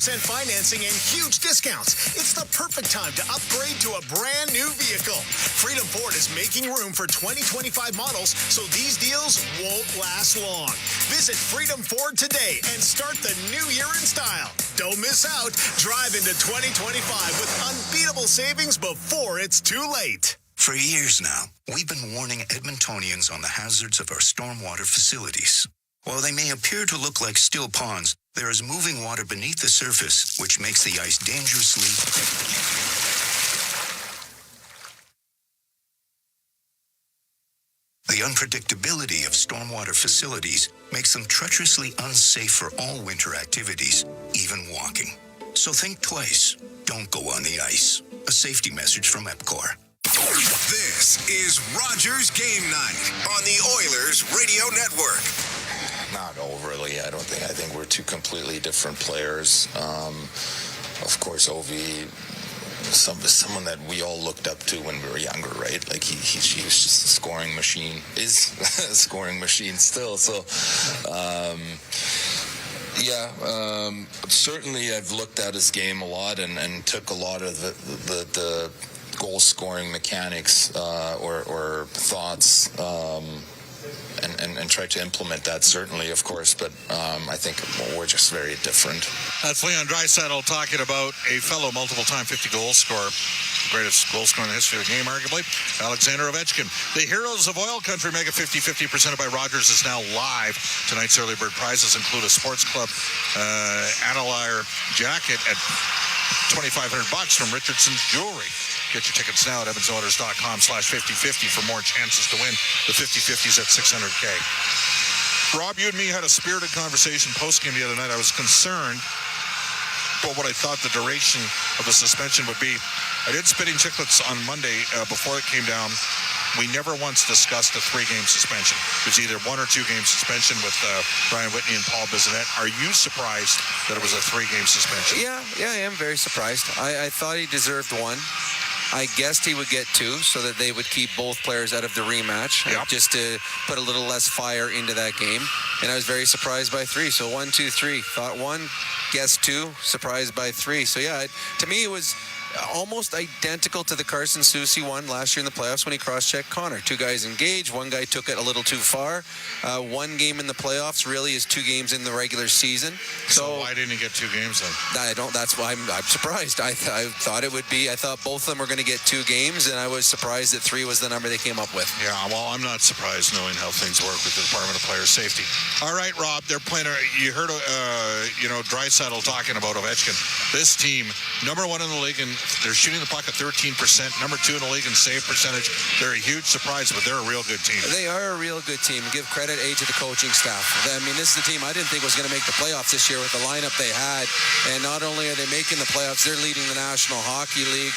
financing and huge discounts. It's the perfect time to upgrade to a brand new vehicle. Freedom Ford is making room for 2025 models, so these deals won't last long. Visit Freedom Ford today and start the new year in style. Don't miss out. Drive into 2025 with unbeatable savings before it's too late. For years now, we've been warning Edmontonians on the hazards of our stormwater facilities. While they may appear to look like still ponds, there is moving water beneath the surface, which makes the ice dangerously... The unpredictability of stormwater facilities makes them treacherously unsafe for all winter activities, even walking. So think twice. Don't go on the ice. A safety message from EPCOR. This is Rogers Game Night on the Oilers Radio Network. Not overly, I don't think. I think we're two completely different players. Of course, Ovi, someone that we all looked up to when we were younger, right? Like he was just a scoring machine. Is a scoring machine still. So, certainly I've looked at his game a lot and took a lot of the goal scoring mechanics or thoughts. And try to implement that, certainly, of course, but I think we're just very different. That's Leon Draisaitl talking about a fellow multiple-time 50-goal scorer, greatest goal scorer in the history of the game, arguably, Alexander Ovechkin. The Heroes of Oilcountry Mega 50-50 presented by Rogers is now live. Tonight's early bird prizes include a Sports Club Analyre jacket at $2,500 from Richardson's Jewelry. Get your tickets now at edmontonoilers.com/5050 for more chances to win the 50-50s at $600K. Rob, you and me had a spirited conversation post-game the other night. I was concerned about what I thought the duration of the suspension would be. I did Spitting Chicklets on Monday before it came down. We never once discussed a 3-game suspension. It was either 1 or 2 game suspension with Brian Whitney and Paul Bissonnette. Are you surprised that it was a 3-game suspension? Yeah, I am very surprised. I thought he deserved 1. I guessed he would get 2 so that they would keep both players out of the rematch, just to put a little less fire into that game. And I was very surprised by 3. So 1, 2, 3. Thought 1, guessed 2, surprised by 3. So yeah, to me it was almost identical to the Carson Soucy one last year in the playoffs when he cross-checked Connor. 2 guys engaged. 1 guy took it a little too far. 1 game in the playoffs really is 2 games in the regular season. So why didn't he get 2 games then? That's why I'm surprised. I thought it would be. I thought both of them were going to get 2 games, and I was surprised that 3 was the number they came up with. Yeah, well, I'm not surprised knowing how things work with the Department of Player Safety. All right, Rob, they're playing. You heard, Draisaitl talking about Ovechkin. This team, number 1 in the league, and they're shooting the puck at 13%, number 2 in the league in save percentage. They're a huge surprise, but they're a real good team. They are a real good team. Give credit, to the coaching staff. I mean, this is the team I didn't think was going to make the playoffs this year with the lineup they had. And not only are they making the playoffs, they're leading the National Hockey League.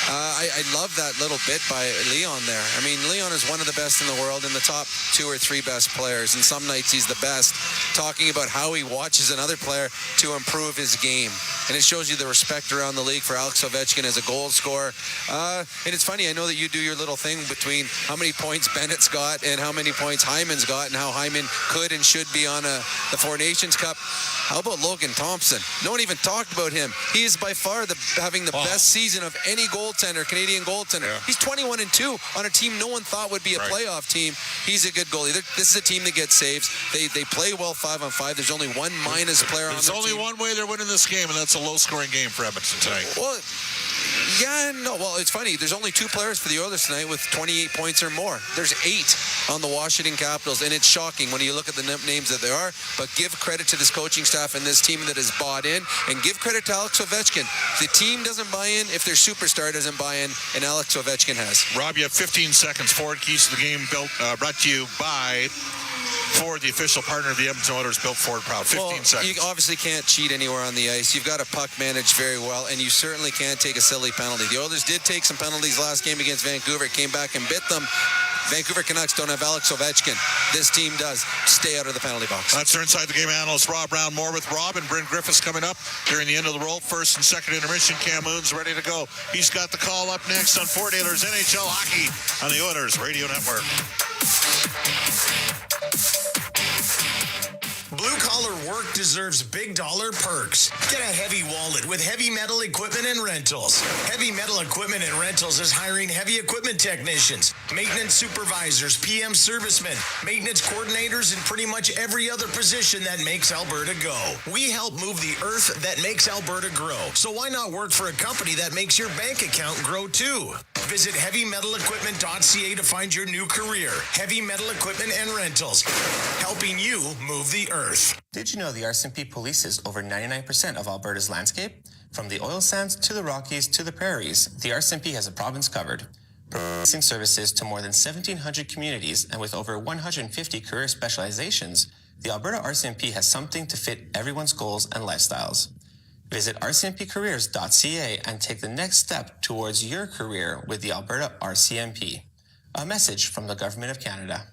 I love that little bit by Leon there. I mean, Leon is one of the best in the world, in the top 2 or 3 best players. And some nights he's the best, talking about how he watches another player to improve his game. And it shows you the respect around the league for Alex Ovechkin as a goal scorer. And it's funny, I know that you do your little thing between how many points Bennett's got and how many points Hyman's got, and how Hyman could and should be on the Four Nations Cup. How about Logan Thompson? No one even talked about him. He is by far having the best season of any goaltender, Canadian goaltender. Yeah. He's 21-2 on a team no one thought would be a playoff team. He's a good goalie. This is a team that gets saves. They play well 5-on-5. There's only 1 minus player on the team. There's only one way they're winning this game, and that's a low-scoring game for Edmonton tonight. Well, yeah, no. Well, it's funny. There's only 2 players for the Oilers tonight with 28 points or more. There's 8 on the Washington Capitals, and it's shocking when you look at the names that there are. But give credit to this coaching staff and this team that has bought in, and give credit to Alex Ovechkin. The team doesn't buy in if their superstar doesn't buy in, and Alex Ovechkin has. Rob, you have 15 seconds. Forward Keys to the Game brought to you by Ford, the official partner of the Edmonton Oilers, built Ford proud. 15 seconds. You obviously can't cheat anywhere on the ice. You've got a puck managed very well, and you certainly can't take a silly penalty. The Oilers did take some penalties last game against Vancouver. It came back and bit them. Vancouver Canucks don't have Alex Ovechkin. This team does. Stay out of the penalty box. That's our Inside the Game analyst, Rob Brown. More with Rob and Bryn Griffiths coming up during the end of the roll. First and second intermission. Cam Moon's ready to go. He's got the call up next on Ford Oilers NHL Hockey on the Oilers Radio Network. Blue Blue-collar work deserves big-dollar perks. Get a heavy wallet with Heavy Metal Equipment and Rentals. Heavy Metal Equipment and Rentals is hiring heavy equipment technicians, maintenance supervisors, PM servicemen, maintenance coordinators, and pretty much every other position that makes Alberta go. We help move the earth that makes Alberta grow. So why not work for a company that makes your bank account grow too? Visit heavymetalequipment.ca to find your new career. Heavy Metal Equipment and Rentals, helping you move the earth. Did you know the RCMP polices over 99% of Alberta's landscape? From the oil sands to the Rockies to the prairies, the RCMP has a province covered. Policing services to more than 1,700 communities and with over 150 career specializations, the Alberta RCMP has something to fit everyone's goals and lifestyles. Visit rcmpcareers.ca and take the next step towards your career with the Alberta RCMP. A message from the Government of Canada.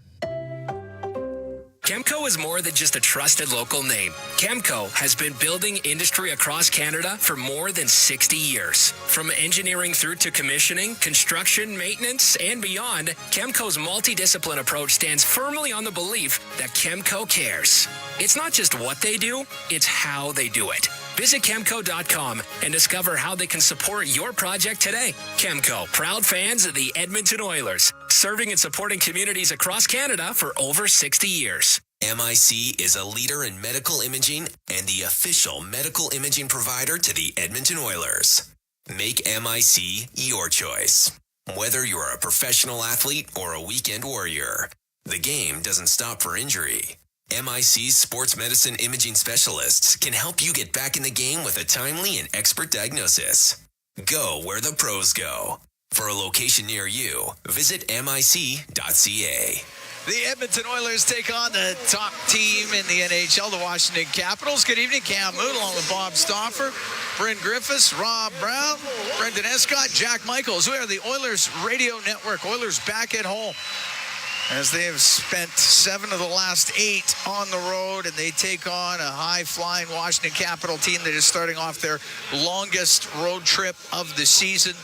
Chemco is more than just a trusted local name. Chemco has been building industry across Canada for more than 60 years. From engineering through to commissioning, construction, maintenance, and beyond, Chemco's multidiscipline approach stands firmly on the belief that Chemco cares. It's not just what they do, it's how they do it. Visit Chemco.com and discover how they can support your project today. Chemco, proud fans of the Edmonton Oilers, serving and supporting communities across Canada for over 60 years. MIC is a leader in medical imaging and the official medical imaging provider to the Edmonton Oilers. Make MIC your choice. Whether you're a professional athlete or a weekend warrior, the game doesn't stop for injury. MIC's sports medicine imaging specialists can help you get back in the game with a timely and expert diagnosis. Go where the pros go. For a location near you, visit mic.ca. The Edmonton Oilers take on the top team in the NHL, the Washington Capitals. Good evening, Cam Moon, along with Bob Stauffer, Bryn Griffiths, Rob Brown, Brendan Escott, Jack Michaels. We are the Oilers Radio Network. Oilers back at home, as they have spent 7 of the last 8 on the road, and they take on a high-flying Washington Capital team that is starting off their longest road trip of the season.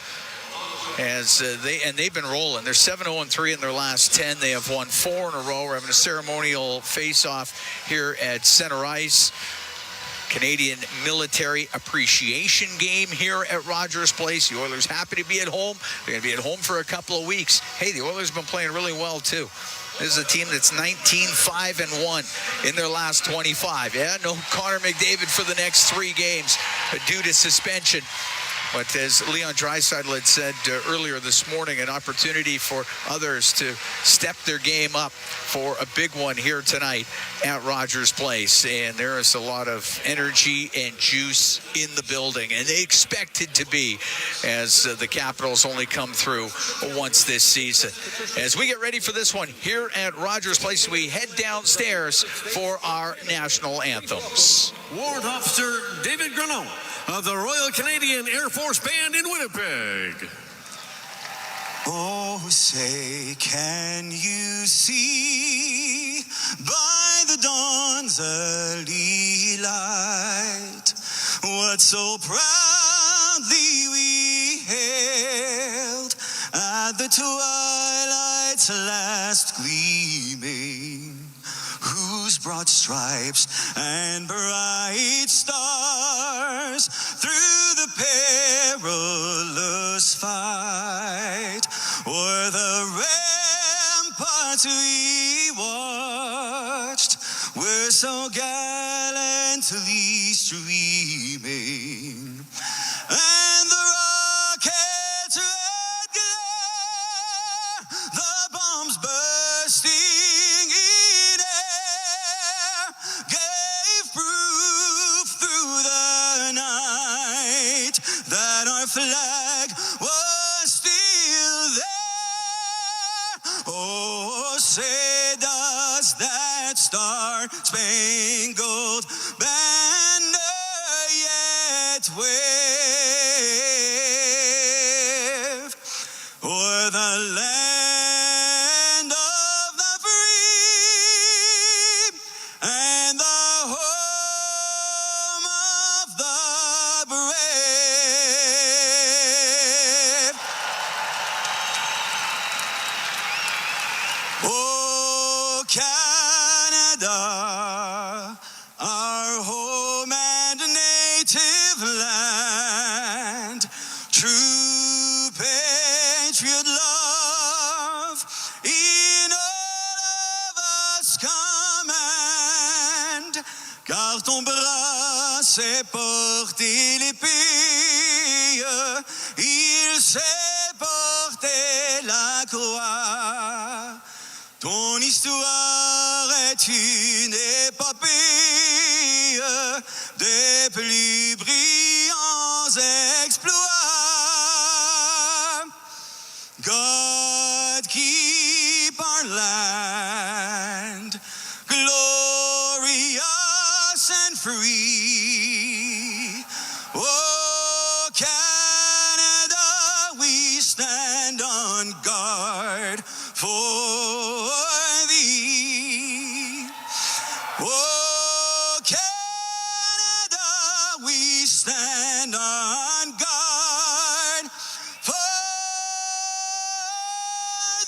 As they've been rolling. They're 7-0-3 in their last 10. They have won 4 in a row. We're having a ceremonial face-off here at Center Ice. Canadian Military Appreciation Game here at Rogers Place. The Oilers happy to be at home. They're going to be at home for a couple of weeks. Hey, the Oilers have been playing really well, too. This is a team that's 19-5-1 in their last 25. Yeah, no Connor McDavid for the next 3 games due to suspension. But as Leon Draisaitl had said earlier this morning, an opportunity for others to step their game up for a big one here tonight at Rogers Place. And there is a lot of energy and juice in the building, and they expect it to be, as the Capitals only come through once this season. As we get ready for this one here at Rogers Place, we head downstairs for our national anthems. Warrant Officer David Grenon of the Royal Canadian Air Force Band in Winnipeg. Oh, say, can you see by the dawn's early light what so proudly we hailed at the twilight's last gleaming, whose broad stripes and bright stars through the perilous fight were the ramparts we watched, were so gallantly streaming, and the rockets' red glare, the bombs bursting in air, gave proof through the night that our flag was still there. Oh, say does that star-spangled banner yet wave o'er the land of the free and the home of the brave. Oh, Canada, car ton bras sait porter l'épée, il sait porter la croix. Ton histoire est une épopée des plus brillants exploits. God, keep our land glorious and free. Oh, Canada, we stand on guard for thee. Oh, Canada, we stand on guard for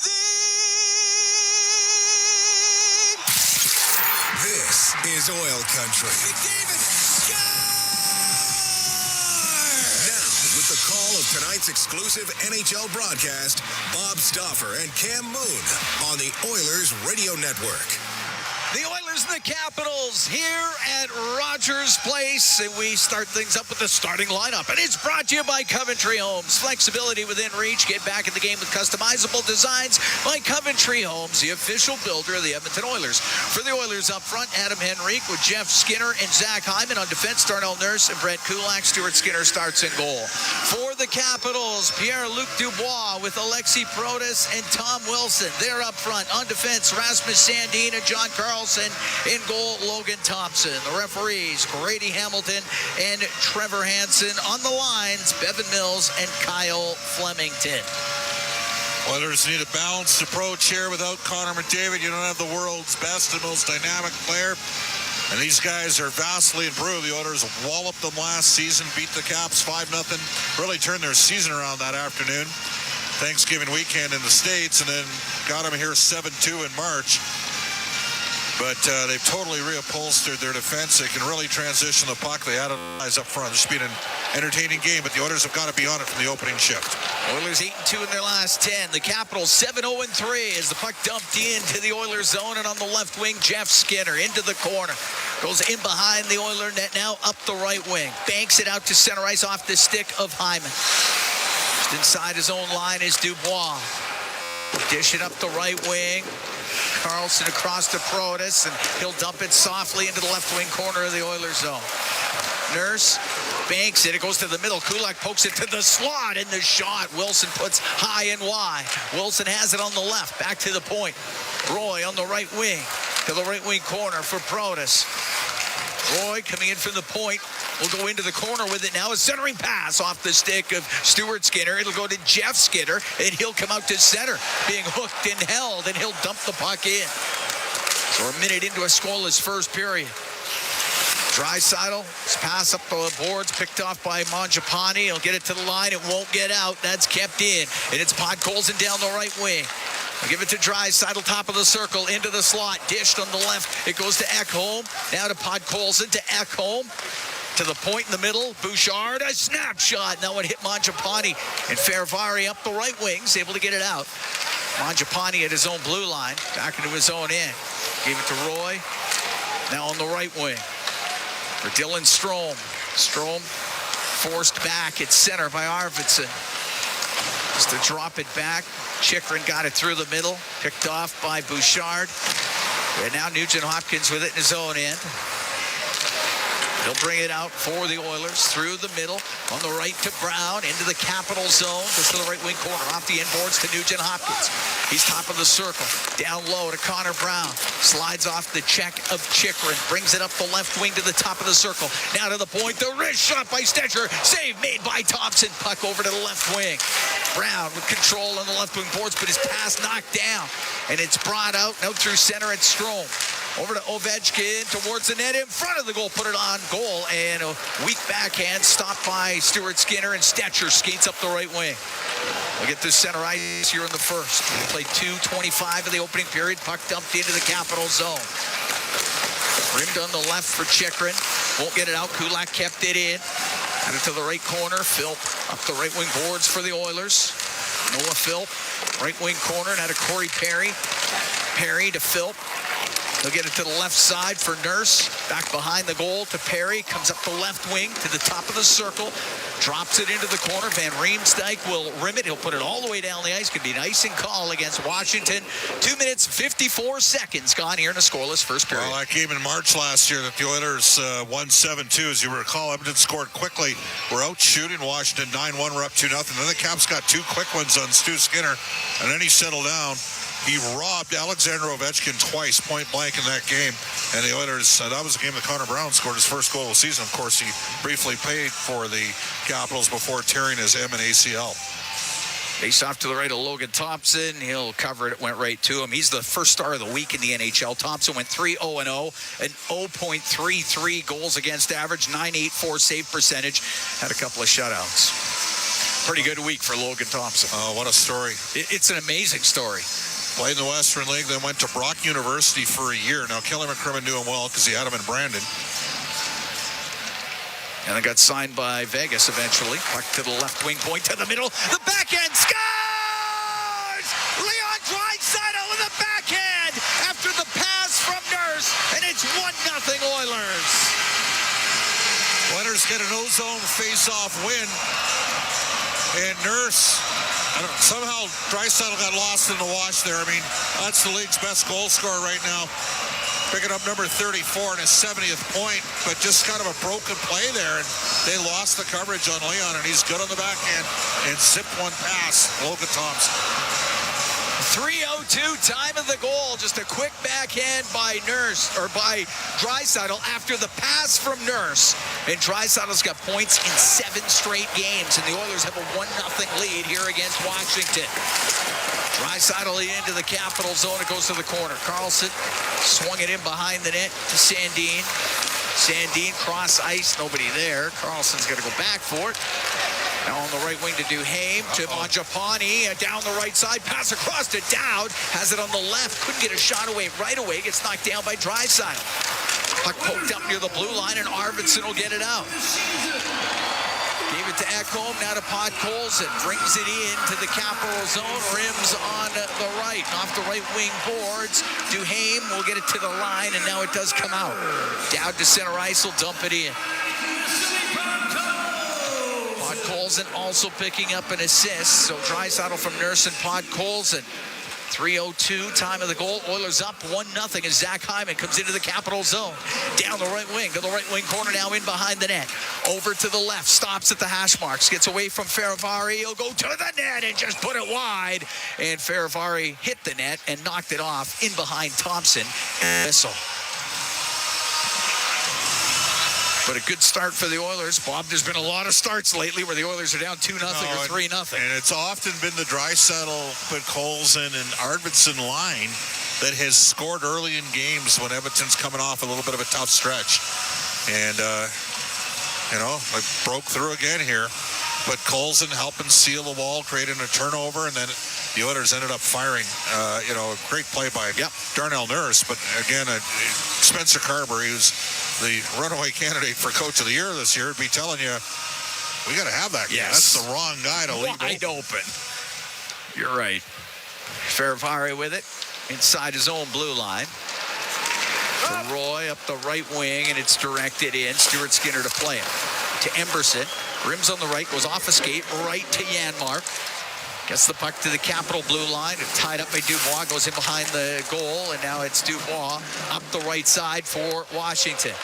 thee. This is Oil Country. Now, with the call of tonight's exclusive NHL broadcast, Bob Stauffer and Cam Moon on the Oilers Radio Network. The Oilers and the Capitals here at Rogers Place, and we start things up with the starting lineup. And it's brought to you by Coventry Homes. Flexibility within reach. Get back in the game with customizable designs by Coventry Homes, the official builder of the Edmonton Oilers. For the Oilers up front, Adam Henrique with Jeff Skinner and Zach Hyman. On defense, Darnell Nurse and Brett Kulak. Stuart Skinner starts in goal. For the Capitals, Pierre-Luc Dubois with Alexi Protas and Tom Wilson. They're up front. On defense, Rasmus Sandin and John Carlson. In goal, Logan Thompson. The referees, Grady Hamilton and Trevor Hansen. On the lines, Bevan Mills and Kyle Flemington. Oilers need a balanced approach here. Without Connor McDavid, you don't have the world's best and most dynamic player. And these guys are vastly improved. The Oilers walloped them last season, beat the Caps 5-0. Really turned their season around that afternoon. Thanksgiving weekend in the States, and then got them here 7-2 in March. But they've totally reupholstered their defense. They can really transition the puck. They had guys up front. This should be an entertaining game, but the Oilers have got to be on it from the opening shift. Oilers 8-2 in their last 10. The Capitals 7-0-3 as the puck dumped into the Oilers zone, and on the left wing, Jeff Skinner into the corner. Goes in behind the Oiler net, now up the right wing. Banks it out to center ice off the stick of Hyman. Just inside his own line is Dubois. Dish it up the right wing. Carlson across to Protas, and he'll dump it softly into the left wing corner of the Oilers zone. Nurse banks it. It goes to the middle. Kulak pokes it to the slot, and the shot Wilson puts high and wide. Wilson has it on the left. Back to the point. Roy on the right wing. To the right wing corner for Protas. Roy coming in from the point. Will go into the corner with it now. A centering pass off the stick of Stuart Skinner. It'll go to Jeff Skinner, and he'll come out to center, being hooked and held, and he'll dump the puck in. So a minute into a scoreless first period. Dreisaitl's pass up the boards, picked off by Mangiapane. He'll get it to the line. It won't get out. That's kept in. And it's Podkolzin down the right wing. I'll give it to Draisaitl, top of the circle, into the slot. Dished on the left. It goes to Ekholm. Now to Podkolzin, to Ekholm. To the point in the middle. Bouchard, a snapshot. Now it hit Mangiapane. And Ferravari up the right wings, able to get it out. Mangiapane at his own blue line. Back into his own end. Gave it to Roy. Now on the right wing. For Dylan Strome. Strome forced back at center by Arvidsson. Just to drop it back. Chychrun got it through the middle. Picked off by Bouchard. And now Nugent Hopkins with it in his own end. He'll bring it out for the Oilers through the middle. On the right to Brown, into the Capital zone. Goes to the right wing corner, off the inboards to Nugent Hopkins. He's top of the circle. Down low to Connor Brown. Slides off the check of Chychrun. Brings it up the left wing to the top of the circle. Now to the point. The wrist shot by Stetcher. Save made by Thompson. Puck over to the left wing. Brown with control on the left wing boards, but his pass knocked down. And it's brought out through center at Strome. Over to Ovechkin towards the net in front of the goal. Put it on goal, and a weak backhand stopped by Stuart Skinner, and Stetcher skates up the right wing. We'll get this center ice here in the first. We played 2:25 of the opening period. Puck dumped into the Capital zone. Rimmed on the left for Chychrun. Won't get it out. Kulak kept it in. Out it to the right corner. Philp up the right wing boards for the Oilers. Noah Philp, right wing corner. Now to Corey Perry. Perry to Philp. He'll get it to the left side for Nurse. Back behind the goal to Perry. Comes up the left wing to the top of the circle. Drops it into the corner. Van Riemsdyk will rim it. He'll put it all the way down the ice. Could be an icing call against Washington. 2 minutes, 54 seconds gone here in a scoreless first period. Well, that game in March last year that the Oilers won 7-2. As you recall, Edmonton scored quickly. We're out shooting Washington 9-1. We're up 2-0. Then the Caps got 2 quick ones on Stu Skinner, and then he settled down. He robbed Alexander Ovechkin twice, point blank in that game. And the Oilers, that was the game that Connor Brown scored his first goal of the season. Of course, he briefly played for the Capitals before tearing his M and ACL. Face off to the right of Logan Thompson. He'll cover it. It went right to him. He's the first star of the week in the NHL. Thompson went 3-0-0, an 0.33 goals against average, 9.84 save percentage. Had a couple of shutouts. Pretty good week for Logan Thompson. Oh, what a story. It's an amazing story. Played in the Western League, then went to Brock University for a year. Now, Kelly McCrimmon knew him well because he had him in Brandon. And it got signed by Vegas eventually. Puck to the left wing, point to the middle. The backhand scores! Leon Draisaitl with the backhand after the pass from Nurse. And it's 1-0 Oilers. Oilers get an O-zone face-off win. And Nurse, somehow Draisaitl got lost in the wash there. I mean, that's the league's best goal scorer right now. Picking up number 34 and his 70th point, but just kind of a broken play there. And they lost the coverage on Leon, and he's good on the backhand and zipped one past Logan Thompson. 3:02, time of the goal. Just a quick backhand by Nurse, or by Draisaitl after the pass from Nurse. And Draisaitl's got points in 7 straight games, and the Oilers have a 1-0 lead here against Washington. Draisaitl into the Capital zone. It goes to the corner. Carlson swung it in behind the net to Sandin. Sandin cross ice, nobody there. Carlson's going to go back for it. Now on the right wing to Duhaime, to Mangiapane, down the right side, pass across to Dowd, has it on the left, couldn't get a shot away right away, gets knocked down by Draisaitl. Puck poked up near the blue line, and Arvidsson will get it out. Gave it to Ekholm, now to Podkolzin, brings it into the Capital zone, rims on the right, off the right wing boards. Duhaime will get it to the line, and now it does come out. Dowd to center ice, will dump it in. Podkolzin also picking up an assist. So Draisaitl from Nurse and Podkolzin. 3:02, time of the goal. Oilers up 1-0 as Zach Hyman comes into the Capital zone. Down the right wing to the right wing corner, now in behind the net. Over to the left, stops at the hash marks, gets away from Feravari. He'll go to the net and just put it wide. And Feravari hit the net and knocked it off in behind Thompson. Whistle. But a good start for the Oilers. Bob, there's been a lot of starts lately where the Oilers are down 2-0 or 3-0. And it's often been the Draisaitl, Podkolzin, and Arvidsson line that has scored early in games when Edmonton's coming off a little bit of a tough stretch. And, I broke through again here. But Colson helping seal the wall, creating a turnover, and then the Oilers ended up firing. A great play by Darnell Nurse. But again, Spencer Carber, he was the runaway candidate for Coach of the Year this year, would be telling you, we got to have that guy. Yes. That's the wrong guy to leave wide open. You're right. Feravari with it inside his own blue line. To Roy up the right wing, and it's directed in. Stuart Skinner to play it. To Emberson. Rims on the right, goes off a skate, right to Janmark. Gets the puck to the Capital blue line. It's tied up by Dubois, goes in behind the goal, and now it's Dubois up the right side for Washington.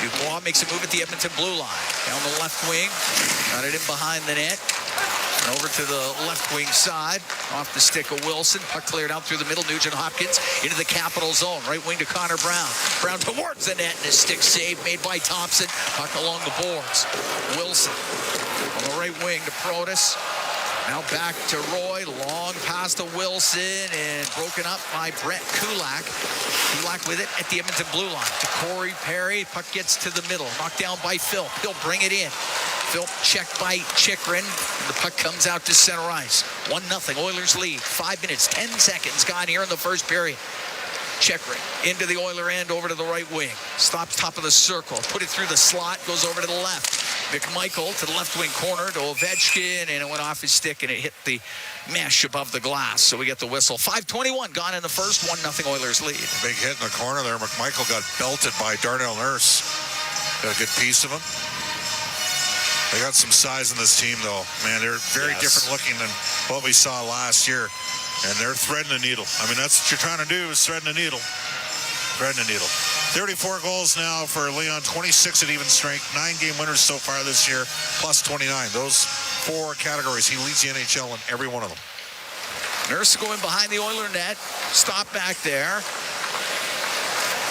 Dubois makes a move at the Edmonton blue line. Down the left wing, got it in behind the net. And over to the left wing side, off the stick of Wilson. Puck cleared out through the middle. Nugent Hopkins into the Capital zone. Right wing to Connor Brown. Brown towards the net, and a stick save made by Thompson. Puck along the boards. Wilson on the right wing to Protas. Now back to Roy, long pass to Wilson, and broken up by Brett Kulak. Kulak with it at the Edmonton blue line. To Corey Perry, puck gets to the middle, knocked down by Phil. He'll bring it in. Phil checked by Chikrin, and the puck comes out to center ice. 1-0, Oilers lead. 5 minutes, 10 seconds gone here in the first period. Checkering into the Oiler end, over to the right wing. Stops top of the circle. Put it through the slot. Goes over to the left. McMichael to the left wing corner to Ovechkin, and it went off his stick, and it hit the mesh above the glass. So we get the whistle. 5:21 gone in the first. 1-0 Oilers lead. Big hit in the corner there. McMichael got belted by Darnell Nurse. Got a good piece of him. They got some size in this team, though. Man, they're very different looking than what we saw last year. And they're threading the needle. I mean, that's what you're trying to do, is threading the needle. Threading the needle. 34 goals now for Leon, 26 at even strength, 9-game winners so far this year, plus 29. Those 4 categories, he leads the NHL in every one of them. Nurse going behind the Oiler net. Stop back there.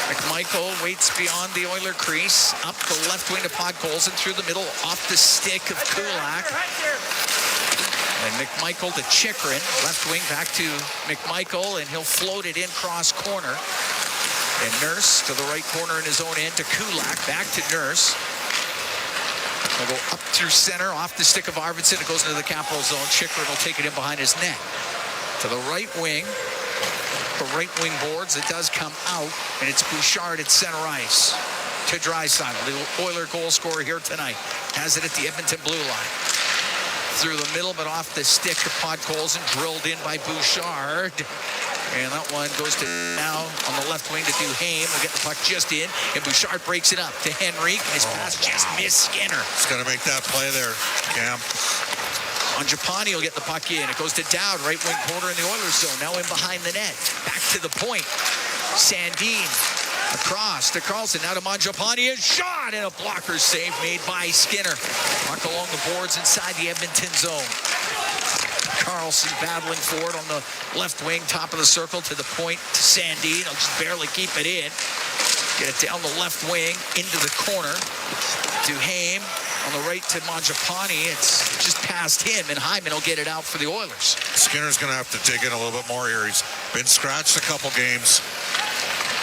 McMichael waits beyond the Oiler crease. Up the left wing to Podkolzin, through the middle, off the stick of Kulak. And McMichael to Chychrun. Left wing back to McMichael, and he'll float it in cross corner. And Nurse to the right corner in his own end to Kulak. Back to Nurse. He'll go up through center, off the stick of Arvidsson. It goes into the Capital zone. Chychrun will take it in behind his net. To the right wing. The right wing boards. It does come out, and it's Bouchard at center ice. To Draisaitl, the Oiler goal scorer here tonight. Has it at the Edmonton blue line. Through the middle, but off the stick of Podkolzin, drilled in by Bouchard. And that one goes to now on the left wing to Duhaime. We'll get the puck just in, and Bouchard breaks it up to Henrique. His pass just missed Skinner. He's going to make that play there, Cam. Mangiapane will get the puck in. It goes to Dowd, right wing corner in the Oilers zone. Now in behind the net. Back to the point. Sandin across to Carlson. Now to Mangiapane. A shot, and a blocker save made by Skinner. Puck along the boards inside the Edmonton zone. Carlson battling forward on the left wing, top of the circle to the point to Sandin. He'll just barely keep it in. Get it down the left wing into the corner. Duhaime on the right to Mangiapane. It's just past him, and Hyman will get it out for the Oilers. Skinner's going to have to dig in a little bit more here. He's been scratched a couple games.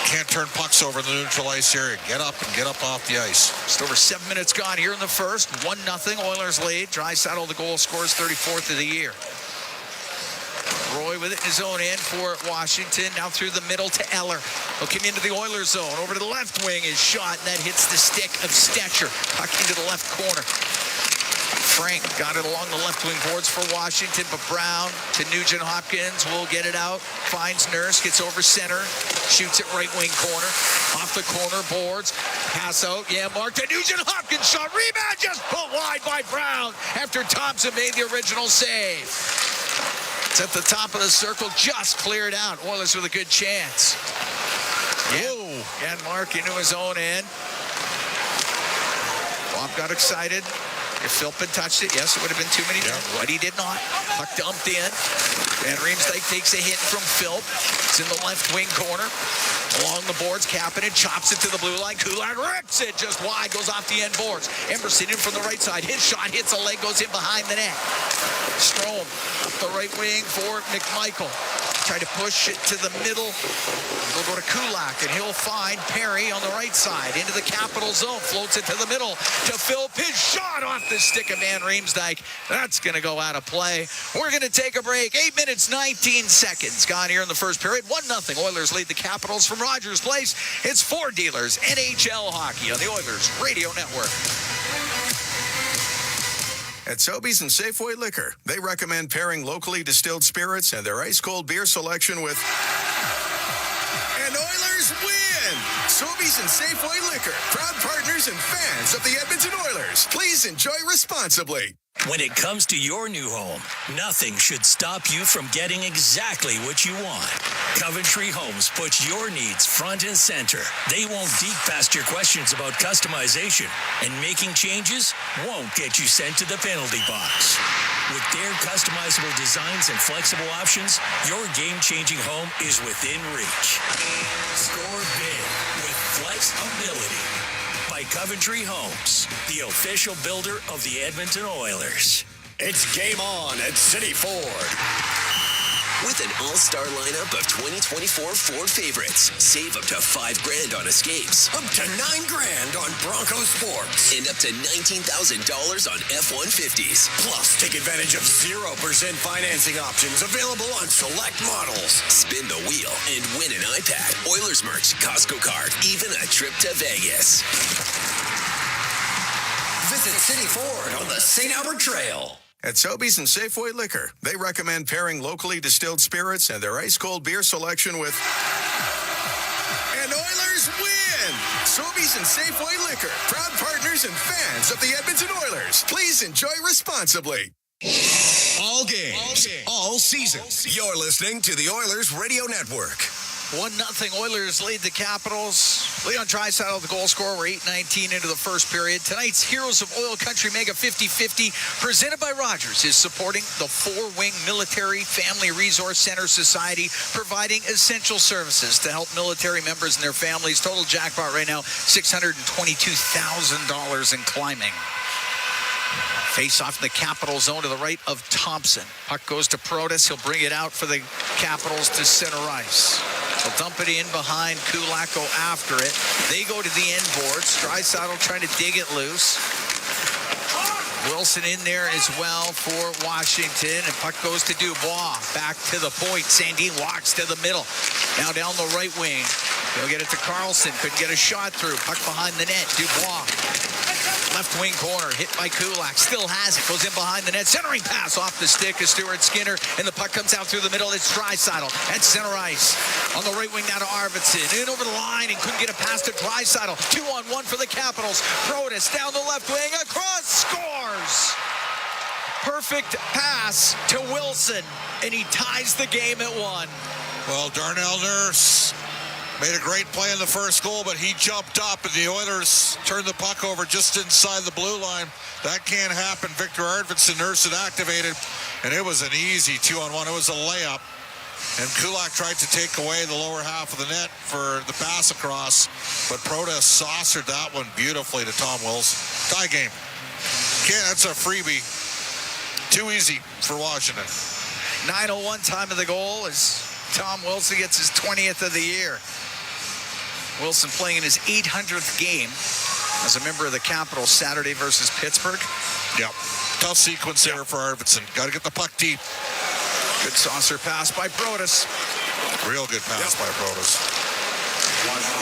Can't turn pucks over in the neutral ice area. Get up and get up off the ice. Just over 7 minutes gone here in the first. 1-0 Oilers lead. Draisaitl, the goal scorers, 34th of the year. Roy with it in his own end for Washington. Now through the middle to Eller. He'll come into the Oilers zone. Over to the left wing is shot, and that hits the stick of Stetcher. Puck into the left corner. Frank got it along the left wing boards for Washington, but Brown to Nugent Hopkins will get it out. Finds Nurse, gets over center, shoots it right wing corner. Off the corner boards, pass out. Yeah, Mark to Nugent Hopkins, shot, rebound, just put wide by Brown after Thompson made the original save. It's at the top of the circle, just cleared out. Oilers with a good chance. Yeah, and Mark into his own end. Bob got excited. If Philpin touched it, yes, it would have been too many times, but he did not. Puck dumped in. Van Riemsdyk takes a hit from Philp. It's in the left wing corner. Along the boards, Kapanen chops it to the blue line. Kulak rips it just wide, goes off the end boards. Emerson in from the right side. His shot hits a leg, goes in behind the net. Strome up the right wing for McMichael. Try to push it to the middle. He'll go to Kulak, and he'll find Perry on the right side. Into the Capital zone. Floats it to the middle to Philp. His shot off the stick of Van Riemsdyk. That's going to go out of play. We're going to take a break. 8 minutes, 19 seconds gone here in the first period. 1-0. Oilers lead the Capitals from Rogers Place. It's Four Dealers NHL Hockey on the Oilers Radio Network. At Sobeys and Safeway Liquor, they recommend pairing locally distilled spirits and their ice-cold beer selection with... And Oilers win! Sobeys and Safeway Liquor, proud partners and fans of the Edmonton Oilers. Please enjoy responsibly. When it comes to your new home, nothing should stop you from getting exactly what you want. Coventry Homes puts your needs front and center. They won't dig past your questions about customization, and making changes won't get you sent to the penalty box. With their customizable designs and flexible options, your game-changing home is within reach. Score big with flexibility. By Coventry Homes, the official builder of the Edmonton Oilers. It's game on at City Ford. With an all-star lineup of 2024 Ford favorites, save up to $5,000 on Escapes. Up to $9,000 on Bronco Sports. And up to $19,000 on F-150s. Plus, take advantage of 0% financing options available on select models. Spin the wheel and win an iPad, Oilers merch, Costco card, even a trip to Vegas. Visit City Ford on the St. Albert Trail. At Sobeys and Safeway Liquor, they recommend pairing locally distilled spirits and their ice-cold beer selection with... And Oilers win! Sobeys and Safeway Liquor, proud partners and fans of the Edmonton Oilers. Please enjoy responsibly. All games, all season. You're listening to the Oilers Radio Network. 1-0 Oilers lead the Capitals. Leon Draisaitl, the goal scorer. We're 8:19 into the first period. Tonight's Heroes of Oil Country Mega 50-50, presented by Rogers, is supporting the Four-Wing Military Family Resource Center Society, providing essential services to help military members and their families. Total jackpot right now, $622,000 in climbing. Face off in the Capital zone to the right of Thompson. Puck goes to Protas. He'll bring it out for the Capitals to center ice. He'll dump it in behind Kulak, go after it. They go to the end boards. Draisaitl trying to dig it loose. Wilson in there as well for Washington. And puck goes to Dubois. Back to the point. Sandin walks to the middle. Now down the right wing. He'll get it to Carlson. Couldn't get a shot through. Puck behind the net. Dubois. Left wing corner, hit by Kulak. Still has it. Goes in behind the net. Centering pass off the stick of Stuart Skinner. And the puck comes out through the middle. It's Draisaitl at center ice. On the right wing now to Arvidsson. In over the line and couldn't get a pass to Draisaitl. 2-on-1 for the Capitals. Protas down the left wing. Across. Scores. Perfect pass to Wilson. And he ties the game at 1. Well, Darnell Nurse made a great play in the first goal, but he jumped up and the Oilers turned the puck over just inside the blue line. That can't happen. Victor Arvidsson, Nurse had activated, and it was an easy 2-on-1. It was a layup. And Kulak tried to take away the lower half of the net for the pass across, but Protas saucered that one beautifully to Tom Wilson. Tie game. That's a freebie. Too easy for Washington. 9:01 time of the goal as Tom Wilson gets his 20th of the year. Wilson playing in his 800th game as a member of the Capitals Saturday versus Pittsburgh. Yep. Tough sequence there for Arvidsson. Got to get the puck deep. Good saucer pass by Protas. Real good pass by Protas.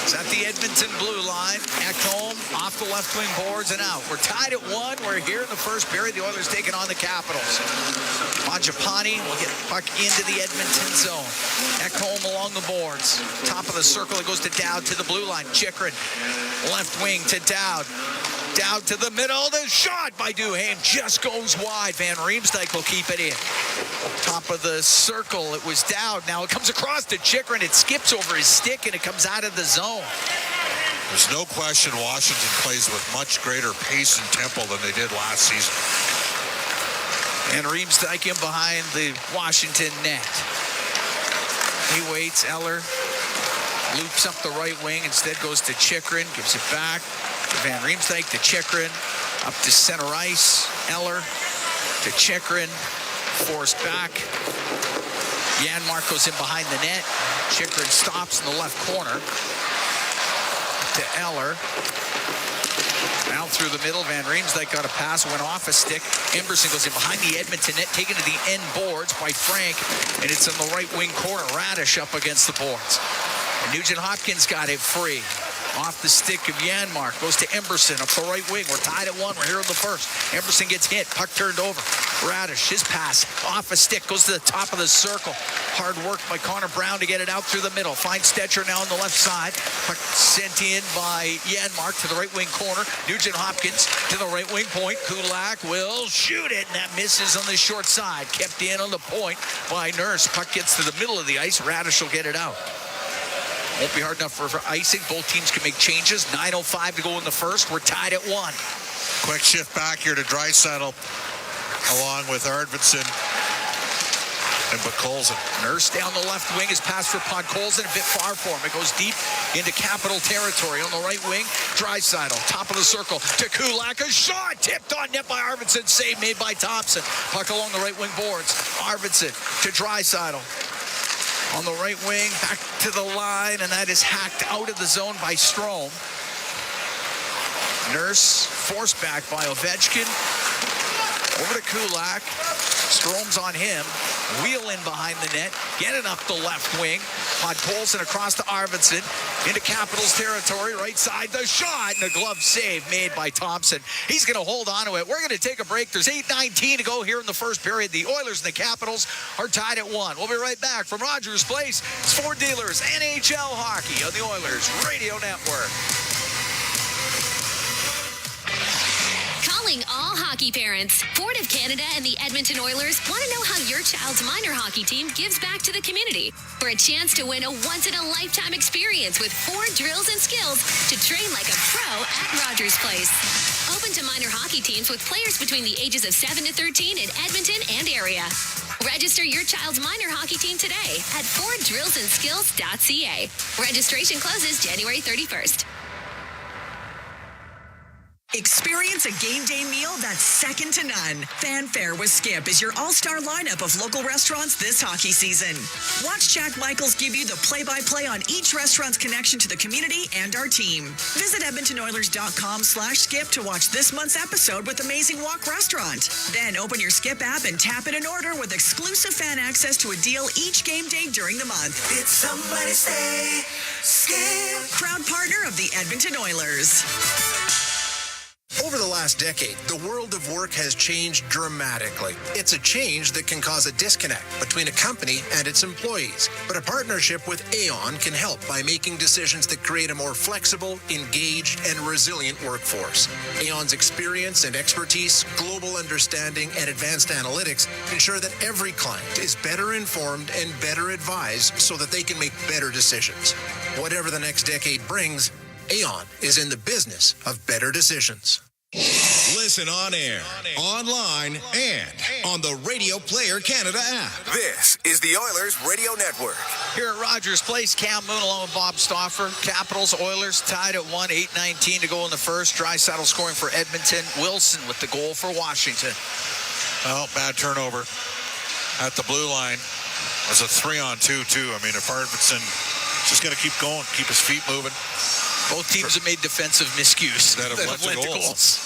It's at the Edmonton blue line. Ekholm off the left wing boards and out. We're tied at 1. We're here in the first period. The Oilers taking on the Capitals. Mangiapane will get the puck into the Edmonton zone. Ekholm along the boards. Top of the circle, it goes to Dowd to the blue line. Chychrun, left wing to Dowd. Dowd to the middle. The shot by Duhaime just goes wide. Van Riemsdyk will keep it in. Top of the circle, it was Dowd. Now it comes across to Chychrun. It skips over his stick and it comes out of the zone. There's no question Washington plays with much greater pace and tempo than they did last season. And Riemsdyk in behind the Washington net. He waits. Eller loops up the right wing. Instead goes to Chychrun. Gives it back to Van Riemsdyk to Chychrun. Up to center ice. Eller to Chychrun. Forced back. Janmark goes in behind the net. Chychrun stops in the left corner. To Eller. Out through the middle. Van Riemsdyk got a pass, went off a stick. Emberson goes in behind the Edmonton net, taken to the end boards by Frank, and it's in the right wing corner. Radish up against the boards. And Nugent Hopkins got it free. Off the stick of Janmark. Goes to Emberson up the right wing. We're tied at 1. We're here in the first. Emberson gets hit. Puck turned over. Radish, his pass off a stick. Goes to the top of the circle. Hard work by Connor Brown to get it out through the middle. Finds Stetcher now on the left side. Puck sent in by Janmark to the right wing corner. Nugent Hopkins to the right wing point. Kulak will shoot it, and that misses on the short side. Kept in on the point by Nurse. Puck gets to the middle of the ice. Radish will get it out. Won't be hard enough for icing. Both teams can make changes. 9:05 to go in the first. We're tied at 1. Quick shift back here to Draisaitl along with Arvidsson and Podkolzin. Nurse down the left wing is passed for Podkolzin, a bit far for him. It goes deep into Capital territory. On the right wing, Draisaitl, top of the circle to Kulak. A shot tipped on net by Arvidsson. Save made by Thompson. Puck along the right wing boards. Arvidsson to Draisaitl. On the right wing, back to the line, and that is hacked out of the zone by Strome. Nurse forced back by Ovechkin. Over to Kulak. Strome's on him. Wheel in behind the net. Get it up the left wing. Podkolzin across to Arvidsson. Into Capitals territory. Right side. The shot. And a glove save made by Thompson. He's going to hold on to it. We're going to take a break. There's 8:19 to go here in the first period. The Oilers and the Capitals are tied at 1. We'll be right back from Rogers Place. It's Ford Dealers NHL Hockey on the Oilers Radio Network. Calling all hockey parents. Ford of Canada and the Edmonton Oilers want to know how your child's minor hockey team gives back to the community. For a chance to win a once-in-a-lifetime experience with Ford drills and skills to train like a pro at Rogers Place. Open to minor hockey teams with players between the ages of 7 to 13 in Edmonton and area. Register your child's minor hockey team today at FordDrillsAndSkills.ca. Registration closes January 31st. Experience a game day meal that's second to none. Fanfare with Skip is your all-star lineup of local restaurants this hockey season. Watch Jack Michaels give you the play-by-play on each restaurant's connection to the community and our team. Visit EdmontonOilers.com/skip to watch this month's episode with Amazing Walk Restaurant. Then open your Skip app and tap in an order with exclusive fan access to a deal each game day during the month. Did somebody say Skip? Proud partner of the Edmonton Oilers. Over the last decade, the world of work has changed dramatically. It's a change that can cause a disconnect between a company and its employees. But a partnership with Aon can help by making decisions that create a more flexible, engaged, and resilient workforce. Aon's experience and expertise, global understanding, and advanced analytics ensure that every client is better informed and better advised so that they can make better decisions. Whatever the next decade brings, Aon is in the business of better decisions. Listen on air, online, and on the Radio Player Canada app. This is the Oilers Radio Network. Here at Rogers Place, Cam Moon along with Bob Stauffer. Capitals, Oilers tied at 1, 8:19 to go in the first. Draisaitl scoring for Edmonton. Wilson with the goal for Washington. Well, bad turnover at the blue line. It was a 3-on-2, too. I mean, if Arvidsson just got to keep going, keep his feet moving. Both teams have made defensive miscues that have led to goals.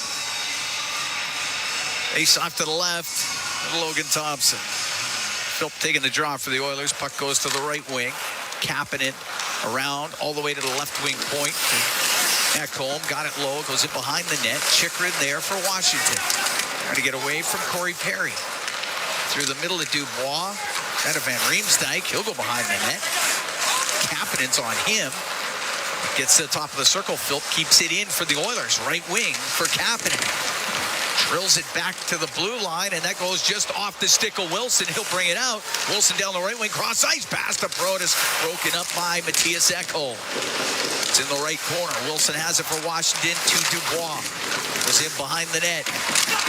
Ace off to the left. Logan Thompson. Philp taking the draw for the Oilers. Puck goes to the right wing. Kapanen around all the way to the left wing point. Ekholm got it low. Goes in behind the net. Chychrun there for Washington. Trying to get away from Corey Perry. Through the middle of Dubois. Out of Van Riemsdyk. He'll go behind the net. Kapanen's on him. Gets to the top of the circle. Philp keeps it in for the Oilers. Right wing for Kapanen. Drills it back to the blue line, and that goes just off the stick of Wilson. He'll bring it out. Wilson down the right wing. Cross ice pass to Protas. Broken up by Matthias Ekholm. It's in the right corner. Wilson has it for Washington to Dubois. Was in behind the net.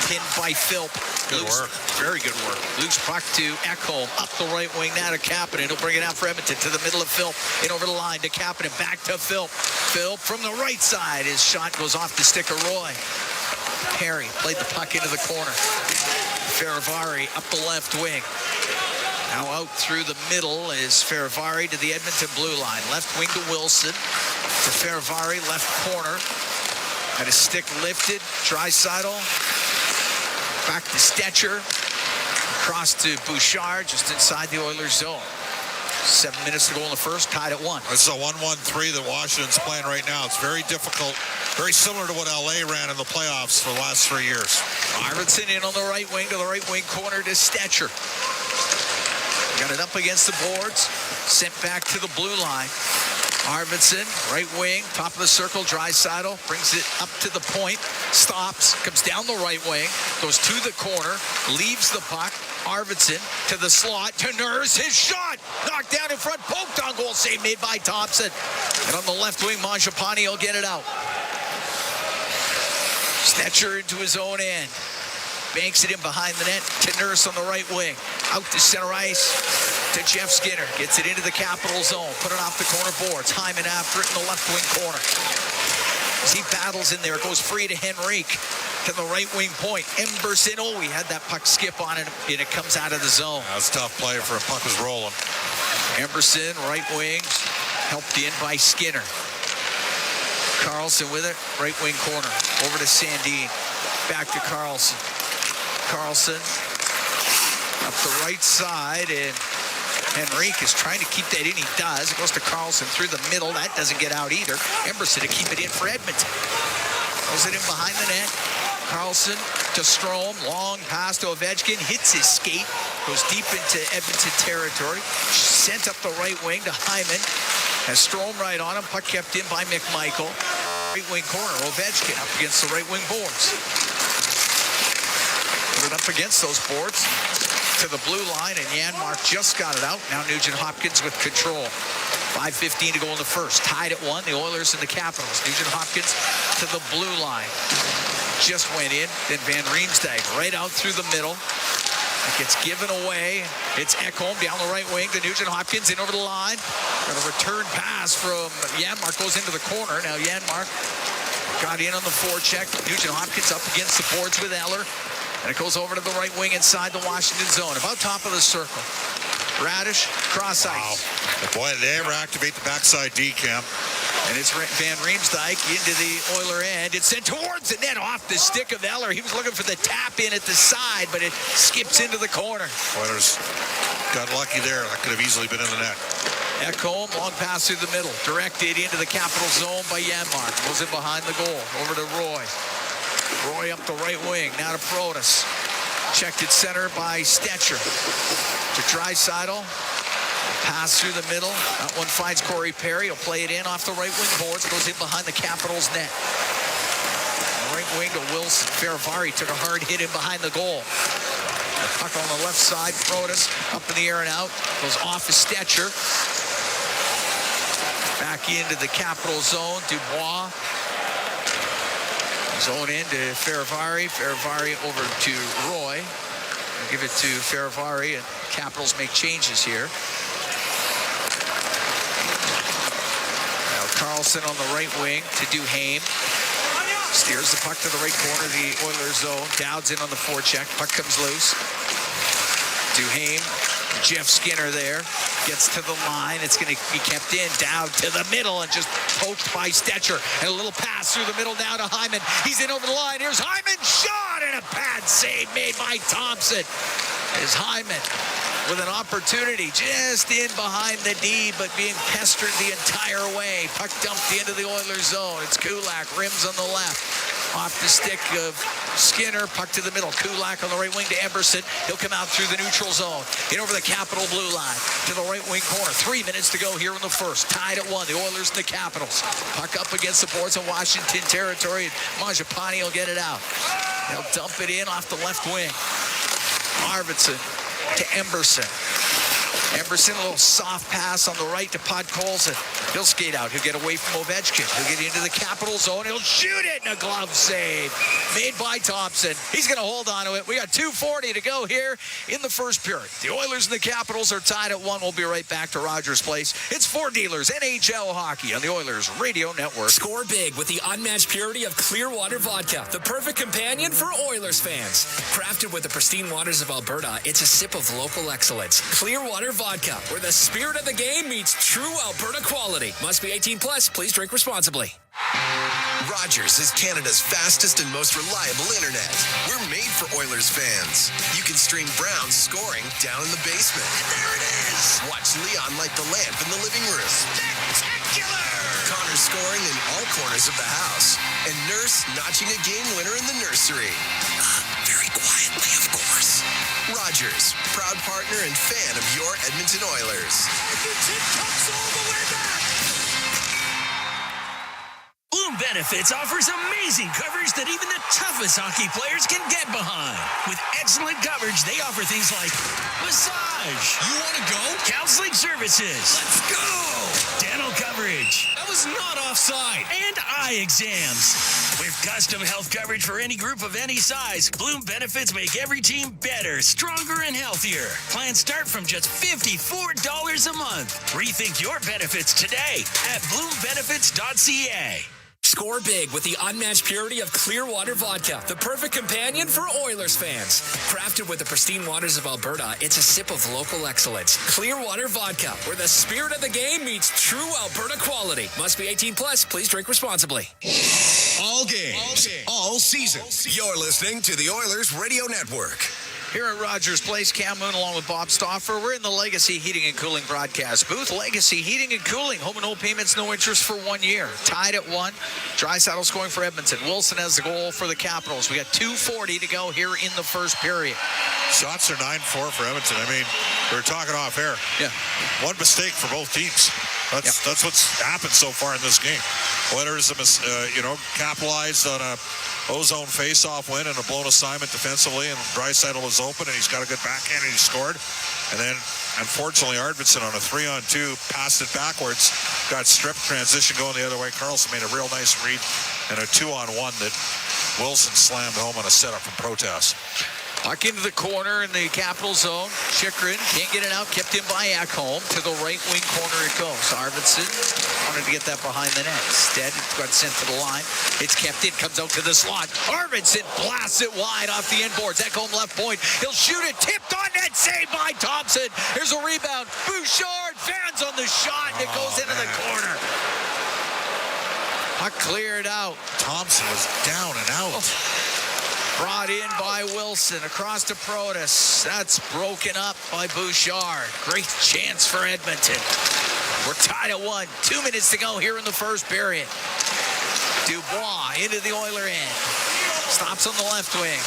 Pinned by Philp. Good work. Very good work. Loose puck to Ekholm. Up the right wing now to Kapanen. He'll bring it out for Edmonton to the middle of Philp. In over the line to Kapanen. Back to Philp. Philp from the right side. His shot goes off the stick of Roy. Perry played the puck into the corner. Feravari up the left wing. Now out through the middle is Feravari to the Edmonton blue line. Left wing to Wilson. To Feravari, left corner. Had his stick lifted. Draisaitl. Back to Stetcher. Across to Bouchard, just inside the Oilers zone. 7 minutes to go in the first, tied at 1. It's a 1-1-3 that Washington's playing right now. It's very difficult, very similar to what LA ran in the playoffs for the last 3 years. Arvidsson in on the right wing to the right wing corner to Stetcher. Got it up against the boards, sent back to the blue line. Arvidsson, right wing, top of the circle, Draisaitl, brings it up to the point, stops, comes down the right wing, goes to the corner, leaves the puck. Arvidsson to the slot, to Nurse, his shot, knocked down in front, poked on goal, save made by Thompson. And on the left wing, Mangiapane will get it out. Stetcher into his own end. Banks it in behind the net to Nurse on the right wing. Out to center ice to Jeff Skinner. Gets it into the Capital zone. Put it off the corner boards. Hyman after it in the left wing corner. As he battles in there, it goes free to Henrique to the right wing point. Emberson, he had that puck skip on it, and it comes out of the zone. That's a tough play for a puck was rolling. Emberson, right wing, helped in by Skinner. Carlson with it, right wing corner. Over to Sandin. Back to Carlson. Carlson up the right side, and Henrique is trying to keep that in. He does. It goes to Carlson through the middle. That doesn't get out either. Emberson to keep it in for Edmonton. Throws it in behind the net. Carlson to Strome. Long pass to Ovechkin. Hits his skate. Goes deep into Edmonton territory. Sent up the right wing to Hyman. Has Strome right on him. Puck kept in by McMichael. Right wing corner. Ovechkin up against the right wing boards. Put it up against those boards to the blue line, and Janmark just got it out. Now Nugent-Hopkins with control. 5:15 to go in the first. Tied at 1, the Oilers and the Capitals. Nugent-Hopkins to the blue line. Just went in. Then Van Riemsdyk right out through the middle. It gets given away. It's Ekholm down the right wing to Nugent-Hopkins in over the line. Got a return pass from Janmark, goes into the corner. Now Janmark got in on the forecheck. Nugent-Hopkins up against the boards with Eller. And it goes over to the right wing inside the Washington zone. About top of the circle. Radish, cross ice. Boy, did they ever activate the backside D, Cam. And it's Van Riemsdyk into the Oiler end. It's sent towards the net off the stick of Eller. He was looking for the tap in at the side, but it skips into the corner. Oilers got lucky there. That could have easily been in the net. Ekholm, long pass through the middle. Directed into the Capital zone by Janmark. Goes in behind the goal. Over to Roy. Roy up the right wing. Now to Protas. Checked at center by Stetcher. To Draisaitl. Pass through the middle. That one finds Corey Perry. He'll play it in off the right wing boards. Goes in behind the Capitals net. The right wing to Wilson. Ferravari took a hard hit in behind the goal. The puck on the left side. Protas up in the air and out. Goes off of Stetcher. Back into the Capital zone. Dubois. Zone in to Ferravari. Ferravari over to Roy. I'll give it to Ferravari, and Capitals make changes here. Now Carlson on the right wing to Duhaime. Steers the puck to the right corner of the Oilers zone. Dowd's in on the forecheck. Puck comes loose. Duhaime. Jeff Skinner there. Gets to the line. It's going to be kept in. Dowd to the middle and just poked by Stetcher. And a little pass through the middle now to Hyman. He's in over the line. Here's Hyman. Shot and a bad save made by Thompson. Is Hyman with an opportunity just in behind the D, but being pestered the entire way. Puck dumped into the Oilers zone. It's Kulak. Rims on the left. Off the stick of Skinner, puck to the middle. Kulak on the right wing to Emberson. He'll come out through the neutral zone. In over the Capital blue line to the right wing corner. 3 minutes to go here in the first. Tied at 1. The Oilers and the Capitals. Puck up against the boards of Washington territory. Mangiapane will get it out. He'll dump it in off the left wing. Arvidsson to Emberson. Emberson, a little soft pass on the right to Podkolzin. He'll skate out. He'll get away from Ovechkin. He'll get into the Capital zone. He'll shoot it in a glove save made by Thompson. He's going to hold on to it. We got 2:40 to go here in the first period. The Oilers and the Capitals are tied at 1. We'll be right back to Rogers Place. It's Four Dealers NHL Hockey on the Oilers Radio Network. Score big with the unmatched purity of Clearwater Vodka, the perfect companion for Oilers fans. Crafted with the pristine waters of Alberta, it's a sip of local excellence. Clearwater Vodka, where the spirit of the game meets true Alberta quality. Must be 18 plus. Please drink responsibly. Rogers is Canada's fastest and most reliable internet. We're made for Oilers fans. You can stream Brown's scoring down in the basement. And there it is! Watch Leon light the lamp in the living room. Spectacular! Connor scoring in all corners of the house. And Nurse notching a game winner in the nursery. Very quietly, of course. Rogers, proud partner and fan of your Edmonton Oilers. Edmonton comes all the way back! Bloom Benefits offers amazing coverage that even the toughest hockey players can get behind. With excellent coverage, they offer things like massage. You want to go? Counseling services. Let's go! Dental coverage. That was not offside. And eye exams. With custom health coverage for any group of any size, Bloom Benefits make every team better, stronger, and healthier. Plans start from just $54 a month. Rethink your benefits today at bloombenefits.ca. Score big with the unmatched purity of Clearwater Vodka, the perfect companion for Oilers fans. Crafted with the pristine waters of Alberta, it's a sip of local excellence. Clearwater Vodka, where the spirit of the game meets true Alberta quality. Must be 18 plus. Please drink responsibly. All games, all seasons. You're listening to the Oilers Radio Network. Here at Rogers Place, Cam Moon along with Bob Stauffer. We're in the Legacy Heating and Cooling broadcast booth. Legacy Heating and Cooling. Home and home payments, no interest for 1 year. Tied at 1. Draisaitl scoring for Edmonton. Wilson has the goal for the Capitals. We got 2:40 to go here in the first period. Shots are 9-4 for Edmonton. I mean, we were talking off air. Yeah. One mistake for both teams. That's what's happened so far in this game. Oilers, capitalized on a ozone face-off win and a blown assignment defensively, and Draisaitl was open, and he's got a good backhand, and he scored. And then, unfortunately, Arvidsson on a 3-on-2 passed it backwards, got stripped, transition going the other way. Carlson made a real nice read, and a 2-on-1 that Wilson slammed home on a setup from Protas. Puck into the corner in the Capital zone. Chychrun can't get it out. Kept in by Ekholm. To the right wing corner it goes. Arvidsson wanted to get that behind the net. Instead, it got sent to the line. It's kept in. Comes out to the slot. Arvidsson blasts it wide off the inboards. Ekholm left point. He'll shoot it. Tipped on net. Saved by Thompson. Here's a rebound. Bouchard. Fans on the shot. And it goes into the corner. Puck cleared out. Thompson was down and out. Brought in by Wilson, across to Protas. That's broken up by Bouchard. Great chance for Edmonton. We're tied at 1. 2 minutes to go here in the first period. Dubois into the Oiler end. Stops on the left wing.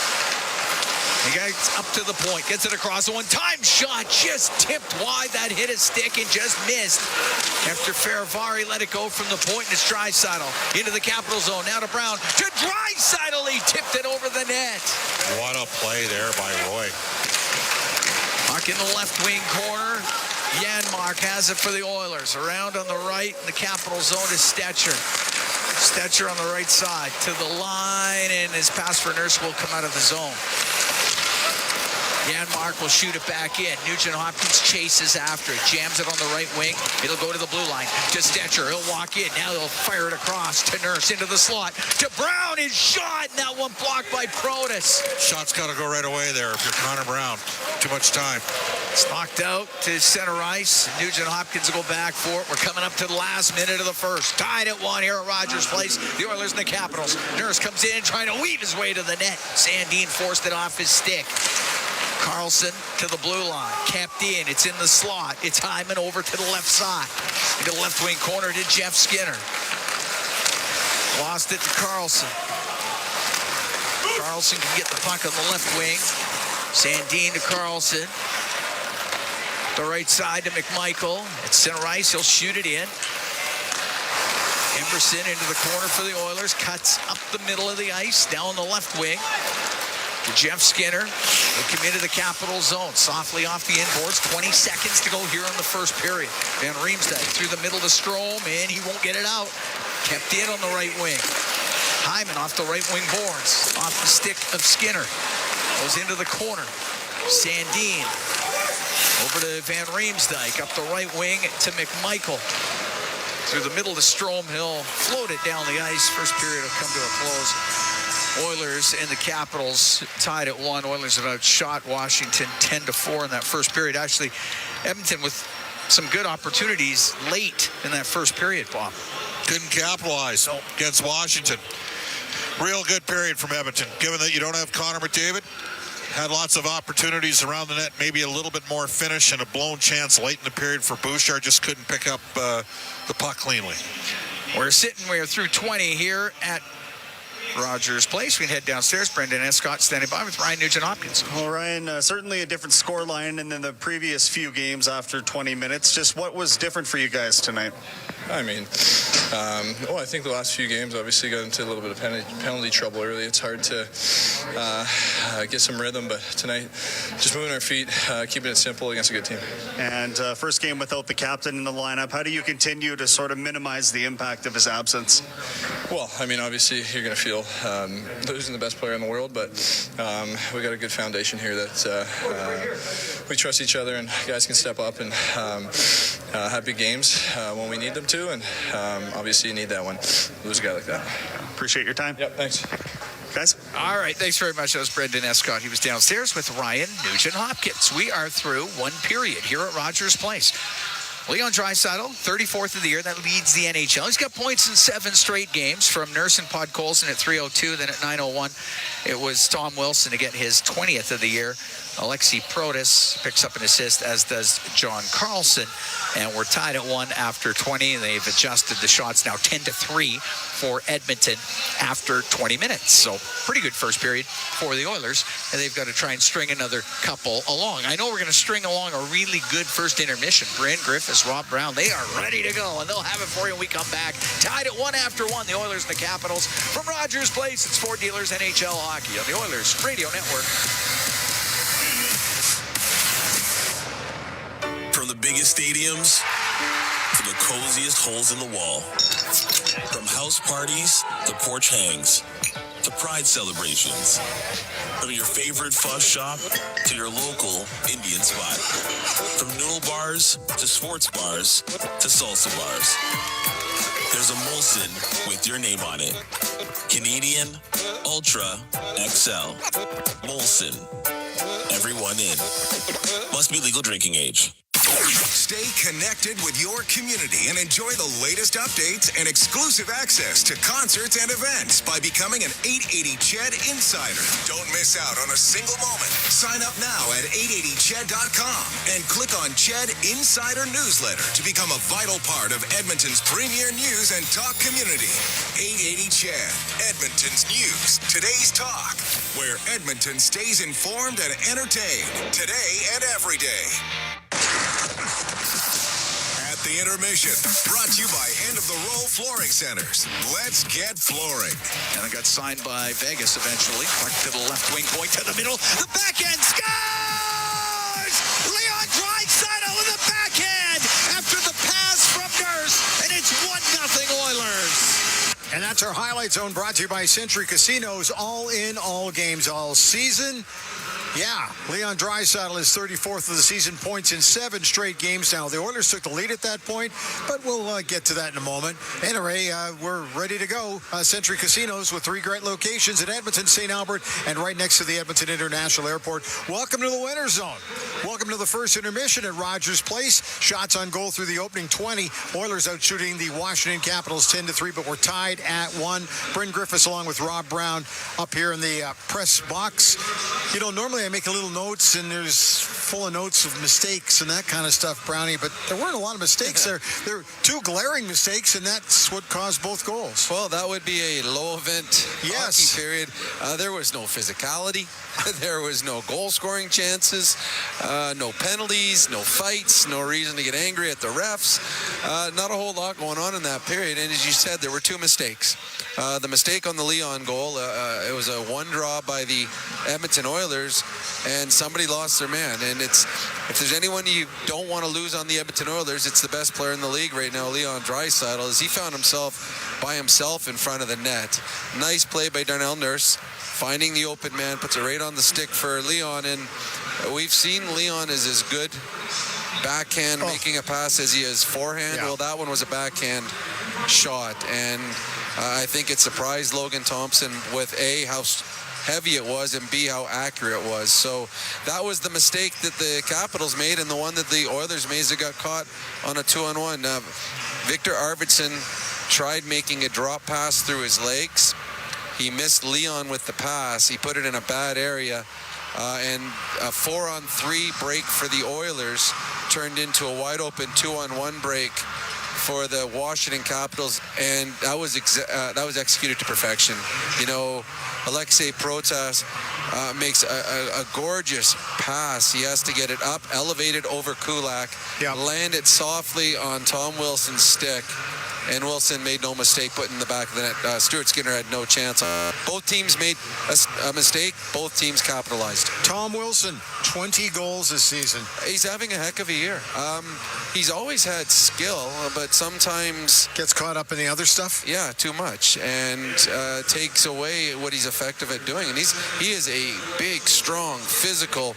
He gets up to the point, gets it across. A one-time shot, just tipped wide. That hit a stick and just missed. After Faravari let it go from the point, and it's Draisaitl into the Capital zone. Now to Brown. To Draisaitl, he tipped it over the net. What a play there by Roy. Puck in the left wing corner. Janmark has it for the Oilers. Around on the right in the Capital zone is Stetcher. Stetcher on the right side to the line, and his pass for Nurse will come out of the zone. Janmark will shoot it back in. Nugent-Hopkins chases after it. Jams it on the right wing. It'll go to the blue line. To Stetcher. He'll walk in. Now he'll fire it across to Nurse into the slot. To Brown. His shot. And that one blocked by Protas. Shot's got to go right away there if you're Connor Brown. Too much time. It's knocked out to center ice. Nugent-Hopkins will go back for it. We're coming up to the last minute of the first. Tied at 1 here at Rogers Place. The Oilers and the Capitals. Nurse comes in trying to weave his way to the net. Sandin forced it off his stick. Carlson to the blue line. Kept in. It's in the slot. It's Hyman over to the left side. Into the left wing corner to Jeff Skinner. Lost it to Carlson. Carlson can get the puck on the left wing. Sandin to Carlson. The right side to McMichael. At center ice, he'll shoot it in. Emerson into the corner for the Oilers. Cuts up the middle of the ice. Down the left wing. To Jeff Skinner. He'll come into the Capital zone. Softly off the inboards. 20 seconds to go here in the first period. Van Riemsdyk through the middle to Strome, and he won't get it out. Kept in on the right wing. Hyman off the right wing boards. Off the stick of Skinner. Goes into the corner. Sandin. Over to Van Riemsdyk. Up the right wing to McMichael. Through the middle to Strome. He'll float it down the ice. First period will come to a close. Oilers and the Capitals tied at 1. Oilers have outshot Washington 10-4 in that first period. Actually, Edmonton with some good opportunities late in that first period, Bob. Couldn't capitalize against Washington. Real good period from Edmonton. Given that you don't have Connor McDavid, had lots of opportunities around the net, maybe a little bit more finish, and a blown chance late in the period for Bouchard. Just couldn't pick up the puck cleanly. We're through 20 here at Rogers Place. We can head downstairs. Brendan Escott standing by with Ryan Nugent-Hopkins. Well, Ryan, certainly a different score line than the previous few games after 20 minutes. Just what was different for you guys tonight? I mean, I think the last few games obviously got into a little bit of penalty trouble early. It's hard to get some rhythm, but tonight, just moving our feet, keeping it simple against a good team. And first game without the captain in the lineup, how do you continue to sort of minimize the impact of his absence? Well, I mean, obviously you're going to feel losing the best player in the world, but we got a good foundation here that we trust each other, and guys can step up and have big games when we need them to, and obviously you need that one. Lose a guy like that. Appreciate your time. Yep, thanks. Guys? All right, thanks very much. That was Brendan Escott. He was downstairs with Ryan Nugent-Hopkins. We are through one period here at Rogers Place. Leon Draisaitl, 34th of the year. That leads the NHL. He's got points in 7 straight games from Nurse and Podkolzin at 3:02. Then at 9:01, it was Tom Wilson to get his 20th of the year. Alexi Protas picks up an assist, as does John Carlson. And we're tied at 1 after 20. They've adjusted the shots now 10-3 for Edmonton after 20 minutes. So pretty good first period for the Oilers. And they've got to try and string another couple along. I know we're going to string along a really good first intermission. Bryn Griffiths, Rob Brown, they are ready to go. And they'll have it for you when we come back. Tied at 1 after 1, the Oilers and the Capitals. From Rogers Place, it's Ford Dealers NHL Hockey on the Oilers Radio Network. From the biggest stadiums to the coziest holes in the wall. From house parties to porch hangs to pride celebrations. From your favorite fuzz shop to your local Indian spot. From noodle bars to sports bars to salsa bars. There's a Molson with your name on it. Canadian Ultra XL. Molson. Everyone in. Must be legal drinking age. Stay connected with your community and enjoy the latest updates and exclusive access to concerts and events by becoming an 880 Ched Insider. Don't miss out on a single moment. Sign up now at 880ched.com and click on Ched Insider Newsletter to become a vital part of Edmonton's premier news and talk community. 880 Ched, Edmonton's news, today's talk, where Edmonton stays informed and entertained today and every day. At the Intermission, brought to you by End of the Row Flooring Centers. Let's get flooring. And it got signed by Vegas eventually. Puck to the left wing, point to the middle. The backhand scores! Leon Draisaitl with the backhand after the pass from Nurse, and it's 1-0 Oilers. And that's our Highlight Zone, brought to you by Century Casinos. All in, all games, all season. Yeah, Leon Draisaitl is 34th of the season, points in 7 straight games now. The Oilers took the lead at that point, but we'll get to that in a moment. Anyway, we're ready to go. Century Casinos with 3 great locations in Edmonton, St. Albert, and right next to the Edmonton International Airport. Welcome to the Winter Zone. Welcome to the first intermission at Rogers Place. Shots on goal through the opening 20. Oilers out shooting the Washington Capitals 10-3, but we're tied at 1. Bryn Griffiths along with Rob Brown up here in the press box. You know, normally I make a little notes, and there's full of notes of mistakes and that kind of stuff, Brownie, but there weren't a lot of mistakes there. There were 2 glaring mistakes, and that's what caused both goals. Well, that would be a low-event hockey period. There was no physicality. There was no goal-scoring chances, no penalties, no fights, no reason to get angry at the refs. Not a whole lot going on in that period, and as you said, there were 2 mistakes. The mistake on the Leon goal, it was a 1 draw by the Edmonton Oilers, and somebody lost their man. And if there's anyone you don't want to lose on the Edmonton Oilers, it's the best player in the league right now, Leon Draisaitl, as he found himself by himself in front of the net. Nice play by Darnell Nurse, finding the open man, puts it right on the stick for Leon, and we've seen Leon is as good backhand making a pass as he is forehand. Well, that one was a backhand shot, and I think it surprised Logan Thompson with A, how heavy it was, and B, how accurate it was. So that was the mistake that the Capitals made, and the one that the Oilers made that got caught on a 2-on-1. Victor Arvidsson tried making a drop pass through his legs. He missed Leon with the pass. He put it in a bad area, and a 4-on-3 break for the Oilers turned into a wide open 2-on-1 break for the Washington Capitals, and that was executed to perfection. You know, Alexei Protas makes a gorgeous pass. He has to get it up, elevated over Kulak, land it softly on Tom Wilson's stick, and Wilson made no mistake putting in the back of the net. Stuart Skinner had no chance. Both teams made a mistake. Both teams capitalized. Tom Wilson, 20 goals this season. He's having a heck of a year. He's always had skill, but sometimes gets caught up in the other stuff. Yeah, too much, and takes away what he's effective at doing. And he is a big, strong, physical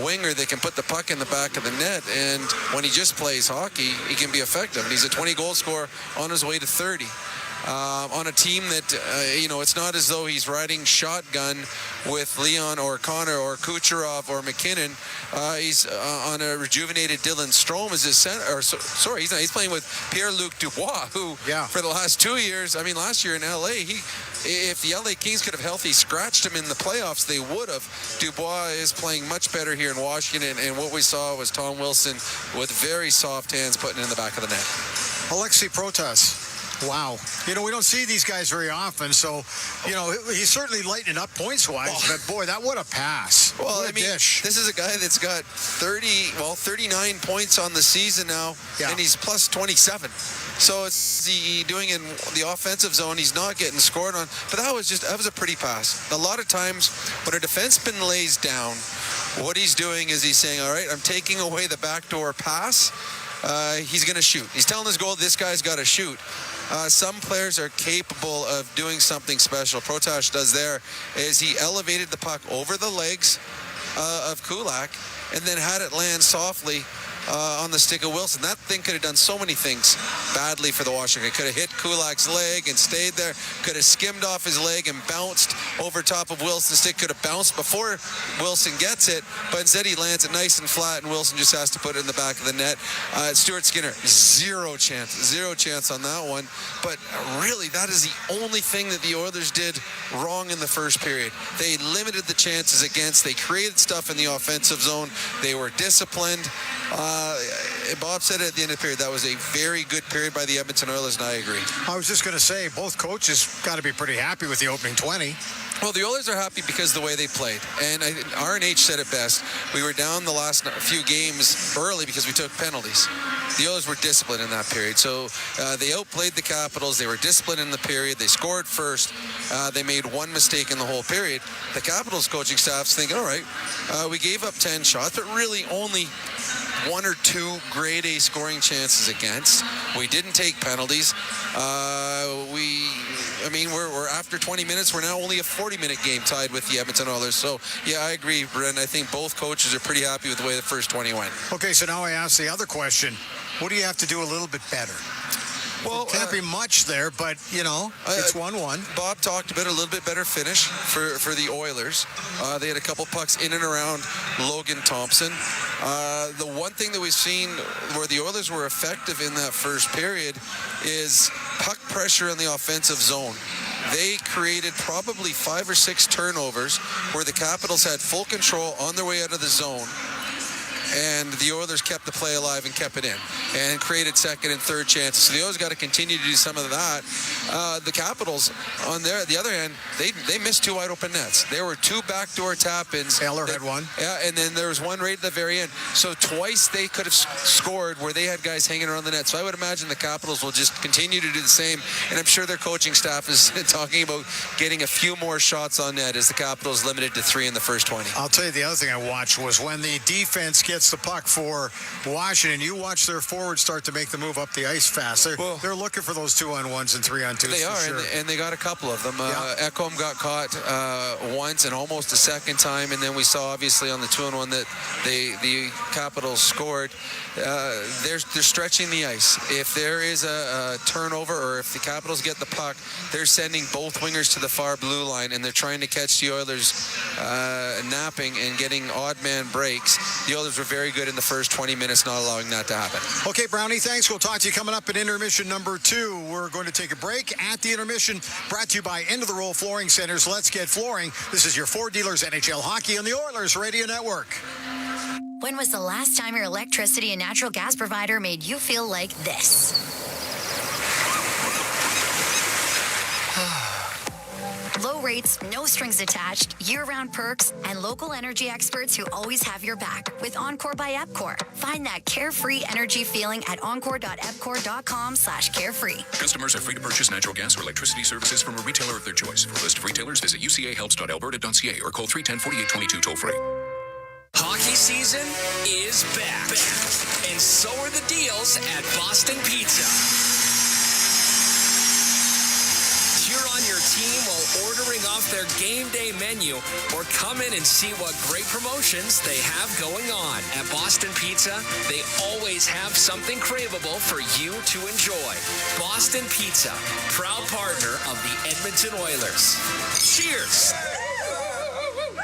winger that can put the puck in the back of the net. And when he just plays hockey, he can be effective. And he's a 20-goal scorer on his way to 30. On a team that, it's not as though he's riding shotgun with Leon or Connor or Kucherov or McKinnon. He's on a rejuvenated Dylan Strome as his center. Sorry, he's not. He's playing with Pierre-Luc Dubois, who for the last 2 years, last year in L.A., if the LA Kings could have healthy scratched him in the playoffs, they would have. Dubois is playing much better here in Washington, and what we saw was Tom Wilson with very soft hands putting it in the back of the net. Alexei Protas. Wow. We don't see these guys very often, so, he's certainly lightening up points-wise, but boy, what a pass. Well, this is a guy that's got 39 points on the season now, and he's plus 27. So it's he doing in the offensive zone, he's not getting scored on, but that was a pretty pass. A lot of times when a defenseman lays down, what he's doing is he's saying, all right, I'm taking away the backdoor pass. He's going to shoot. He's telling his goal, this guy's got to shoot. Some players are capable of doing something special. Protas does there is he elevated the puck over the legs of Kulak and then had it land softly on the stick of Wilson. That thing could have done so many things badly for the Washington. It could have hit Kulak's leg and stayed there. Could have skimmed off his leg and bounced over top of Wilson's stick. Could have bounced before Wilson gets it, but instead he lands it nice and flat, and Wilson just has to put it in the back of the net. Stuart Skinner, zero chance on that one. But really, that is the only thing that the Oilers did wrong in the first period. They limited the chances against. They created stuff in the offensive zone. They were disciplined. Bob said at the end of the period, that was a very good period by the Edmonton Oilers, and I agree. I was just going to say, both coaches got to be pretty happy with the opening 20. Well, the Oilers are happy because of the way they played. And RNH said it best. We were down the last few games early because we took penalties. The Oilers were disciplined in that period. So they outplayed the Capitals. They were disciplined in the period. They scored first. They made one mistake in the whole period. The Capitals coaching staff's thinking, all right, we gave up 10 shots, but really only one or two grade A scoring chances against. We didn't take penalties. We're after 20 minutes. We're now only a 40-minute game tied with the Edmonton Oilers. So, yeah, I agree, Brent. I think both coaches are pretty happy with the way the first 20 went. Okay, so now I ask the other question. What do you have to do a little bit better? Well, can't be much there, but, it's 1-1. Bob talked about a little bit better finish for the Oilers. They had a couple pucks in and around Logan Thompson. The one thing that we've seen where the Oilers were effective in that first period is puck pressure in the offensive zone. They created probably 5 or 6 turnovers where the Capitals had full control on their way out of the zone. And the Oilers kept the play alive and kept it in and created second and third chances. So the Oilers got to continue to do some of that. The Capitals, on the other hand, they missed 2 wide open nets. There were 2 backdoor tap-ins. Taylor had one. Yeah, and then there was one right at the very end. So twice they could have scored where they had guys hanging around the net. So I would imagine the Capitals will just continue to do the same. And I'm sure their coaching staff is talking about getting a few more shots on net as the Capitals limited to 3 in the first 20. I'll tell you the other thing I watched was when the defense gets the puck for Washington, you watch their forwards start to make the move up the ice fast. They're looking for those 2-on-1s and 3-on-2s. They are, sure. and they got a couple of them. Ekholm got caught once and almost a second time, and then we saw obviously on the 2-on-1 that the Capitals scored. They're stretching the ice. If there is a turnover or if the Capitals get the puck, they're sending both wingers to the far blue line, and they're trying to catch the Oilers napping and getting odd man breaks. The Oilers were very good in the first 20 minutes, not allowing that to happen. Okay, Brownie, thanks. We'll talk to you coming up at intermission number 2. We're going to take a break at the intermission, brought to you by End of the Roll Flooring Centers. Let's get flooring. This is your Ford Dealers NHL Hockey on the Oilers Radio Network. When was the last time your electricity and natural gas provider made you feel like this? Low rates, no strings attached, year-round perks, and local energy experts who always have your back with Encore by Epcor. Find that carefree energy feeling at encore.epcor.com/carefree. Customers are free to purchase natural gas or electricity services from a retailer of their choice. For a list of retailers, visit ucahelps.alberta.ca or call 310-4822 toll-free. Hockey season is back. And so are the deals at Boston Pizza. Cheer on your team while ordering off their game day menu or come in and see what great promotions they have going on. At Boston Pizza, they always have something craveable for you to enjoy. Boston Pizza, proud partner of the Edmonton Oilers. Cheers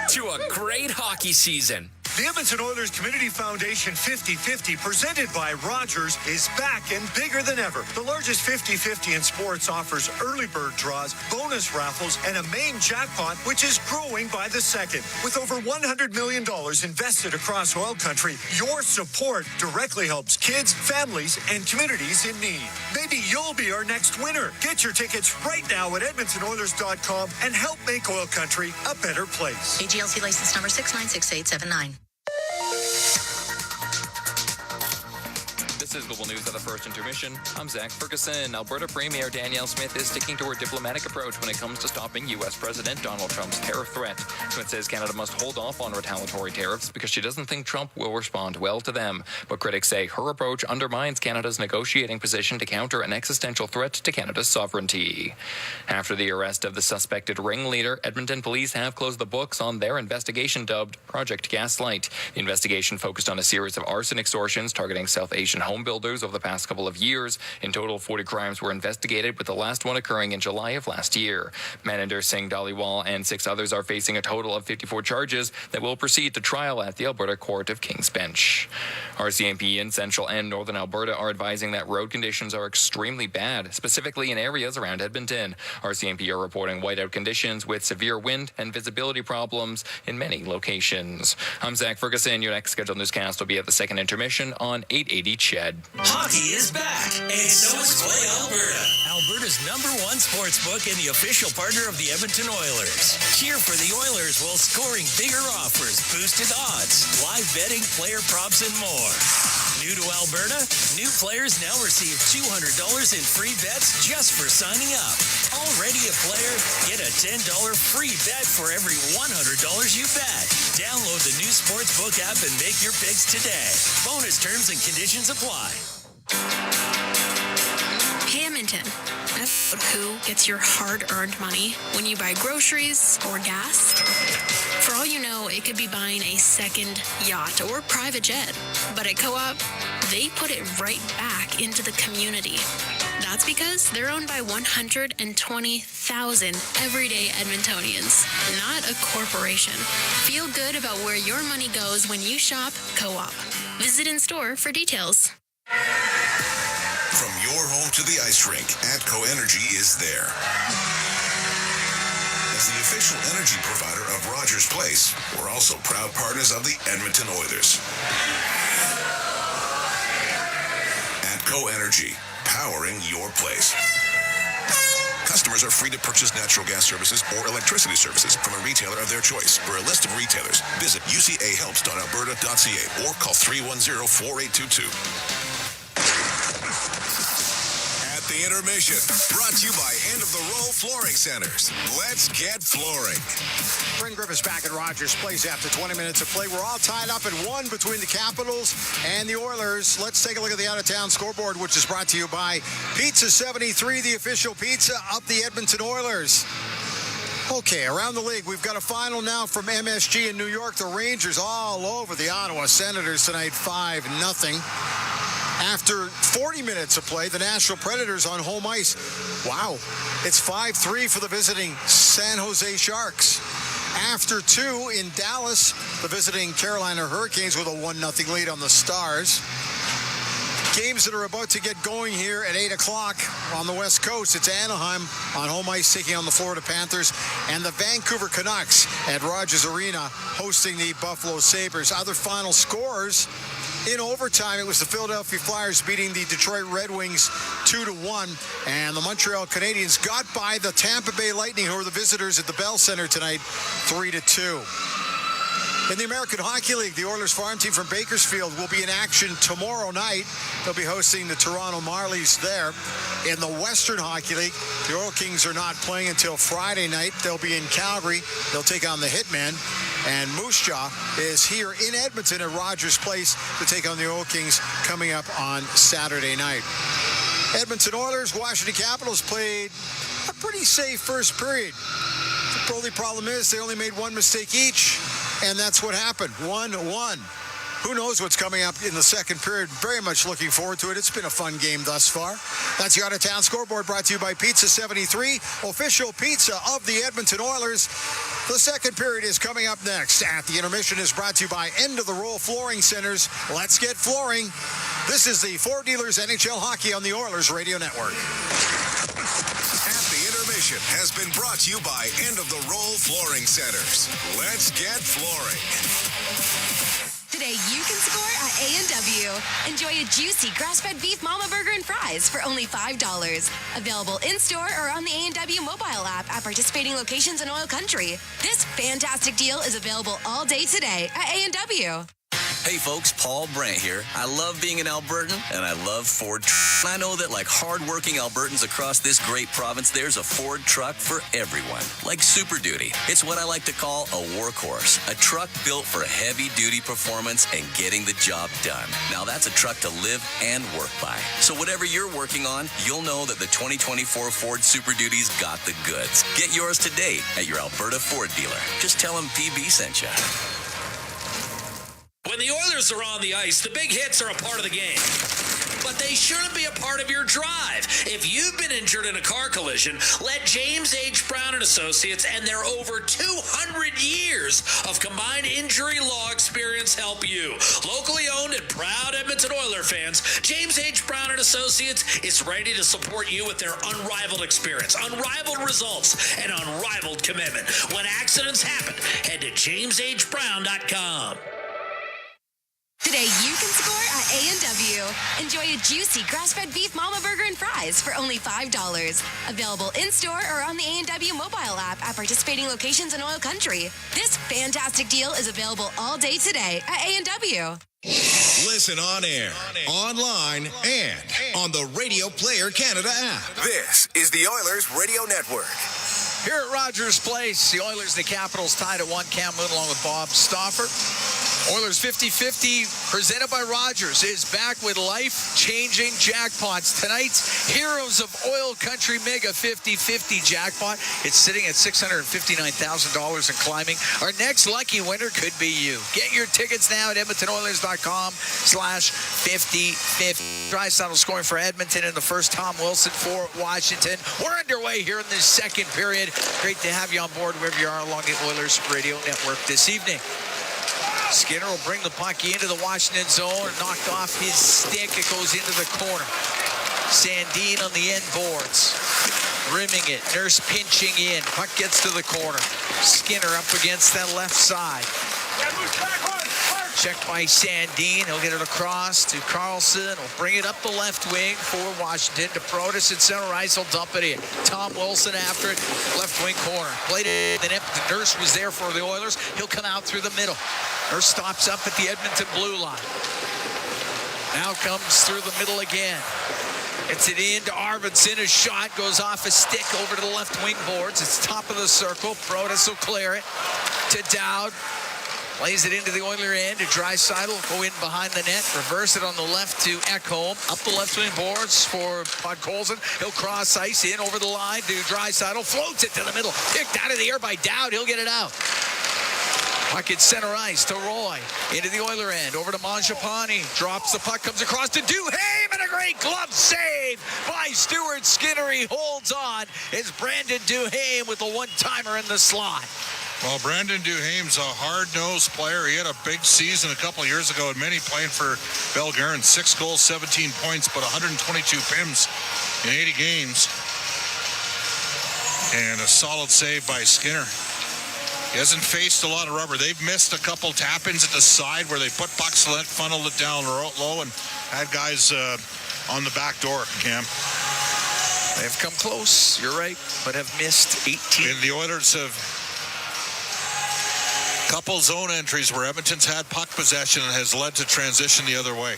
to a great hockey season. The Edmonton Oilers Community Foundation 50-50, presented by Rogers, is back and bigger than ever. The largest 50-50 in sports offers early bird draws, bonus raffles, and a main jackpot, which is growing by the second. With over $100 million invested across OilCountry, your support directly helps kids, families, and communities in need. Maybe you'll be our next winner. Get your tickets right now at EdmontonOilers.com and help make OilCountry a better place. AGLC license number 696879. This is Global News at the First Intermission. I'm Zach Ferguson. Alberta Premier Danielle Smith is sticking to her diplomatic approach when it comes to stopping U.S. President Donald Trump's tariff threat. Smith says Canada must hold off on retaliatory tariffs because she doesn't think Trump will respond well to them. But critics say her approach undermines Canada's negotiating position to counter an existential threat to Canada's sovereignty. After the arrest of the suspected ringleader, Edmonton police have closed the books on their investigation dubbed Project Gaslight. The investigation focused on a series of arson extortions targeting South Asian home builders over the past couple of years. In total, 40 crimes were investigated, with the last one occurring in July of last year. Maninder Singh Dhaliwal and 6 others are facing a total of 54 charges that will proceed to trial at the Alberta Court of King's Bench. RCMP in central and northern Alberta are advising that road conditions are extremely bad, specifically in areas around Edmonton. RCMP are reporting whiteout conditions with severe wind and visibility problems in many locations. I'm Zach Ferguson. Your next scheduled newscast will be at the second intermission on 880 CHED. Hockey is back, and so is Play Alberta, Alberta's #1 sports book and the official partner of the Edmonton Oilers. Cheer for the Oilers while scoring bigger offers, boosted odds, live betting, player props, and more. New to Alberta? New players now receive $200 in free bets just for signing up. Already a player? Get a $10 free bet for every $100 you bet. Download the new Sportsbook app and make your picks today. Bonus terms and conditions apply. Hey, Edmonton. That's who gets your hard-earned money when you buy groceries or gas. For all you know, it could be buying a second yacht or private jet. But at Co-op, they put it right back into the community. That's because they're owned by 120,000 everyday Edmontonians, not a corporation. Feel good about where your money goes when you shop Co-op. Visit in-store for details. From your home to the ice rink, ATCO Energy is there. As the official energy provider of Rogers Place, we're also proud partners of the Edmonton Oilers. ATCO Energy, powering your place. Customers are free to purchase natural gas services or electricity services from a retailer of their choice. For a list of retailers, visit ucahelps.alberta.ca or call 310-4822. The Intermission, brought to you by End of the Row Flooring Centers. Let's get flooring. Bryn Griffiths back at Rogers Place after 20 minutes of play. We're all tied up at 1 between the Capitals and the Oilers. Let's take a look at the out-of-town scoreboard, which is brought to you by Pizza 73, the official pizza of the Edmonton Oilers. Okay, around the league, we've got a final now from MSG in New York. The Rangers all over the Ottawa Senators tonight, 5-0. After 40 minutes of play, the Nashville Predators on home ice. Wow, it's 5-3 for the visiting San Jose Sharks. After 2 in Dallas, the visiting Carolina Hurricanes with a 1-0 lead on the Stars. Games that are about to get going here at 8 o'clock on the West Coast. It's Anaheim on home ice taking on the Florida Panthers, and the Vancouver Canucks at Rogers Arena hosting the Buffalo Sabres. Other final scores In overtime, it was the Philadelphia Flyers beating the Detroit Red Wings 2-1, and the Montreal Canadiens got by the Tampa Bay Lightning, who are the visitors at the Bell Center tonight, 3-2. In the American Hockey League, the Oilers farm team from Bakersfield will be in action tomorrow night. They'll be hosting the Toronto Marlies there. In the Western Hockey League, the Oil Kings are not playing until Friday night. They'll be in Calgary. They'll take on the Hitmen. And Moose Jaw is here in Edmonton at Rogers Place to take on the Oil Kings coming up on Saturday night. Edmonton Oilers, Washington Capitals played a pretty safe first period. The only problem is they only made one mistake each, and that's what happened. 1-1. Who knows what's coming up in the second period? Very much looking forward to it. It's been a fun game thus far. That's the out-of-town scoreboard brought to you by Pizza 73, official pizza of the Edmonton Oilers. The second period is coming up next. At the Intermission is brought to you by End of the Roll Flooring Centers. Let's get flooring. This is the Four Dealers NHL Hockey on the Oilers Radio Network. Intermission has been brought to you by End of the Roll Flooring Centers. Let's get flooring. Today you can score at A&W. Enjoy a juicy grass-fed beef mama burger and fries for only $5. Available in-store or on the A&W mobile app at participating locations in OilCountry. This fantastic deal is available all day today at A&W. Hey folks, Paul Brandt here. I love being an Albertan, and I love Ford. I know that like hard-working Albertans across this great province, there's a Ford truck for everyone, like Super Duty. It's what I like to call a workhorse, a truck built for heavy-duty performance and getting the job done. Now that's a truck to live and work by. So whatever you're working on, you'll know that the 2024 Ford Super Duty's got the goods. Get yours today at your Alberta Ford dealer. Just tell them PB sent you. When the Oilers are on the ice, the big hits are a part of the game. But they shouldn't be a part of your drive. If you've been injured in a car collision, let James H. Brown & Associates and their over 200 years of combined injury law experience help you. Locally owned and proud Edmonton Oiler fans, James H. Brown & Associates is ready to support you with their unrivaled experience, unrivaled results, and unrivaled commitment. When accidents happen, head to jameshbrown.com. Today you can score at A&W. Enjoy a juicy grass-fed beef mama burger and fries for only $5. Available in-store or on the A&W mobile app at participating locations in OilCountry. This fantastic deal is available all day today at A&W. Listen on air, online, and on the Radio Player Canada app. This is the Oilers Radio Network. Here at Rogers Place, the Oilers and the Capitals tied at 1. Cam Moon along with Bob Stauffer. Oilers 50-50, presented by Rogers, is back with life-changing jackpots. Tonight's Heroes of OilCountry Mega 50-50 jackpot. It's sitting at $659,000 and climbing. Our next lucky winner could be you. Get your tickets now at EdmontonOilers.com/50-50. Draisaitl scoring for Edmonton in the first. Tom Wilson for Washington. We're underway here in the second period. Great to have you on board wherever you are along the Oilers Radio Network this evening. Skinner will bring the puck into the Washington zone, knocked off his stick. It goes into the corner. Sandin on the end boards. Rimming it. Nurse pinching in. Puck gets to the corner. Skinner up against that left side. Checked by Sandin. He'll get it across to Carlson. He'll bring it up the left wing for Washington to Protas at center ice. He'll dump it in. Tom Wilson after it. Left wing corner. Played it in the net. The Nurse was there for the Oilers. He'll come out through the middle. Nurse stops up at the Edmonton blue line. Now comes through the middle again. It's it in to Arvidsson. A shot goes off a stick over to the left wing boards. It's top of the circle. Protas will clear it to Dowd. Plays it into the Oiler end to Draisaitl. Go in behind the net. Reverse it on the left to Ekholm. Up the left wing boards for Podkolzin. He'll cross ice in over the line to Draisaitl. Floats it to the middle. Kicked out of the air by Dowd. He'll get it out. Puck at center ice to Roy. Into the Oiler end. Over to Mangiapane. Drops the puck. Comes across to Duhaime. And a great glove save by Stuart Skinner. He holds on. It's Brandon Duhaime with the one-timer in the slot. Well, Brandon Duhaime's a hard-nosed player. He had a big season a couple of years ago, and many playing for Belgarin. 6 goals, 17 points, but 122 PIMs in 80 games. And a solid save by Skinner. He hasn't faced a lot of rubber. They've missed a couple tap-ins at the side where they put pucks, funneled it down low, and had guys on the back door, Cam. They've come close, you're right, but have missed 18. And the Oilers have couple zone entries where Edmonton's had puck possession and has led to transition the other way,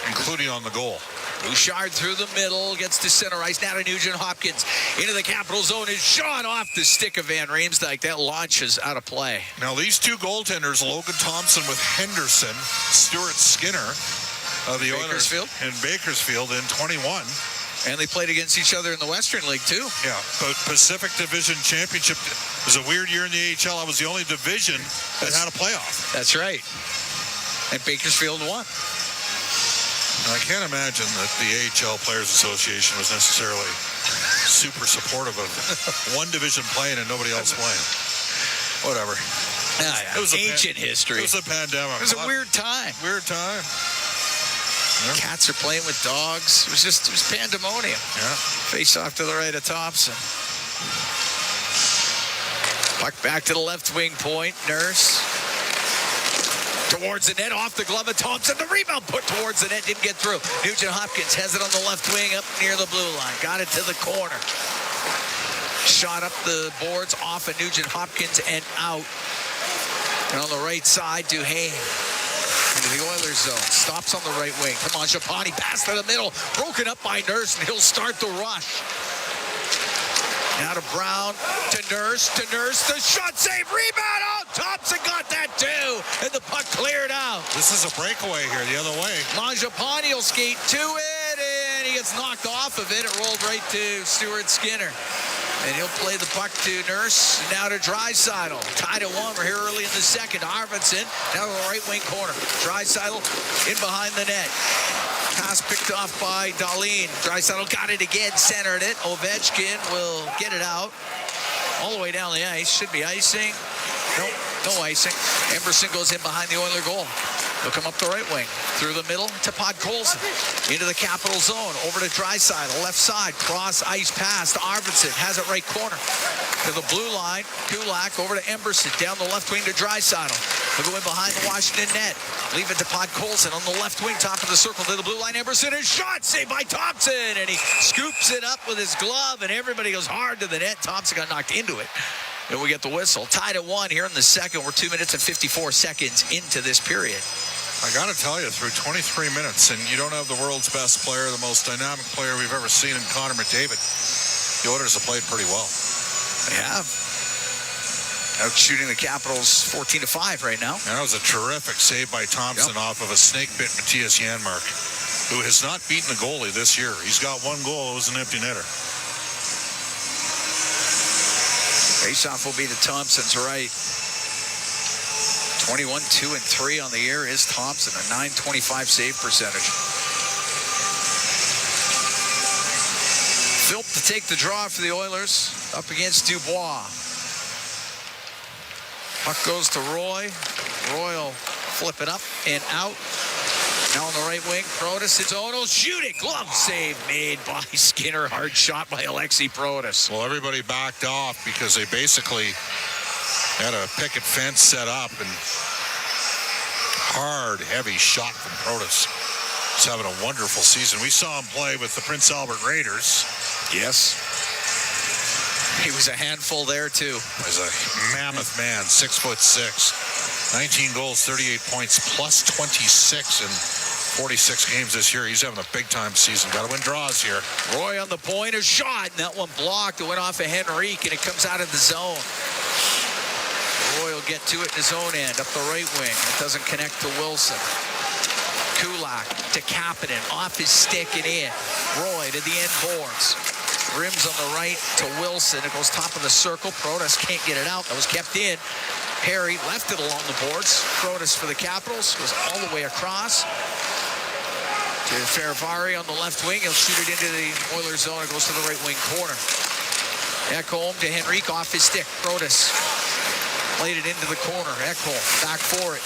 including on the goal. Bouchard through the middle, gets to center ice. Now to Nugent Hopkins into the Capital zone. Is shot off the stick of Van Riemsdyk. That launches out of play. Now these two goaltenders, Logan Thompson with Henderson, Stuart Skinner of the Oilers in Bakersfield in 21. And they played against each other in the Western League, too. Yeah, but Pacific Division Championship was a weird year in the AHL. I was the only division that had a playoff. That's right. And Bakersfield won. Now, I can't imagine that the AHL Players Association was necessarily super supportive of one division playing and nobody else playing. Whatever. It was ancient history. It was a pandemic. It was a weird time. Weird time. Yeah. Cats are playing with dogs. It was pandemonium. Yeah. Face off to the right of Thompson. Puck back to the left wing point. Nurse. Towards the net, off the glove of Thompson. The rebound put towards the net, didn't get through. Nugent Hopkins has it on the left wing up near the blue line. Got it to the corner. Shot up the boards off of Nugent Hopkins and out. And on the right side, Duhane into the Oilers zone. Stops on the right wing. Come on, Japani, pass to the middle. Broken up by Nurse, and he'll start the rush. Now to Brown, to Nurse, the shot save, rebound, Thompson got that too, and the puck cleared out. This is a breakaway here, the other way. Mangiapane will skate to it, and he gets knocked off of it. It rolled right to Stuart Skinner. And he'll play the puck to Nurse, now to Draisaitl. Tied at 1, we're here early in the second. Arvidsson, now to the right wing corner. Draisaitl in behind the net. Pass picked off by Dahlin. Draisaitl got it again, centered it. Ovechkin will get it out. All the way down the ice. Should be icing. Nope, no icing. Emerson goes in behind the Oiler goal. He'll come up the right wing. Through the middle to Podkolzin. Into the Capital zone. Over to Draisaitl. Left side. Cross ice pass to Arvidsson. Has it right corner. To the blue line. Kulak over to Emerson. Down the left wing to Draisaitl. He'll go in behind the Washington net. Leave it to Podkolzin on the left wing. Top of the circle to the blue line. Emerson is shot. Saved by Thompson. And he scoops it up with his glove. And everybody goes hard to the net. Thompson got knocked into it. And we get the whistle. Tied at 1 here in the second. We're 2 minutes and 54 seconds into this period. I got to tell you, through 23 minutes, and you don't have the world's best player, the most dynamic player we've ever seen in Connor McDavid, the Oilers have played pretty well. They have. Out shooting the Capitals 14-5 right now. That was a terrific save by Thompson off of a snake-bit Matthias Janmark, who has not beaten a goalie this year. He's got one goal. It was an empty netter. Faceoff will be to Thompson's right. 21, 2, and 3 on the year is Thompson, a .925 save percentage. Philp to take the draw for the Oilers up against Dubois. Puck goes to Roy. Roy will flip it up and out. Now on the right wing, Protas, it's O'Neill shooting. Glove save made by Skinner. Hard shot by Alexi Protas. Well, everybody backed off because they basically had a picket fence set up, and hard, heavy shot from Protas. He's having a wonderful season. We saw him play with the Prince Albert Raiders. Yes. He was a handful there, too. He's a mammoth man, 6'6". 19 goals, 38 points, plus 26 in 46 games this year. He's having a big-time season. Got to win draws here. Roy on the point, a shot, and that one blocked. It went off of Henrique, and it comes out of the zone. Roy will get to it in his own end, up the right wing. It doesn't connect to Wilson. Kulak to Kapanen, off his stick and in. Roy to the end boards. Rims on the right to Wilson. It goes top of the circle. Protas can't get it out. That was kept in. Perry left it along the boards. Protas for the Capitals goes all the way across to Ferravari on the left wing. He'll shoot it into the Oilers zone. It goes to the right wing corner. Ekholm to Henrique off his stick. Protas played it into the corner. Ekholm back for it.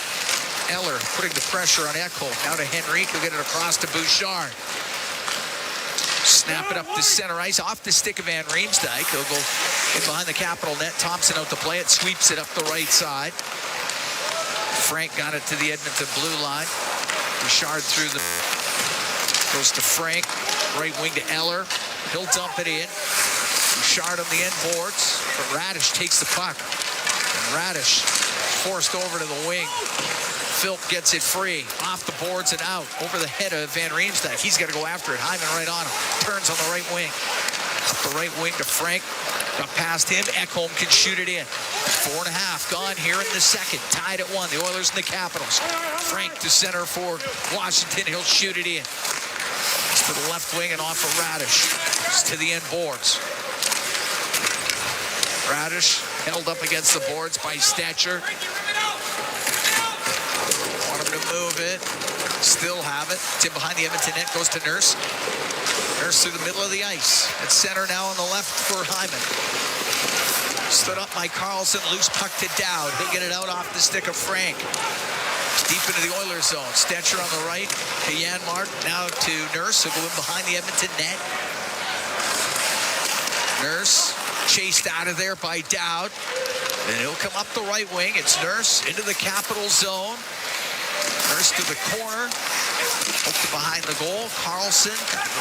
Eller putting the pressure on Ekholm. Now to Henrique. He'll get it across to Bouchard. Snap it up to center ice, off the stick of Van Riemsdyk. He'll go in behind the Capital net. Thompson out to play it, sweeps it up the right side. Frank got it to the Edmonton blue line. Richard through the... Goes to Frank, right wing to Eller. He'll dump it in. Richard on the end boards, but Radish takes the puck. And Radish forced over to the wing. Philp gets it free, off the boards and out, over the head of Van Riemsdyk. He's got to go after it. Hyman right on him. Turns on the right wing. Up the right wing to Frank. Got past him. Ekholm can shoot it in. 4.5 gone here in the second. Tied at 1. The Oilers and the Capitals. Frank to center for Washington. He'll shoot it in. It's to the left wing and off of Radish. It's to the end boards. Radish held up against the boards by Stetcher. Want him to move it. Still have it. It's in behind the Edmonton net. Goes to Nurse. Nurse through the middle of the ice. At center now on the left for Hyman. Stood up by Carlson. Loose puck to Dowd. He'll get it out off the stick of Frank. Deep into the Oilers zone. Stetcher on the right to Janmark. Now to Nurse. He'll go in behind the Edmonton net. Nurse chased out of there by Dowd. And he'll come up the right wing. It's Nurse into the Capital zone. Nurse to the corner. Up to behind the goal. Carlson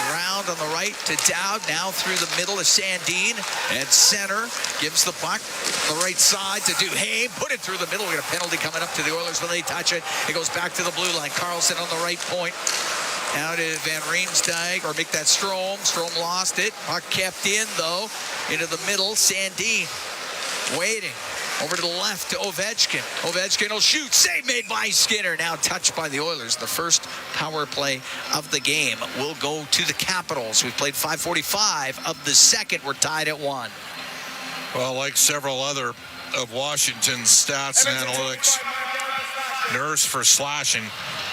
around on the right to Dowd. Now through the middle to Sandin. At center. Gives the puck on the right side to Duhaime. Put it through the middle. We got a penalty coming up to the Oilers when they touch it. It goes back to the blue line. Carlson on the right point. Now to Van Riemsdyk, or make that Strome. Strome lost it. Puck kept in, though. Into the middle. Sandin waiting. Over to the left to Ovechkin. Ovechkin will shoot. Save made by Skinner. Now touched by the Oilers. The first power play of the game will go to the Capitals. We've played 5:45 of the second. We're tied at 1. Well, like several other of Washington's stats and analytics, Nurse for slashing.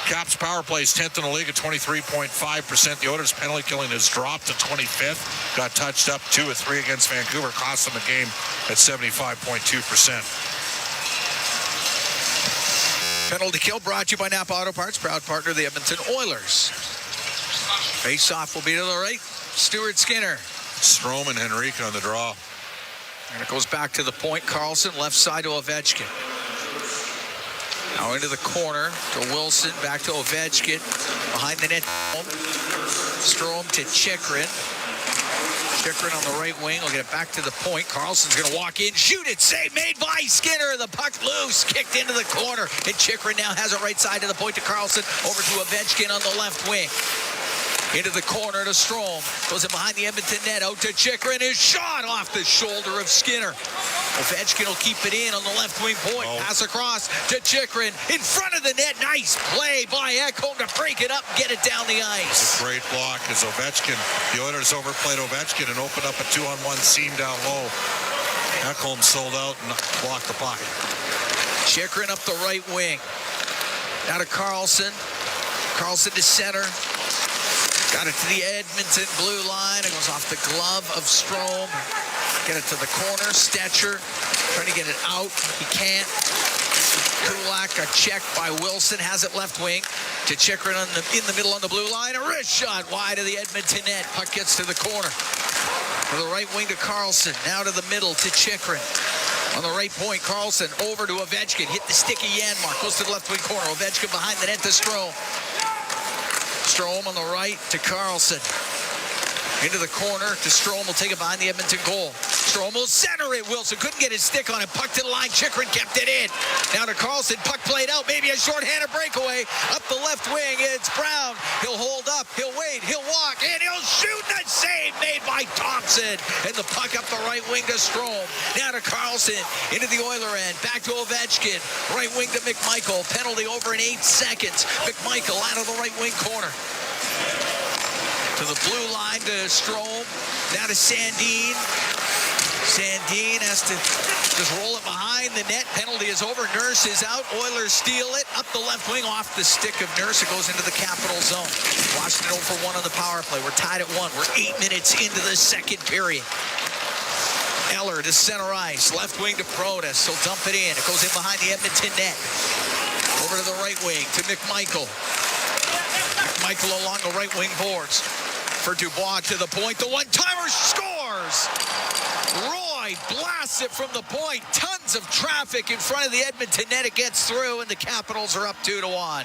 Caps power play is 10th in the league at 23.5%. The Oilers penalty killing has dropped to 25th. Got touched up 2 of 3 against Vancouver. Cost them the game at 75.2%. Penalty kill brought to you by Napa Auto Parts, proud partner of the Edmonton Oilers. Face-off will be to the right. Stuart Skinner. Strome and Henrique on the draw. And it goes back to the point. Carlson, left side to Ovechkin. Now into the corner to Wilson, back to Ovechkin. Behind the net. Strome to Chychrun. Chychrun on the right wing. Will get it back to the point. Carlson's going to walk in, shoot it. Save made by Skinner. The puck loose. Kicked into the corner. And Chychrun now has it right side to the point to Carlson. Over to Ovechkin on the left wing. Into the corner to Strome. Goes in behind the Edmonton net. Out to Chychrun. His shot off the shoulder of Skinner. Ovechkin will keep it in on the left wing point. Pass across to Chychrun. In front of the net. Nice play by Ekholm to break it up and get it down the ice. It's a great block as Ovechkin. The Oilers overplayed Ovechkin and opened up a 2-on-1 seam down low. Ekholm sold out and blocked the puck. Chychrun up the right wing. Now to Carlson. Carlson to center. Got it to the Edmonton blue line. It goes off the glove of Strome. Get it to the corner. Stetcher trying to get it out. He can't. Kulak got checked by Wilson. Has it left wing to Chychrun in the middle on the blue line. A wrist shot wide of the Edmonton net. Puck gets to the corner. To the right wing to Carlson. Now to the middle to Chychrun. On the right point, Carlson over to Ovechkin. Hit the stick of Janmark. Goes to the left wing corner. Ovechkin behind the net to Strome. Strome on the right to Carlson. Into the corner to Strome. Will take it behind the Edmonton goal. Strome will center it. Wilson couldn't get his stick on it. Puck to the line. Chychrun kept it in. Now to Carlson. Puck played out. Maybe a short-handed breakaway. Up the left wing. It's Brown. He'll hold up. He'll wait. He'll walk. And he'll shoot. And a save made by Thompson. And the puck up the right wing to Strome. Now to Carlson. Into the Oiler end. Back to Ovechkin. Right wing to McMichael. Penalty over in 8 seconds. McMichael out of the right wing corner. To the blue line to Strome. Now to Sandin. Sandin has to just roll it behind the net. Penalty is over. Nurse is out. Oilers steal it. Up the left wing off the stick of Nurse. It goes into the Capital zone. Washington 0 for 1 on the power play. We're tied at 1. We're 8 minutes into the second period. Eller to center ice. Left wing to Protas. He'll dump it in. It goes in behind the Edmonton net. Over to the right wing to McMichael. McMichael along the right wing boards. for Dubois to the point. The one-timer scores! Roy blasts it from the point. Tons of traffic in front of the Edmonton net. It gets through, and the Capitals are up 2-1.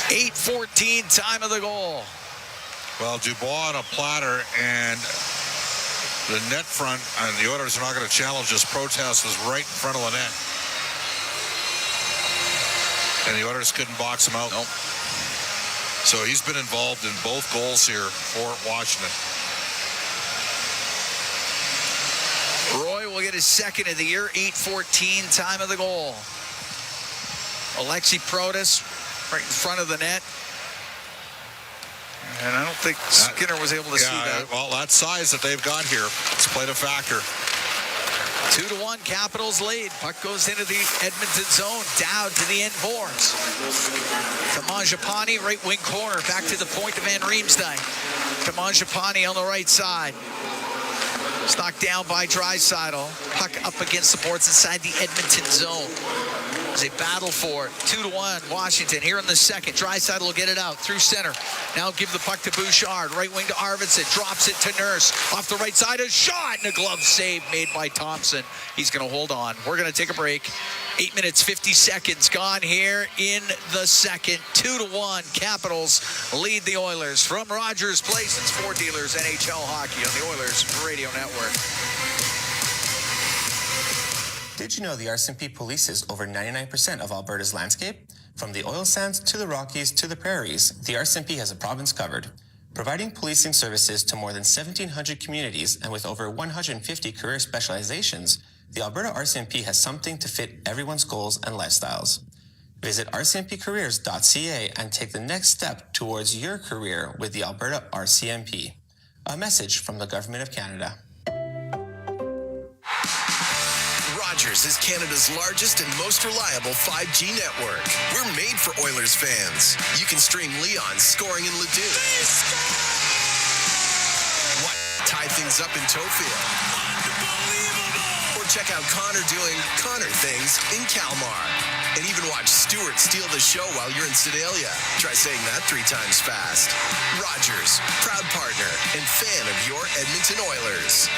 8:14 time of the goal. Well, Dubois on a platter, and the net front, and the Oilers are not going to challenge this protest, was right in front of the net. And the Oilers couldn't box him out. Nope. So he's been involved in both goals here for Washington. Roy will get his second of the year. 8:14 time of the goal. Alexi Protas right in front of the net. And I don't think Skinner was able to see that. Well, that size that they've got here, it's played a factor. 2-1, Capitals lead. Puck goes into the Edmonton zone, down to the end boards. To Mangiapane, right wing corner, back to the point to Van Riemsdyk. To Mangiapane on the right side. It's knocked down by Draisaitl. Puck up against the boards inside the Edmonton zone. As they battle for it. 2-1, Washington here in the second. Draisaitl will get it out through center. Now give the puck to Bouchard. Right wing to Arvidsson. Drops it to Nurse. Off the right side, a shot and a glove save made by Thompson. He's going to hold on. We're going to take a break. 8 minutes, 50 seconds gone here in the second. 2-1, Capitals lead the Oilers. From Rogers Place, it's Ford Dealers NHL Hockey on the Oilers Radio Network. Did you know the RCMP polices over 99% of Alberta's landscape? From the oil sands to the Rockies to the prairies, the RCMP has a province covered. Providing policing services to more than 1,700 communities and with over 150 career specializations, the Alberta RCMP has something to fit everyone's goals and lifestyles. Visit rcmpcareers.ca and take the next step towards your career with the Alberta RCMP. A message from the Government of Canada. Rogers is Canada's largest and most reliable 5G network. We're made for Oilers fans. You can stream Leon scoring in Leduc. Tie things up in Tofield. Or check out Connor doing Connor things in Kalmar. And even watch Stewart steal the show while you're in Sedalia. Try saying that 3 times fast. Rogers, proud partner and fan of your Edmonton Oilers.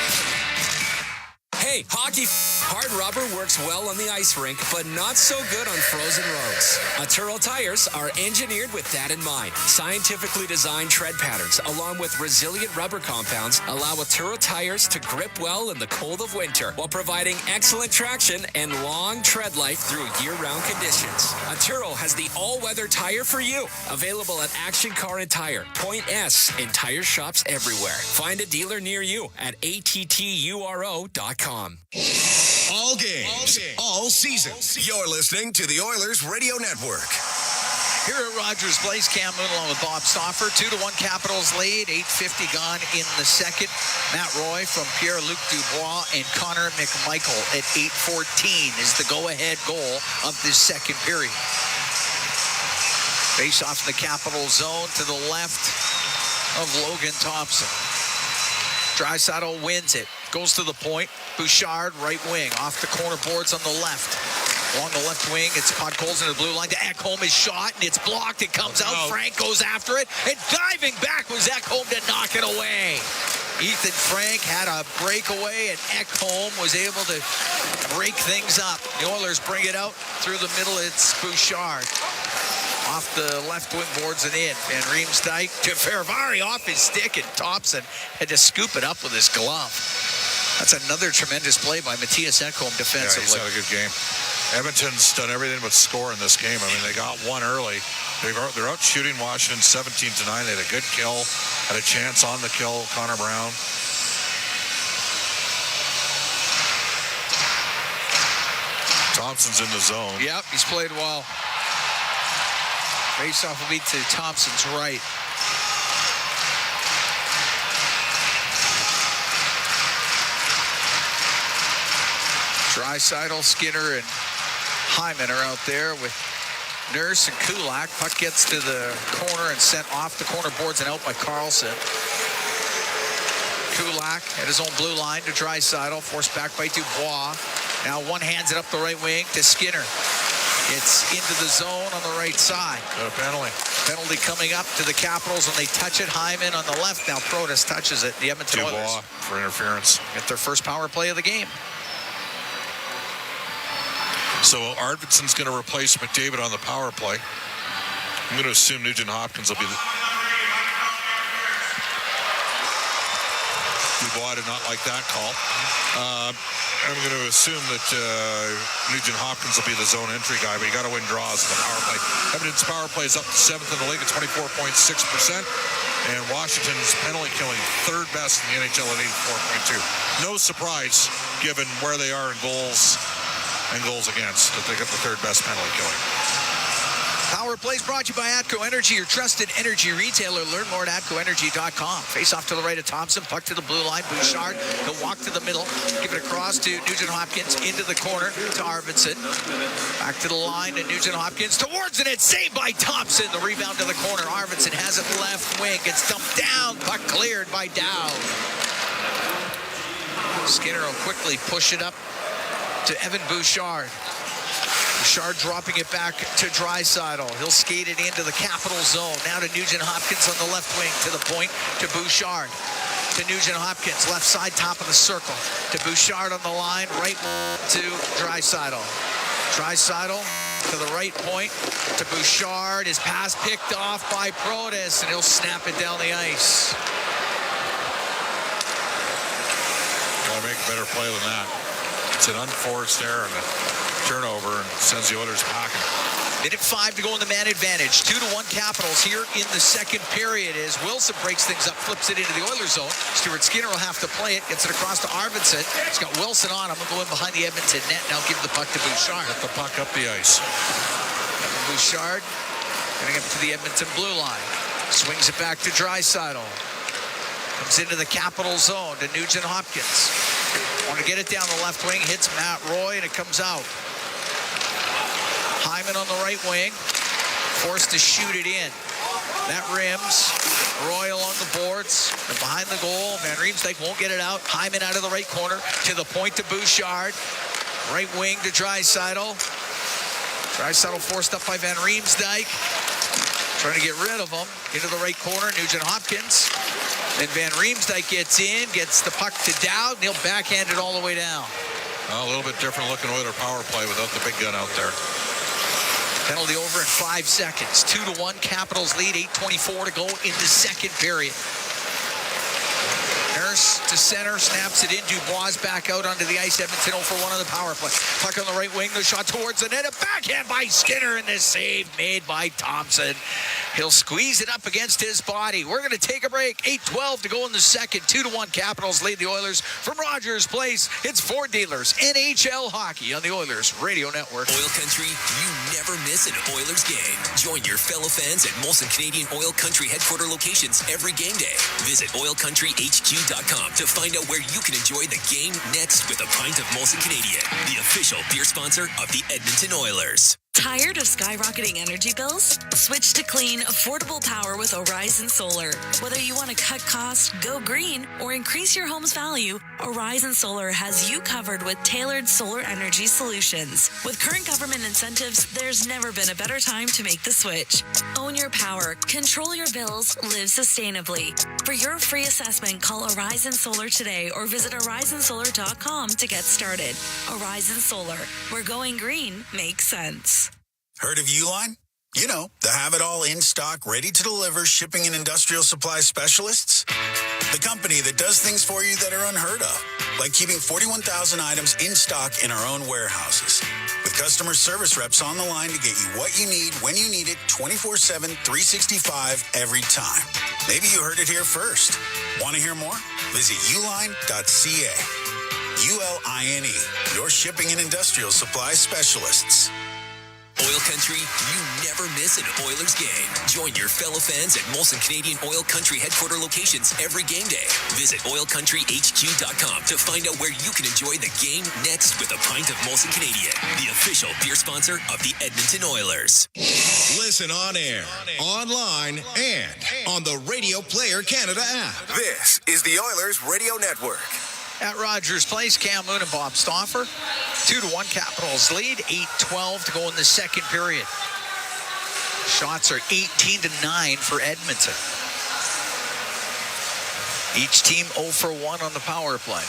Hey, hockey hard rubber works well on the ice rink, but not so good on frozen roads. Atturo tires are engineered with that in mind. Scientifically designed tread patterns, along with resilient rubber compounds, allow Atturo tires to grip well in the cold of winter, while providing excellent traction and long tread life through year-round conditions. Atturo has the all-weather tire for you. Available at Action Car and Tire, Point S, and tire shops everywhere. Find a dealer near you at atturo.com. All games, all season. You're listening to the Oilers Radio Network. Here at Rogers Place, Cam Moon along with Bob Stauffer. 2-1 Capitals lead. 8:50 gone in the second. Matt Roy from Pierre-Luc Dubois and Connor McMichael at 8:14 is the go-ahead goal of this second period. Face off in the Capital zone to the left of Logan Thompson. Draisaitl wins it. Goes to the point. Bouchard, right wing. Off the corner boards on the left. Along the left wing, it's Podkolzin in the blue line to Ekholm. His shot, and it's blocked. It comes out. Frank goes after it. And diving back was Ekholm to knock it away. Ethan Frank had a breakaway, and Ekholm was able to break things up. The Oilers bring it out through the middle. It's Bouchard. Off the left wing boards and in. Van Riemsdyk to Ferravari off his stick, and Thompson had to scoop it up with his glove. That's another tremendous play by Matthias Ekholm defensively. Yeah, he's had a good game. Edmonton's done everything but score in this game. I mean, they got one early. They're out shooting Washington 17-9. They had a good kill, had a chance on the kill, Connor Brown. Thompson's in the zone. Yep, he's played well. Face-off will be to Thompson's right. Draisaitl, Skinner, and Hyman are out there with Nurse and Kulak. Puck gets to the corner and sent off the corner boards and out by Carlson. Kulak at his own blue line to Draisaitl, forced back by Dubois. Now one hands it up the right wing to Skinner. It's into the zone on the right side. Got a penalty. Penalty coming up to the Capitals when they touch it. Hyman on the left. Now Protas touches it. The Edmonton Oilers. Dubois for interference. Get their first power play of the game. So Arvidsson's going to replace McDavid on the power play. I'm going to assume Nugent Hopkins will be Dubois did not like that call. I'm going to assume that Nugent Hopkins will be the zone entry guy, but you got to win draws in the power play. Edmonton's power play is up to 7th in the league at 24.6%, and Washington's penalty killing 3rd best in the NHL at 84.2%. No surprise given where they are in goals and goals against that they got the 3rd best penalty killing. Power plays brought to you by ATCO Energy, your trusted energy retailer. Learn more at ATCOenergy.com. Face off to the right of Thompson, puck to the blue line. Bouchard, he'll walk to the middle, give it across to Nugent Hopkins, into the corner to Arvidsson. Back to the line to Nugent Hopkins, towards the net, saved by Thompson. The rebound to the corner. Arvidsson has it left wing, gets dumped down, puck cleared by Dow. Skinner will quickly push it up to Evan Bouchard. Bouchard dropping it back to Draisaitl. He'll skate it into the Capital zone. Now to Nugent Hopkins on the left wing, to the point to Bouchard. To Nugent Hopkins, left side, top of the circle. To Bouchard on the line, right to Draisaitl. Draisaitl to the right point to Bouchard. His pass picked off by Protas, and he'll snap it down the ice. Gotta make a better play than that. It's an unforced error and a turnover, and sends the Oilers packing. Minute 5 to go in the man advantage. 2-1 Capitals here in the second period as Wilson breaks things up, flips it into the Oilers zone. Stuart Skinner will have to play it, gets it across to Arvidsson. He's got Wilson on him. He'll go in behind the Edmonton net. Now give the puck to Bouchard. Get the puck up the ice. Bouchard getting up to the Edmonton blue line. Swings it back to Draisaitl. Comes into the Capital zone to Nugent Hopkins. Want to get it down the left wing, hits Matt Roy, and it comes out. Hyman on the right wing, forced to shoot it in. That rims. Roy along the boards, and behind the goal. Van Riemsdyk won't get it out. Hyman out of the right corner, to the point to Bouchard. Right wing to Draisaitl. Draisaitl forced up by Van Riemsdyk. Trying to get rid of him. Into the right corner, Nugent Hopkins. Then Van Riemsdyk gets in, gets the puck to Dowd, and he'll backhand it all the way down. Well, a little bit different looking Oiler power play without the big gun out there. Penalty over in 5 seconds. 2-1, Capitals lead, 8:24 to go in the second period. Nurse to center, snaps it in. Dubois back out onto the ice. Edmonton 0-for-1 on the power play. Puck on the right wing, the shot towards the net. A backhand by Skinner, and the save made by Thompson. He'll squeeze it up against his body. We're going to take a break. 8:12 to go in the second. 2-1, Capitals lead the Oilers from Rogers Place. It's Ford Dealers, NHL Hockey on the Oilers Radio Network. Oil Country, you never miss an Oilers game. Join your fellow fans at Molson Canadian Oil Country headquarter locations every game day. Visit OilCountryHQ.com to find out where you can enjoy the game next with a pint of Molson Canadian, the official beer sponsor of the Edmonton Oilers. Tired of skyrocketing energy bills? Switch to clean, affordable power with Horizon Solar. Whether you want to cut costs, go green, or increase your home's value, Horizon Solar has you covered with tailored solar energy solutions. With current government incentives, there's never been a better time to make the switch. Own your power, control your bills, live sustainably. For your free assessment, call Horizon Solar today or visit horizonsolar.com to get started. Horizon Solar, where going green makes sense. Heard of Uline? You know, the have-it-all in-stock, ready-to-deliver shipping and industrial supply specialists. The company that does things for you that are unheard of, like keeping 41,000 items in stock in our own warehouses. With customer service reps on the line to get you what you need, when you need it, 24/7, 365, every time. Maybe you heard it here first. Want to hear more? Visit uline.ca. ULINE, your shipping and industrial supply specialists. Oil Country, you never miss an Oilers game. Join your fellow fans at Molson Canadian Oil Country headquarter locations every game day. Visit OilCountryHQ.com to find out where you can enjoy the game next with a pint of Molson Canadian, the official beer sponsor of the Edmonton Oilers. Listen on air, online, and on the Radio Player Canada app. This is the Oilers Radio Network. At Rogers Place, Cam Moon and Bob Stauffer. 2-1 Capitals lead. 8:12 to go in the second period. Shots are 18-9 for Edmonton. Each team 0 for 1 on the power play.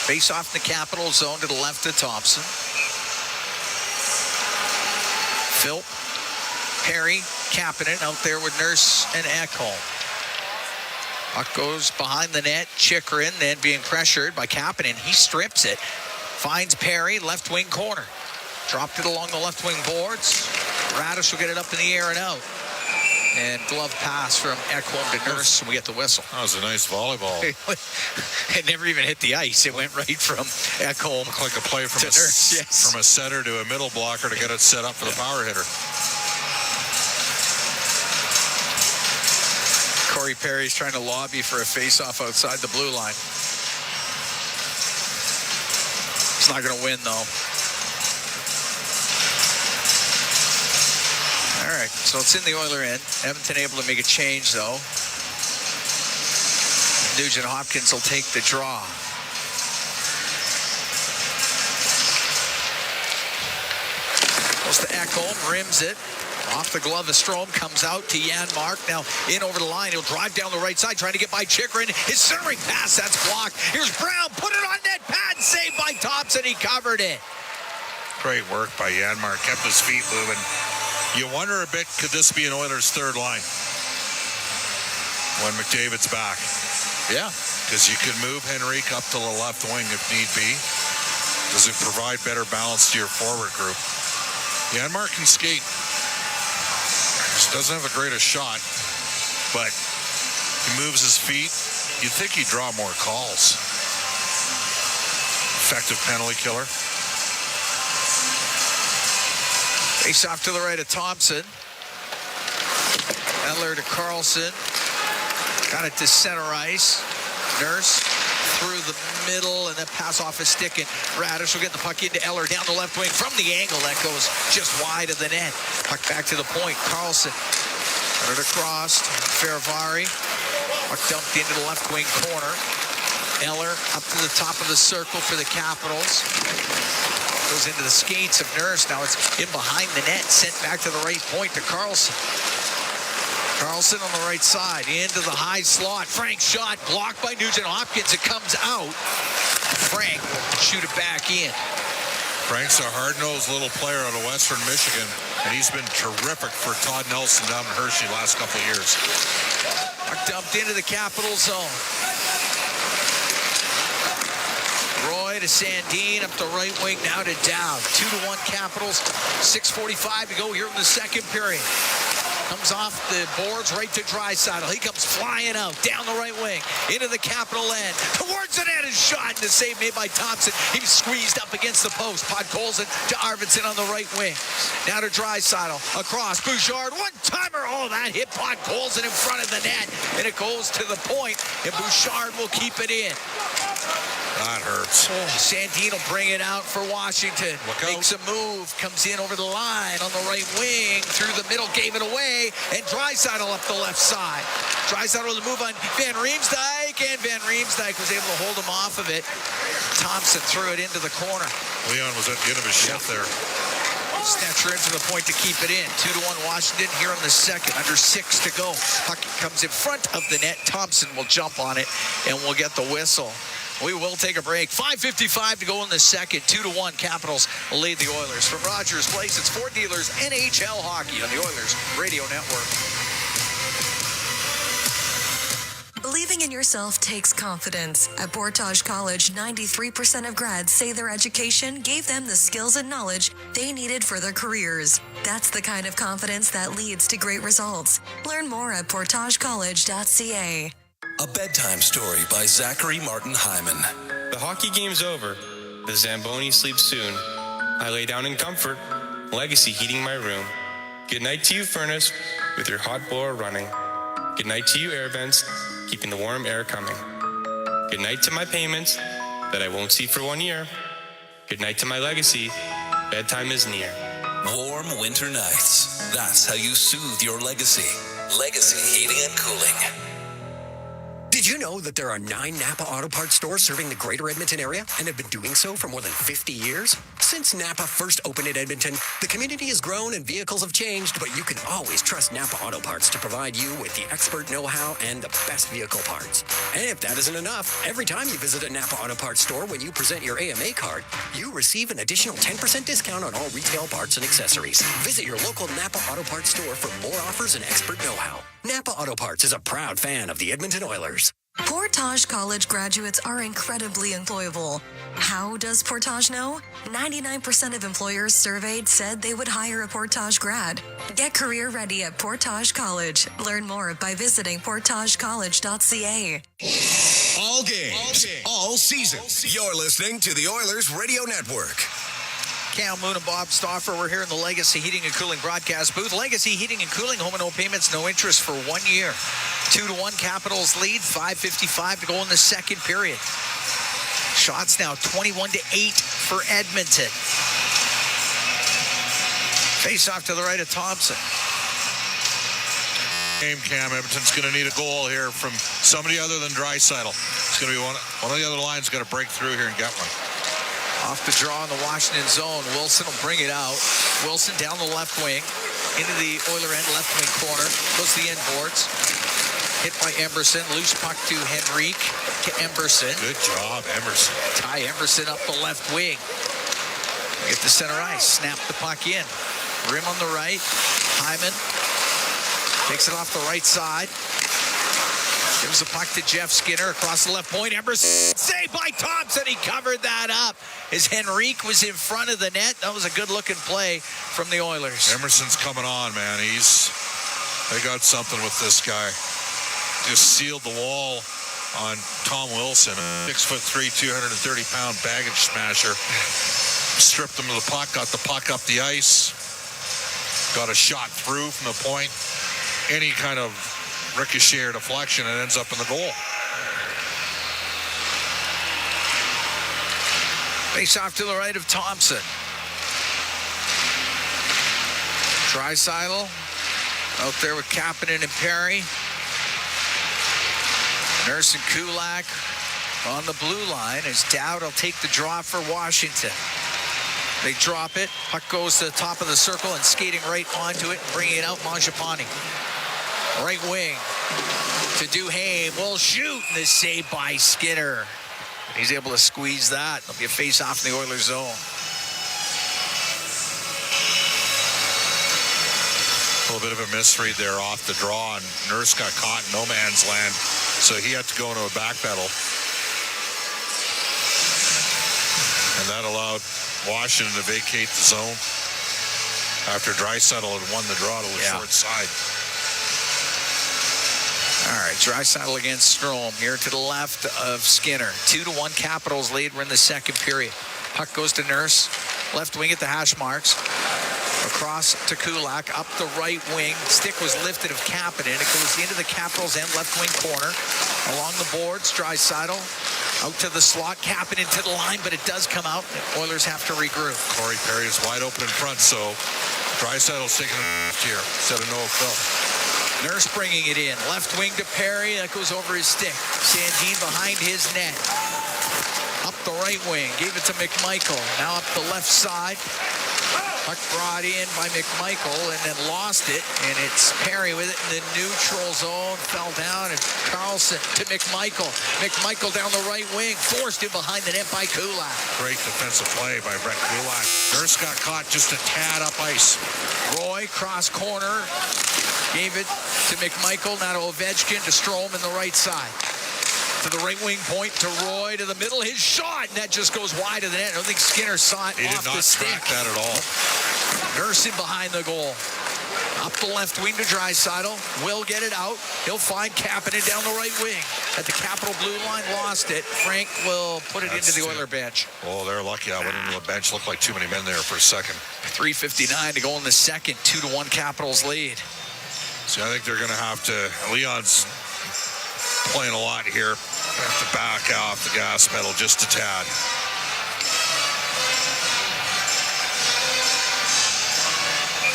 Face off in the Capital zone to the left of Thompson. Philp, Perry, Kapanen out there with Nurse and Ekholm. Puck goes behind the net. Chychrun then being pressured by Kapanen. He strips it. Finds Perry, left wing corner. Dropped it along the left wing boards. Radish will get it up in the air and out. And glove pass from Ekholm to Nurse, and we get the whistle. That was a nice volleyball. It never even hit the ice. It went right from Ekholm Looked like a play from to Nurse. Yes. From a setter to a middle blocker to get it set up for the power hitter. Corey Perry's trying to lobby for a face-off outside the blue line. He's not going to win, though. All right, so it's in the Oiler end. Edmonton able to make a change, though. Nugent Hopkins will take the draw. Goes to Ekholm, rims it. Off the glove of Strome, comes out to Janmark. Now in over the line. He'll drive down the right side, trying to get by Chychrun. His centering pass, that's blocked. Here's Brown, put it on net pad, saved by Thompson. He covered it. Great work by Janmark. Kept his feet moving. You wonder a bit, could this be an Oilers' third line when McDavid's back? Yeah. Because you could move Henrique up to the left wing if need be. Does it provide better balance to your forward group? Janmark can skate. Just doesn't have the greatest shot, but he moves his feet. You'd think he'd draw more calls. Effective penalty killer. Face off to the right of Thompson. Eller to Carlson. Got it to center ice. Nurse through the middle and then pass off a stick, and Radish will get the puck into Eller down the left wing from the angle that goes just wide of the net. Puck back to the point. Carlson got it across. Ferravari. Puck dumped into the left wing corner. Eller up to the top of the circle for the Capitals. Goes into the skates of Nurse. Now it's in behind the net. Sent back to the right point to Carlson. Carlson on the right side. Into the high slot. Frank's shot blocked by Nugent Hopkins. It comes out. Frank will shoot it back in. Frank's a hard-nosed little player out of Western Michigan, and he's been terrific for Todd Nelson down in Hershey last couple of years. Puck dumped into the Capital zone. Roy to Sandin, up the right wing, now to Dowd. 2-1 Capitals, 6:45 to go here in the second period. Comes off the boards right to Draisaitl. He comes flying out, down the right wing, into the Capital end. Towards the net, his shot, and the save made by Thompson. He was squeezed up against the post. Podkolzin to Arvidsson on the right wing. Now to Draisaitl, across, Bouchard, one-timer. Oh, that hit Podkolzin in front of the net, and it goes to the point, and Bouchard will keep it in. That hurts. Oh, Sandin will bring it out for Washington. Makes a move, comes in over the line on the right wing, through the middle, gave it away, and Draisaitl up the left side. Draisaitl with a move on Van Riemsdyk, and Van Riemsdyk was able to hold him off of it. Thompson threw it into the corner. Leon was at the end of his shift there. Snatcher into the point to keep it in. 2-1 Washington here in the second. Under 6 to go. Puck comes in front of the net. Thompson will jump on it, and we'll get the whistle. We will take a break. 5:55 to go in the second. 2-1 Capitals will lead the Oilers. From Rogers Place, it's Ford Dealers NHL Hockey on the Oilers Radio Network. Believing in yourself takes confidence. At Portage College, 93% of grads say their education gave them the skills and knowledge they needed for their careers. That's the kind of confidence that leads to great results. Learn more at portagecollege.ca. A bedtime story by Zachary Martin Hyman. The hockey game's over. The Zamboni sleeps soon. I lay down in comfort, legacy heating my room. Good night to you, furnace, with your hot blower running. Good night to you, air vents, keeping the warm air coming. Good night to my payments that I won't see for 1 year. Good night to my legacy. Bedtime is near. Warm winter nights. That's how you soothe your legacy. Legacy Heating and Cooling. Did you know that there are 9 Napa Auto Parts stores serving the greater Edmonton area and have been doing so for more than 50 years? Since Napa first opened in Edmonton, the community has grown and vehicles have changed, but you can always trust Napa Auto Parts to provide you with the expert know-how and the best vehicle parts. And if that isn't enough, every time you visit a Napa Auto Parts store when you present your AMA card, you receive an additional 10% discount on all retail parts and accessories. Visit your local Napa Auto Parts store for more offers and expert know-how. Napa Auto Parts is a proud fan of the Edmonton Oilers. Portage College graduates are incredibly employable. How does Portage know? 99% of employers surveyed said they would hire a Portage grad. Get career ready at Portage College. Learn more by visiting portagecollege.ca. All games, all season. You're listening to the Oilers Radio Network. Cam Moon and Bob Stauffer. We're here in the Legacy Heating and Cooling broadcast booth. Legacy Heating and Cooling, home and no payments, no interest for 1 year. 2-1 Capitals lead, 5:55 to go in the second period. Shots now 21-8 for Edmonton. Face off to the right of Thompson. Game, Cam. Edmonton's going to need a goal here from somebody other than Draisaitl. It's going to be one of the other lines got to break through here and get one. Off the draw in the Washington zone. Wilson will bring it out. Wilson down the left wing. Into the Oiler end left wing corner. Goes to the end boards. Hit by Emerson. Loose puck to Henrique. To Emerson. Good job, Emerson. Ty Emerson up the left wing. Get the center ice. Snap the puck in. Rim on the right. Hyman takes it off the right side. Gives the puck to Jeff Skinner across the left point. Emerson saved by Thompson. He covered that up as Henrique was in front of the net. That was a good-looking play from the Oilers. Emerson's coming on, man. They got something with this guy. Just sealed the wall on Tom Wilson, a 6'3", 230-pound baggage smasher. Stripped him of the puck, got the puck up the ice, got a shot through from the point. Any kind of ricochet or deflection, and ends up in the goal. Face off to the right of Thompson. Draisaitl out there with Kapanen and Perry. Nurse and Kulak on the blue line as Dowd will take the draw for Washington. They drop it. Puck goes to the top of the circle and skating right onto it and bringing it out, Mangiapane. Right wing to Duhaime. Will shoot, and the save by Skinner. He's able to squeeze that. There'll be a face-off in the Oilers zone. A little bit of a misread there off the draw, and Nurse got caught in no man's land, so he had to go into a back pedal. And that allowed Washington to vacate the zone after Draisaitl had won the draw to the short side. All right, Draisaitl against Strome here to the left of Skinner. 2-1 Capitals lead. We're in the second period. Puck goes to Nurse. Left wing at the hash marks. Across to Kulak. Up the right wing. Stick was lifted of Kapanen. It goes into the Capitals end left wing corner. Along the boards, Draisaitl out to the slot. Kapanen to the line, but it does come out. The Oilers have to regroup. Corey Perry is wide open in front, so Draisaitl's taking a here instead of Noah Phil. Nurse bringing it in. Left wing to Perry. That goes over his stick. Sandin behind his net. Up the right wing. Gave it to McMichael. Now up the left side. Puck brought in by McMichael and then lost it. And it's Perry with it in the neutral zone. Fell down. And Carlson to McMichael. McMichael down the right wing. Forced in behind the net by Kulak. Great defensive play by Brett Kulak. Nurse got caught just a tad up ice. Roy cross corner. Gave it to McMichael, now to Ovechkin, to Strome in the right side. To the right wing point, to Roy, to the middle. His shot, and that just goes wide of the net. I don't think Skinner saw it off the stick. He did not track that at all. Nurse in behind the goal. Up the left wing to Draisaitl. Will get it out. He'll find Kapanen down the right wing. At the Capital blue line, lost it. Frank will put it into the Oiler bench. Oh, they're lucky I went into the bench. Looked like too many men there for a second. 3:59 to go in the second. 2-1 Capitals lead. So I think they're going to have to, Leon's playing a lot here. Have to back off the gas pedal just a tad.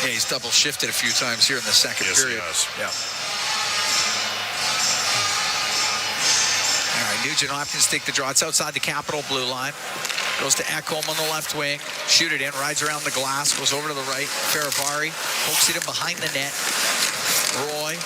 Yeah, he's double shifted a few times here in the second period. Yes, he has. Yeah. Nugent Hopkins take the draw. It's outside the Capital blue line. Goes to Ekholm on the left wing. Shoot it in. Rides around the glass. Goes over to the right. Faravari pokes it in behind the net. Roy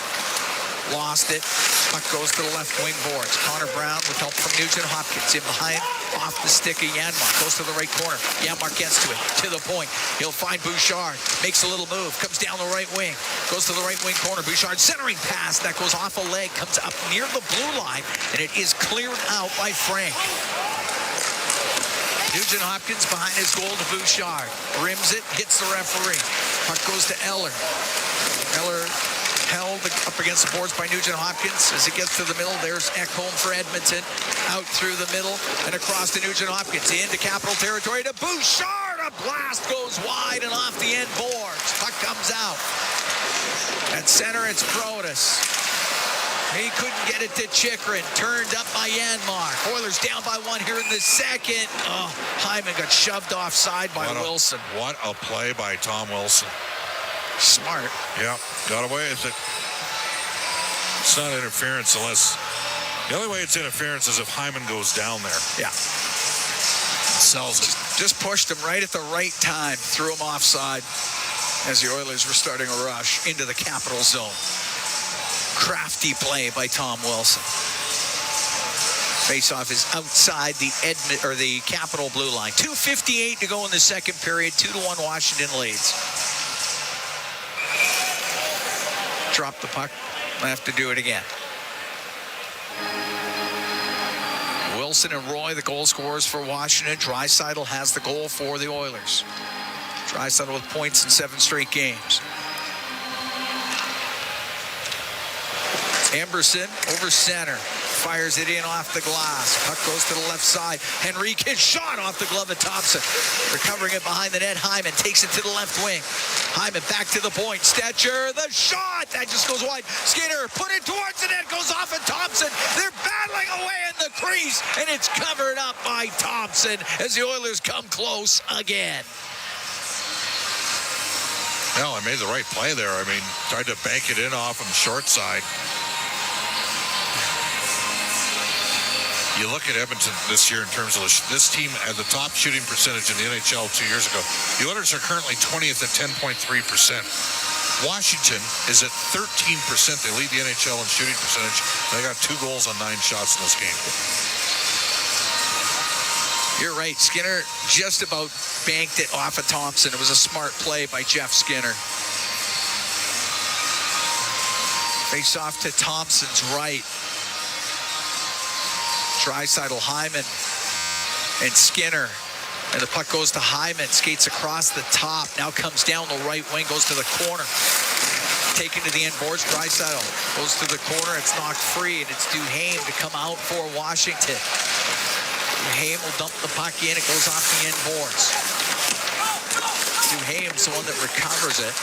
lost it. Puck goes to the left wing boards. Connor Brown with help from Nugent Hopkins in behind, off the stick of Janmark. Goes to the right corner. Janmark gets to it, to the point. He'll find Bouchard. Makes a little move. Comes down the right wing. Goes to the right wing corner. Bouchard centering pass. That goes off a leg. Comes up near the blue line. And it is cleared out by Frank. Nugent Hopkins behind his goal to Bouchard. Rims it. Hits the referee. Puck goes to Eller. Eller held up against the boards by Nugent Hopkins. As it gets to the middle, there's Ekholm for Edmonton. Out through the middle and across to Nugent Hopkins. Into Capital territory to Bouchard. A blast goes wide and off the end boards. Puck comes out. At center, it's Protas. He couldn't get it to Chychrun. Turned up by Janmark. Oilers down by one here in the second. Oh, Hyman got shoved offside by Wilson. What a play by Tom Wilson. Smart. Yeah, got away with it. It's not interference unless... The only way it's interference is if Hyman goes down there. Yeah. Sells it. Just pushed him right at the right time. Threw him offside as the Oilers were starting a rush into the Capital zone. Crafty play by Tom Wilson. Faceoff is outside the Capital blue line. 2:58 to go in the second period. 2-1 Washington leads. Drop the puck. I have to do it again. Wilson and Roy, the goal scorers for Washington. Draisaitl has the goal for the Oilers. Draisaitl with points in 7 straight games. Emberson over center. Fires it in off the glass. Puck goes to the left side. Henrique shot off the glove of Thompson. Recovering it behind the net. Hyman takes it to the left wing. Hyman back to the point. Stetcher, the shot. That just goes wide. Skinner put it towards the net. Goes off of Thompson. They're battling away in the crease. And it's covered up by Thompson as the Oilers come close again. Well, I made the right play there. I mean, tried to bank it in off on the short side. You look at Edmonton this year in terms of this team at the top shooting percentage in the NHL 2 years ago. The Oilers are currently 20th at 10.3%. Washington is at 13%. They lead the NHL in shooting percentage. They got 2 goals on 9 shots in this game. You're right. Skinner just about banked it off of Thompson. It was a smart play by Jeff Skinner. Face off to Thompson's right. Draisaitl, Hyman, and Skinner. And the puck goes to Hyman, skates across the top, now comes down the right wing, goes to the corner. Taken to the end boards, Draisaitl goes to the corner, it's knocked free, and it's Duhaime to come out for Washington. Duhaime will dump the puck in, it goes off the end boards. Duhaime's the one that recovers it.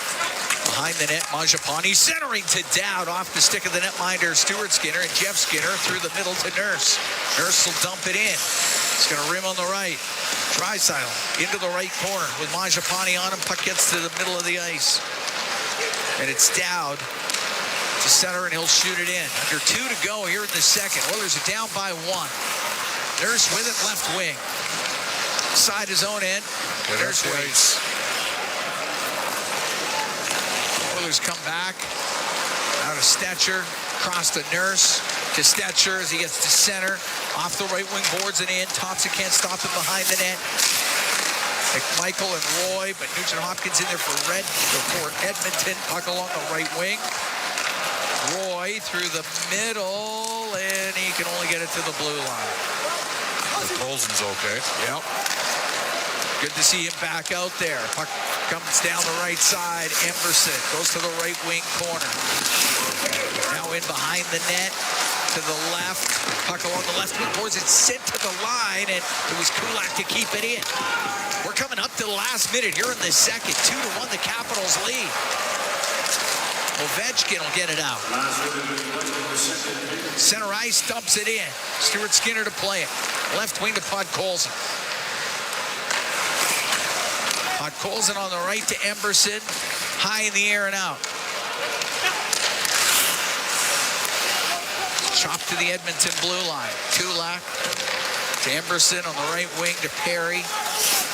Behind the net, Mangiapane centering to Dowd off the stick of the netminder, Stuart Skinner, and Jeff Skinner through the middle to Nurse. Nurse will dump it in. It's going to rim on the right. Draisaitl into the right corner with Mangiapane on him. Puck gets to the middle of the ice. And it's Dowd to center, and he'll shoot it in. Under 2 to go here in the second. Oilers are down by 1. Nurse with it, left wing. Side his own end. Nurse waits. Oilers come back. Out of Stetcher. Across the Nurse. To Stetcher as he gets to center. Off the right wing boards and in. Thompson can't stop it behind the net. McMichael and Roy, but Nugent Hopkins in there for Edmonton. Puck along the right wing. Roy through the middle, and he can only get it to the blue line. Colson's okay. Yep. Good to see him back out there. Puck comes down the right side. Emberson goes to the right wing corner. Now in behind the net to the left. Puck along the left wing boards. It's sent to the line, and it was Kulak to keep it in. We're coming up to the last minute here in the second. 2-1, the Capitals lead. Ovechkin will get it out. Center ice dumps it in. Stuart Skinner to play it. Left wing to Podkolzin. Podkolzin on the right to Emberson. High in the air and out. Chopped to the Edmonton blue line. Kulak to Emberson on the right wing to Perry.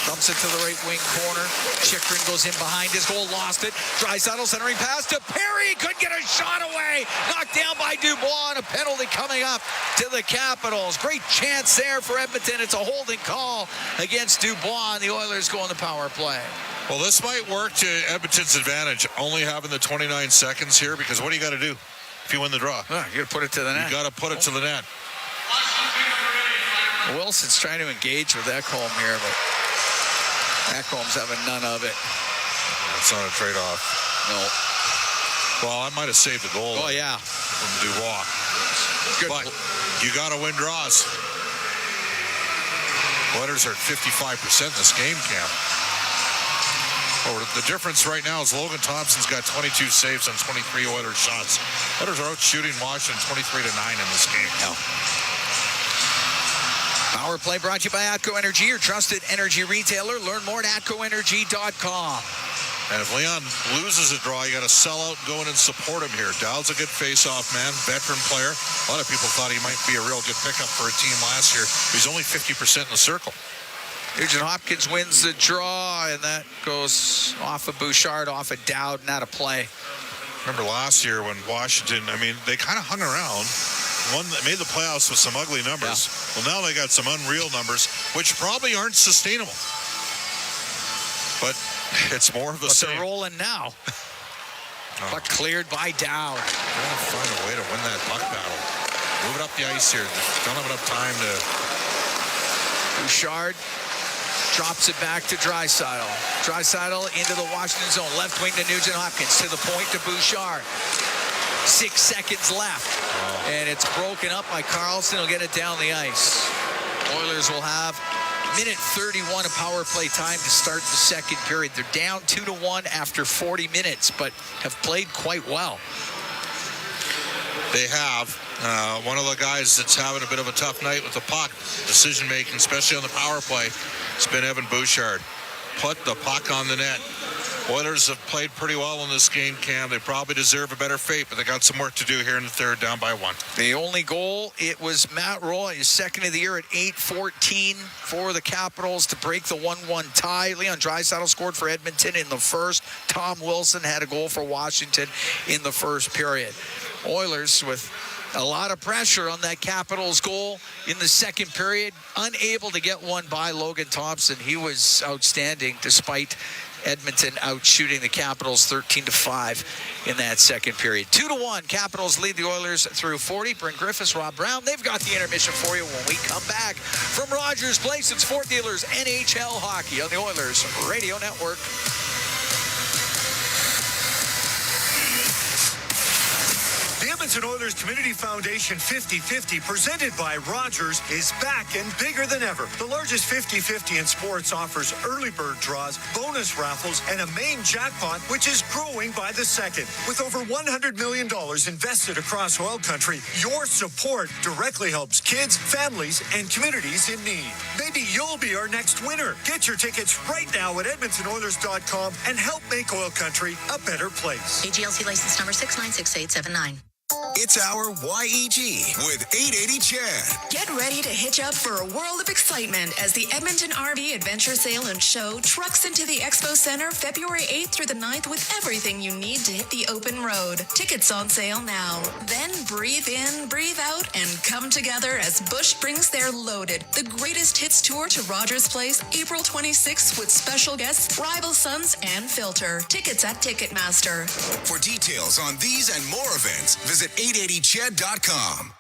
Dumps it to the right wing corner. Chychrun goes in behind his goal, lost it. Draisaitl centering pass to Perry. Couldn't get a shot away. Knocked down by Dubois, and a penalty coming up to the Capitals. Great chance there for Edmonton. It's a holding call against Dubois, and the Oilers go on the power play. Well, this might work to Edmonton's advantage, only having the 29 seconds here, because what do you got to do if you win the draw? You got to put it to the net. You got to put it to the net. Wilson's trying to engage with Ekholm here, but Ekholm's having none of it. It's not a trade-off. No. Well, I might have saved the goal. Oh, yeah. From Dubois. Good. But you got to win draws. Oilers are at 55% in this game, Cam. The difference right now is Logan Thompson's got 22 saves on 23 Oilers shots. Oilers are out shooting Washington 23-9 in this game. No. Power play brought to you by ATCO Energy, your trusted energy retailer. Learn more at atcoenergy.com. And if Leon loses a draw, you got to sell out and go in and support him here. Dowd's a good face-off man, veteran player. A lot of people thought he might be a real good pickup for a team last year. He's only 50% in the circle. Nugent Hopkins wins the draw, and that goes off of Bouchard, off of Dowd, and out of play. Remember last year when Washington, they kind of hung around. One that made the playoffs with some ugly numbers. Yeah. Well, now they got some unreal numbers, which probably aren't sustainable. But it's more of the same. They're rolling now. Puck cleared by Dowd. Trying to find a way to win that puck battle. Move it up the ice here. Don't have enough time to... Bouchard drops it back to Draisaitl. Draisaitl into the Washington zone. Left wing to Nugent Hopkins. To the point to Bouchard. 6 seconds left. And it's broken up by Carlson. He'll get it down the ice. Oilers will have minute 31 of power play time to start the second period. They're down 2-1 after 40 minutes, but have played quite well. They have. One of the guys that's having a bit of a tough night with the puck, decision making, especially on the power play, it's been Evan Bouchard. Put the puck on the net. Oilers have played pretty well in this game, Cam. They probably deserve a better fate, but they got some work to do here in the third, down by 1. The only goal, it was Matt Roy, his second of the year at 8:14 for the Capitals to break the 1-1 tie. Leon Draisaitl scored for Edmonton in the first. Tom Wilson had a goal for Washington in the first period. Oilers with a lot of pressure on that Capitals goal in the second period. Unable to get one by Logan Thompson. He was outstanding despite Edmonton out shooting the Capitals 13-5 in that second period. 2-1. Capitals lead the Oilers through 40. Bryn Griffiths, Rob Brown. They've got the intermission for you when we come back from Rogers Place. It's Fort Dealers NHL Hockey on the Oilers Radio Network. The Edmonton Oilers Community Foundation 50-50, presented by Rogers, is back and bigger than ever. The largest 50-50 in sports offers early bird draws, bonus raffles, and a main jackpot, which is growing by the second. With over $100 million invested across OilCountry, your support directly helps kids, families, and communities in need. Maybe you'll be our next winner. Get your tickets right now at EdmontonOilers.com and help make OilCountry a better place. AGLC license number 696879. It's our YEG with 880 Chad. Get ready to hitch up for a world of excitement as the Edmonton RV Adventure Sale and Show trucks into the Expo Center February 8th through the 9th with everything you need to hit the open road. Tickets on sale now. Then breathe in, breathe out, and come together as Bush brings their Loaded, the greatest hits tour to Rogers Place, April 26th with special guests Rival Sons and Filter. Tickets at Ticketmaster. For details on these and more events, visit 880ched.com.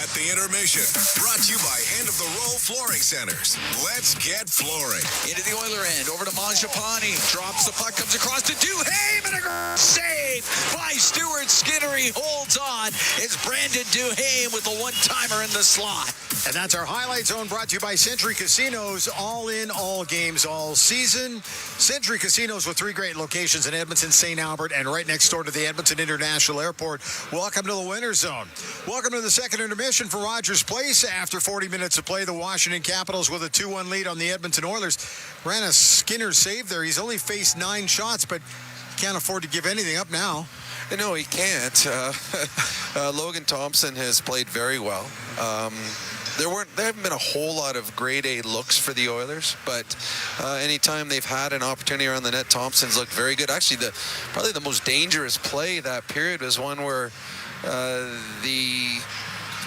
At the intermission, brought to you by End of the Roll Flooring Centers. Let's get flooring. Into the Oiler end, over to Mangiapane. Drops the puck, comes across to Duhaime, and a save by Stuart Skinner. He holds on. It's Brandon Duhaime with a one-timer in the slot. And that's our Highlight Zone, brought to you by Century Casinos. All in, all games, all season. Century Casinos with 3 great locations in Edmonton, St. Albert, and right next door to the Edmonton International Airport. Welcome to the Winter Zone. Welcome to the second intermission for Rogers Place. After 40 minutes of play, the Washington Capitals with a 2-1 lead on the Edmonton Oilers. Ran a Skinner save there. He's only faced 9 shots, but can't afford to give anything up now. No, he can't. Logan Thompson has played very well. There haven't been a whole lot of grade A looks for the Oilers, but anytime they've had an opportunity around the net, Thompson's looked very good. Actually, probably the most dangerous play that period was one where the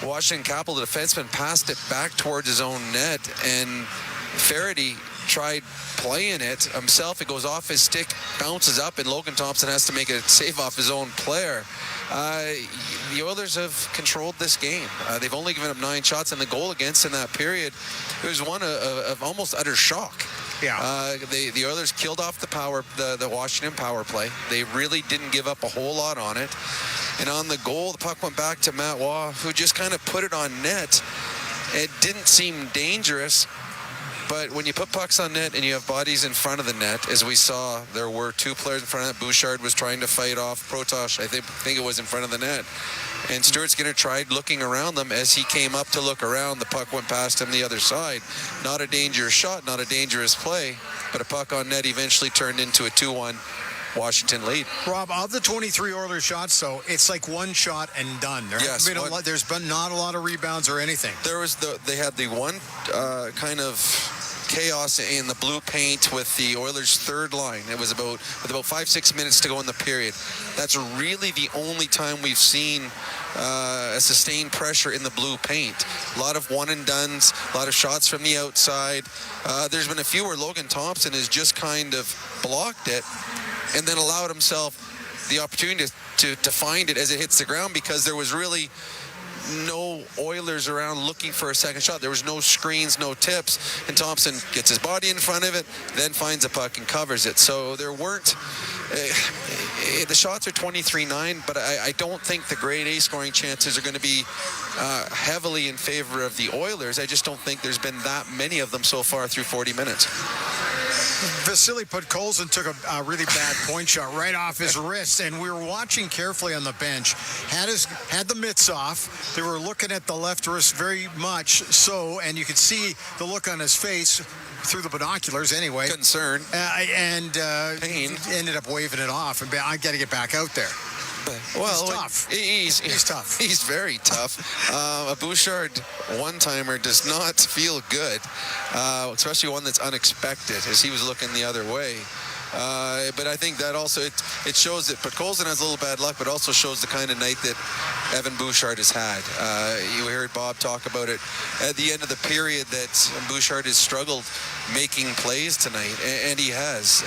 Washington Capital defenseman passed it back towards his own net, and Faraday tried playing it himself. It goes off his stick, bounces up, and Logan Thompson has to make a save off his own player. The Oilers have controlled this game. They've only given up 9 shots, and the goal against in that period, it was one of almost utter shock. Yeah. The Oilers killed off the Washington power play. They really didn't give up a whole lot on it. And on the goal, the puck went back to Matt Waugh, who just kind of put it on net. It didn't seem dangerous, but when you put pucks on net and you have bodies in front of the net, as we saw, there were 2 players in front of it. Bouchard was trying to fight off Protosh. I think it was in front of the net. And Stuart Skinner tried looking around them. As he came up to look around, the puck went past him the other side. Not a dangerous shot, not a dangerous play, but a puck on net eventually turned into a 2-1 Washington lead. Rob, of the 23 Oilers shots, though, it's like one shot and done. There's been not a lot of rebounds or anything. They had the one kind of chaos in the blue paint with the Oilers' third line. It was with about 5-6 minutes to go in the period. That's really the only time we've seen a sustained pressure in the blue paint. A lot of one and dones, a lot of shots from the outside. There's been a few where Logan Thompson has just kind of blocked it and then allowed himself the opportunity to find it as it hits the ground, because there was really no Oilers around looking for a second shot. There was no screens, no tips, and Thompson gets his body in front of it, then finds a puck and covers it. So there weren't the shots are 23-9, but I don't think the grade A scoring chances are going to be heavily in favor of the Oilers. I just don't think there's been that many of them so far through 40 minutes. Vasily Podkolzin took a really bad point shot right off his wrist, and we were watching carefully on the bench. Had the mitts off. They were looking at the left wrist very much so, and you could see the look on his face through the binoculars anyway. Concern. Pain. Ended up waving it off, and I got to get back out there. Well, he's tough. He's tough. He's very tough. A Bouchard one-timer does not feel good, especially one that's unexpected, as he was looking the other way. But I think that also it shows that Podkolzin has a little bad luck, but also shows the kind of night that Evan Bouchard has had. You heard Bob talk about it at the end of the period, that Bouchard has struggled making plays tonight, and he has.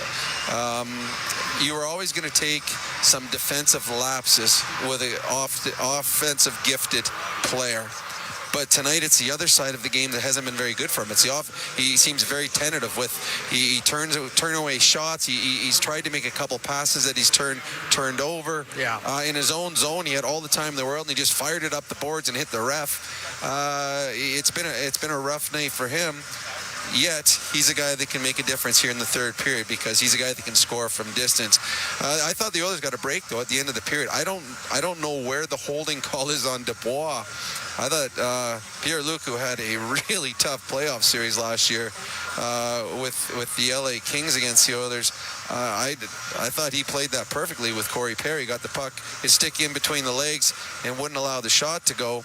You are always going to take some defensive lapses with an offensive gifted player. But tonight it's the other side of the game that hasn't been very good for him. He seems very tentative with he turn away shots. He's tried to make a couple passes that he's turned over. Yeah. In his own zone, he had all the time in the world, and he just fired it up the boards and hit the ref. It's been a rough night for him. Yet he's a guy that can make a difference here in the third period, because he's a guy that can score from distance. I thought the Oilers got a break though at the end of the period. I don't know where the holding call is on Dubois. I thought Pierre-Luc, who had a really tough playoff series last year with the LA Kings against the Oilers, I thought he played that perfectly with Corey Perry. Got the puck, his stick in between the legs, and wouldn't allow the shot to go.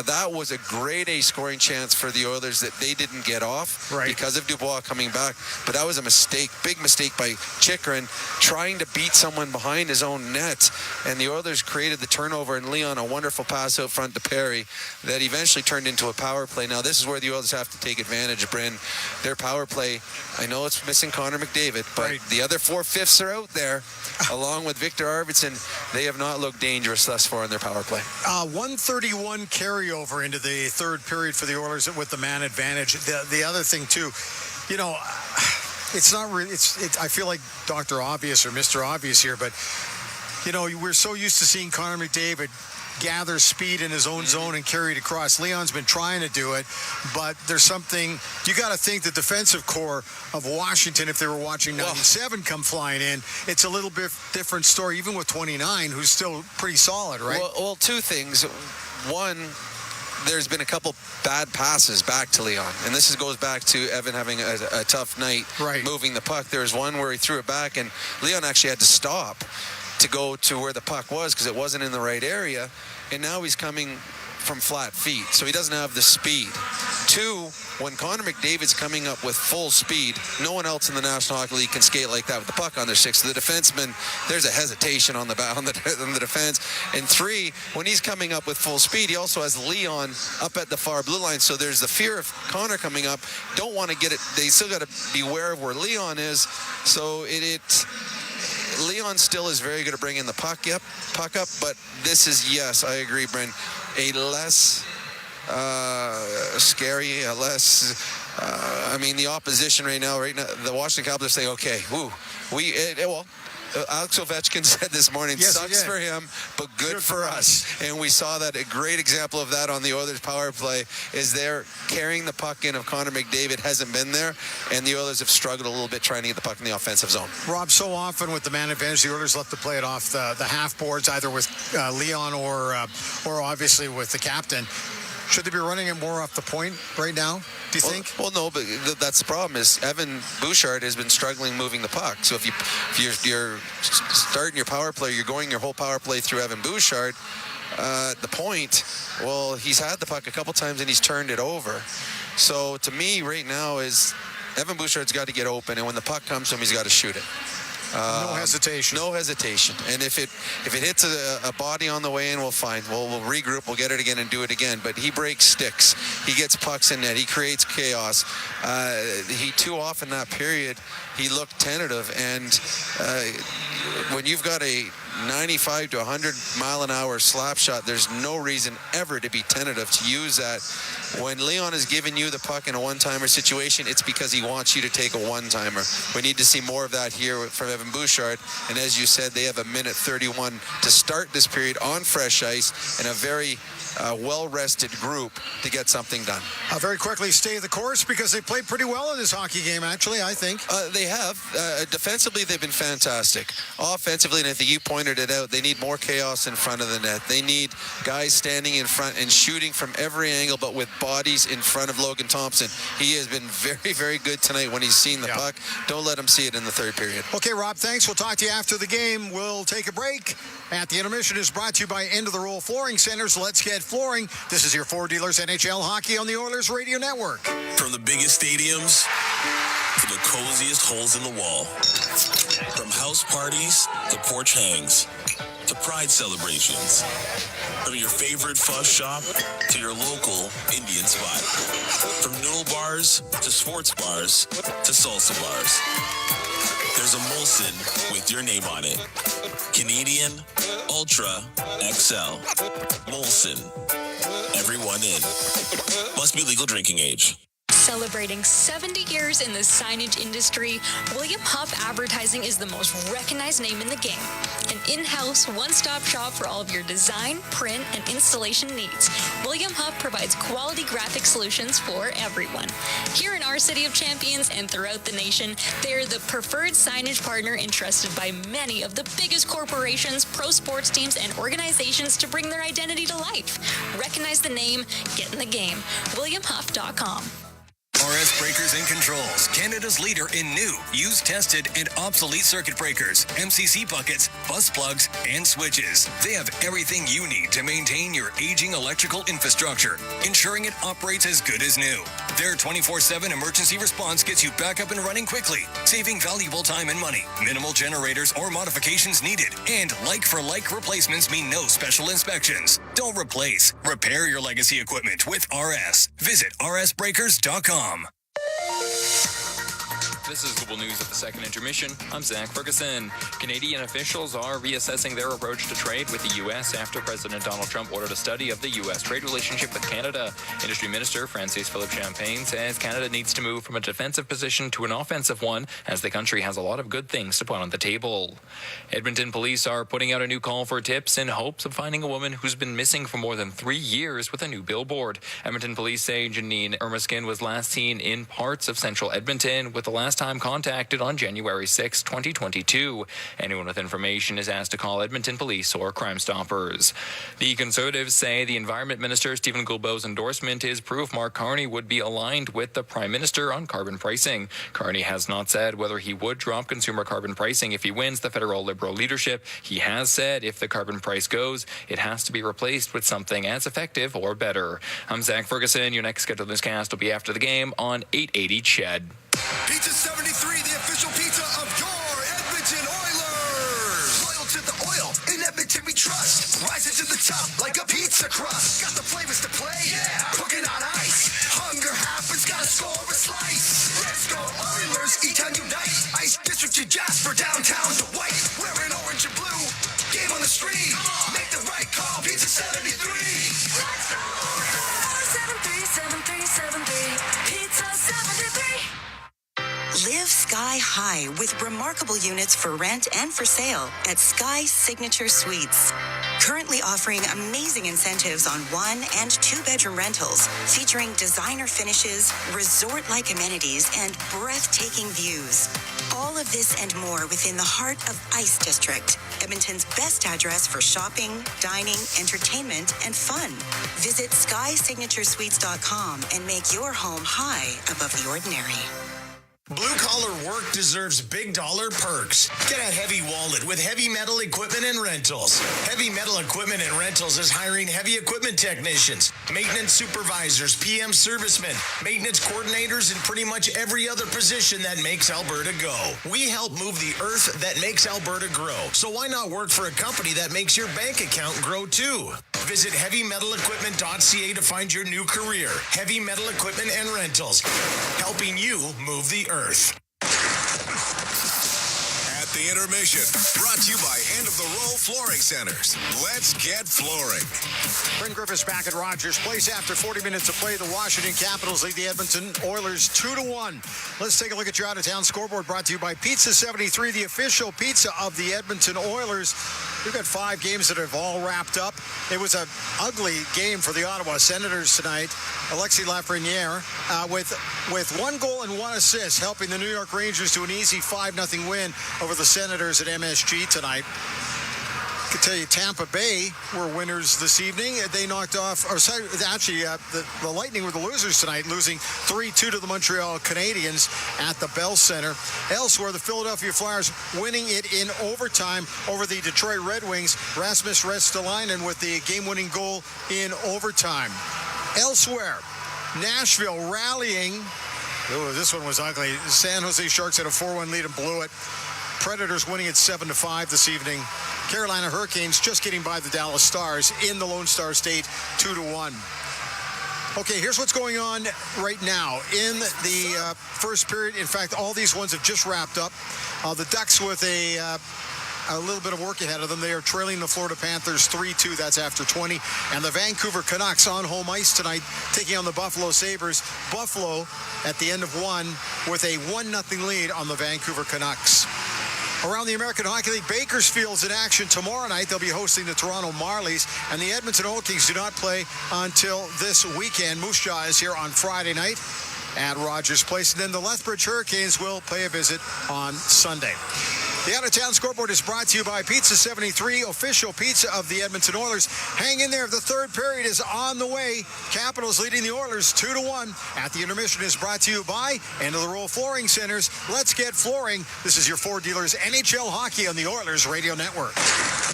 That was a grade A scoring chance for the Oilers that they didn't get off because of Dubois coming back. But that was a mistake, big mistake by Chychrun, trying to beat someone behind his own net. And the Oilers created the turnover, and Leon, a wonderful pass out front to Perry that eventually turned into a power play. Now, this is where the Oilers have to take advantage, Bryn. Their power play, I know it's missing Connor McDavid, but the other 4/5 are out there, along with Victor Arvidsson. They have not looked dangerous thus far in their power play. 131 carryover into the third period for the Oilers with the man advantage. The other thing too, it's not really. I feel like Dr. Obvious or Mr. Obvious here, but we're so used to seeing Connor McDavid gather speed in his own zone and carry it across. Leon's been trying to do it, but there's something you got to think the defensive core of Washington, if they were watching 97 come flying in, it's a little bit different story, even with 29, who's still pretty solid, right? Well, two things. One, there's been a couple bad passes back to Leon, and this goes back to Evan having a tough night moving the puck. There was one where he threw it back, and Leon actually had to stop. to go to where the puck was because it wasn't in the right area, and now he's coming from flat feet, so he doesn't have the speed. 2, when Connor McDavid's coming up with full speed, no one else in the National Hockey League can skate like that with the puck on their stick. So the defenseman, there's a hesitation on the defense. And 3, when he's coming up with full speed, he also has Leon up at the far blue line. So there's the fear of Connor coming up. Don't want to get it. They still got to be aware of where Leon is. So Leon still is very good at bringing the puck up, but this is, yes, I agree, Brent, a less scary, the opposition right now, the Washington Capitals say, okay, Alex Ovechkin said this morning, sucks for him, but good for us. And we saw that, a great example of that on the Oilers power play is they're carrying the puck in of Connor McDavid hasn't been there, and the Oilers have struggled a little bit trying to get the puck in the offensive zone. Rob, so often with the man advantage, the Oilers love to play it off the half boards, either with Leon or obviously with the captain. Should they be running it more off the point right now, do you think? Well, no, but that's the problem is Evan Bouchard has been struggling moving the puck. So if you're starting your power play, you're going your whole power play through Evan Bouchard, the point, well, he's had the puck a couple times and he's turned it over. So to me right now is Evan Bouchard's got to get open, and when the puck comes to him, he's got to shoot it. No hesitation. No hesitation. And if it hits a body on the way in, we'll regroup, we'll get it again and do it again. But he breaks sticks. He gets pucks in net. He creates chaos. He too often that period, he looked tentative. And when you've got a 95 to 100 mile an hour slap shot, there's no reason ever to be tentative to use that. When Leon is giving you the puck in a one-timer situation, it's because he wants you to take a one-timer. We need to see more of that here from Evan Bouchard. And as you said, they have a minute 31 to start this period on fresh ice and a very well-rested group to get something done. Very quickly, stay the course because they played pretty well in this hockey game, actually, I think. They have. Defensively, they've been fantastic. Offensively, and I think you pointed it out, they need more chaos in front of the net. They need guys standing in front and shooting from every angle, but with bodies in front of Logan Thompson. He has been very, very good tonight when he's seen the puck. Don't let him see it in the third period. Okay, Rob, thanks. We'll talk to you after the game. We'll take a break. At the Intermission is brought to you by End of the Roll Flooring Centers. Let's get flooring. This is your Four Dealers NHL Hockey on the Oilers Radio Network. From the biggest stadiums to the coziest holes in the wall. From house parties to porch hangs to pride celebrations. From your favorite fuzz shop to your local Indian spot. From noodle bars to sports bars to salsa bars. There's a Molson with your name on it. Canadian Ultra XL. Molson. Everyone in. Must be legal drinking age. Celebrating 70 years in the signage industry, William Huff Advertising is the most recognized name in the game. An in-house, one-stop shop for all of your design, print, and installation needs. William Huff provides quality graphic solutions for everyone. Here in our City of Champions and throughout the nation, they're the preferred signage partner entrusted by many of the biggest corporations, pro sports teams, and organizations to bring their identity to life. Recognize the name, get in the game. WilliamHuff.com. RS Breakers and Controls, Canada's leader in new, used, tested, and obsolete circuit breakers, MCC buckets, bus plugs, and switches. They have everything you need to maintain your aging electrical infrastructure, ensuring it operates as good as new. Their 24/7 emergency response gets you back up and running quickly, saving valuable time and money. Minimal generators or modifications needed, and like-for-like replacements mean no special inspections. Don't replace, repair your legacy equipment with RS. Visit rsbreakers.com. This is Global News at the second intermission. I'm Zach Ferguson. Canadian officials are reassessing their approach to trade with the U.S. after President Donald Trump ordered a study of the U.S. trade relationship with Canada. Industry Minister Francis Philippe Champagne says Canada needs to move from a defensive position to an offensive one, as the country has a lot of good things to put on the table. Edmonton police are putting out a new call for tips in hopes of finding a woman who's been missing for more than 3 years with a new billboard. Edmonton police say Janine Ermiskin was last seen in parts of central Edmonton, with the last time contacted on January 6, 2022. Anyone with information is asked to call Edmonton Police or Crime Stoppers. The Conservatives say the Environment Minister Stephen Guilbeault's endorsement is proof Mark Carney would be aligned with the Prime Minister on carbon pricing. Carney has not said whether he would drop consumer carbon pricing if he wins the federal Liberal leadership. He has said if the carbon price goes, it has to be replaced with something as effective or better. I'm Zach Ferguson. Your next scheduled newscast will be after the game on 880 CHED. Pizza 73, the official pizza of your Edmonton Oilers. Loyal to the oil, in Edmonton we trust. Rising to the top like a pizza crust. Got the flavors to play, yeah. Cooking on ice. Hunger happens, gotta score a slice. Let's go Oilers, E-Town unite. Ice District to Jasper, downtown to White. Wearing orange and blue, game on the street. Make the right call, Pizza 73. Let's go Oilers. 737373, Pizza 73. Live sky high with remarkable units for rent and for sale at Sky Signature Suites. Currently offering amazing incentives on 1- and 2-bedroom rentals featuring designer finishes, resort-like amenities, and breathtaking views. All of this and more within the heart of Ice District, Edmonton's best address for shopping, dining, entertainment, and fun. Visit SkySignatureSuites.com and make your home high above the ordinary. Blue-collar work deserves big dollar perks. Get a heavy wallet with Heavy Metal Equipment and Rentals. Heavy Metal Equipment and Rentals is hiring heavy equipment technicians, maintenance supervisors, PM servicemen, maintenance coordinators, and pretty much every other position that makes Alberta go. We help move the earth that makes Alberta grow. So why not work for a company that makes your bank account grow too? Visit heavymetalequipment.ca to find your new career. Heavy Metal Equipment and Rentals, helping you move the earth. At the intermission, brought to you by End of the Row Flooring Centers. Let's get flooring. Bryn Griffiths back at Rogers Place after 40 minutes of play. The Washington Capitals lead the Edmonton Oilers 2-1. Let's take a look at your out-of-town scoreboard brought to you by Pizza 73, the official pizza of the Edmonton Oilers. We've got 5 games that have all wrapped up. It was an ugly game for the Ottawa Senators tonight. Alexis Lafreniere with 1 goal and 1 assist, helping the New York Rangers to an easy 5-0 win over the Senators at MSG tonight. I can tell you Tampa Bay were winners this evening. They knocked off, or actually the Lightning were the losers tonight, losing 3-2 to the Montreal Canadiens at the Bell Center. Elsewhere, the Philadelphia Flyers winning it in overtime over the Detroit Red Wings. Rasmus Ristolainen with the game-winning goal in overtime. Elsewhere, Nashville rallying. Oh, this one was ugly. San Jose Sharks had a 4-1 lead and blew it. Predators winning it 7-5 this evening. Carolina Hurricanes just getting by the Dallas Stars in the Lone Star State 2-1. Okay, here's what's going on right now in the first period. In fact, all these ones have just wrapped up. The Ducks with a little bit of work ahead of them. They are trailing the Florida Panthers 3-2. That's after 20. And the Vancouver Canucks on home ice tonight, taking on the Buffalo Sabres. Buffalo at the end of 1 with a 1-0 lead on the Vancouver Canucks. Around the American Hockey League, Bakersfield's in action tomorrow night. They'll be hosting the Toronto Marlies. And the Edmonton Oil Kings do not play until this weekend. Moose Jaw is here on Friday night at Rogers Place. And then the Lethbridge Hurricanes will pay a visit on Sunday. The out-of-town scoreboard is brought to you by Pizza 73, official pizza of the Edmonton Oilers. Hang in there. The third period is on the way. Capitals leading the Oilers 2-1. At the intermission is brought to you by End of the Row Flooring Centers. Let's get flooring. This is your Ford Dealers NHL Hockey on the Oilers Radio Network. At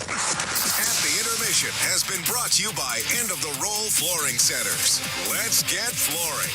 the intermission has been brought to you by End of the Row Flooring Centers. Let's get flooring.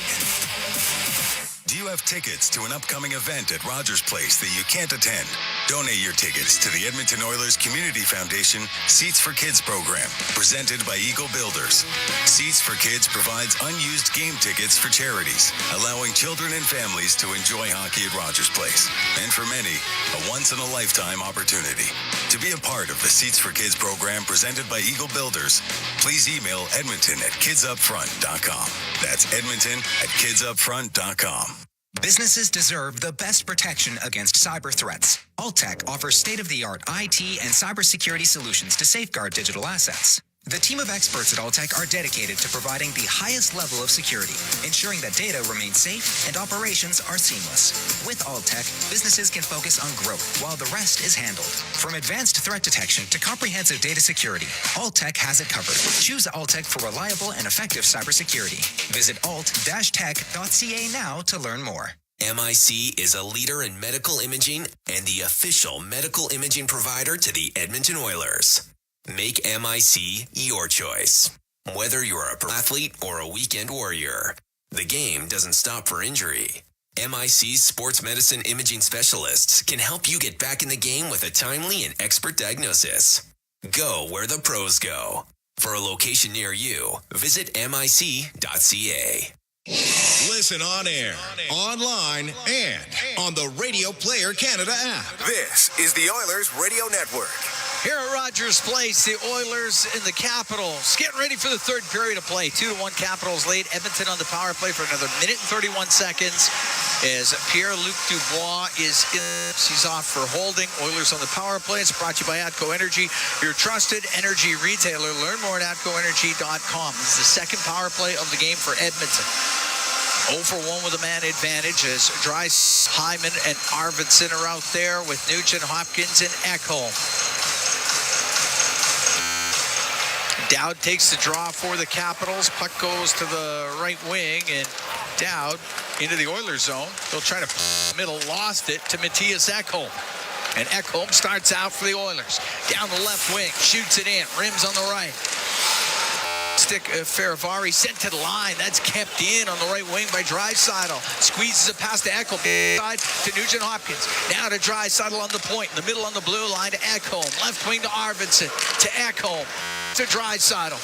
Do you have tickets to an upcoming event at Rogers Place that you can't attend? Donate your tickets to the Edmonton Oilers Community Foundation Seats for Kids program, presented by Eagle Builders. Seats for Kids provides unused game tickets for charities, allowing children and families to enjoy hockey at Rogers Place. And for many, a once-in-a-lifetime opportunity. To be a part of the Seats for Kids program presented by Eagle Builders, please email edmonton@kidsupfront.com. That's edmonton@kidsupfront.com. Businesses deserve the best protection against cyber threats. Alltech offers state-of-the-art IT and cybersecurity solutions to safeguard digital assets. The team of experts at Alltech are dedicated to providing the highest level of security, ensuring that data remains safe and operations are seamless. With Alltech, businesses can focus on growth while the rest is handled. From advanced threat detection to comprehensive data security, Alltech has it covered. Choose Alltech for reliable and effective cybersecurity. Visit alt-tech.ca now to learn more. MIC is a leader in medical imaging and the official medical imaging provider to the Edmonton Oilers. Make MIC your choice. Whether you're a pro athlete or a weekend warrior, the game doesn't stop for injury. MIC's sports medicine imaging specialists can help you get back in the game with a timely and expert diagnosis. Go where the pros go. For a location near you, visit mic.ca. Listen on air, online, and on the Radio Player Canada app. This is the Oilers Radio Network. Here at Rogers Place, the Oilers and the Capitals getting ready for the third period of play. 2-1 Capitals lead. Edmonton on the power play for another minute and 31 seconds as Pierre-Luc Dubois is in. He's off for holding. Oilers on the power play. It's brought to you by ATCO Energy, your trusted energy retailer. Learn more at atcoenergy.com. This is the second power play of the game for Edmonton. 0 for 1 with a man advantage as Dries, Hyman, and Arvidsson are out there with Nugent, Hopkins, and Ekholm. Dowd takes the draw for the Capitals. Puck goes to the right wing, and Dowd into the Oilers zone. They'll try to middle, lost it to Matthias Ekholm. And Ekholm starts out for the Oilers. Down the left wing, shoots it in, rims on the right. Stick Feravari sent to the line. That's kept in on the right wing by Draisaitl. Squeezes it past to Ekholm. Side to Nugent Hopkins. Now to Draisaitl on the point. In the middle on the blue line to Ekholm. Left wing to Arvidsson. To Ekholm. To Draisaitl.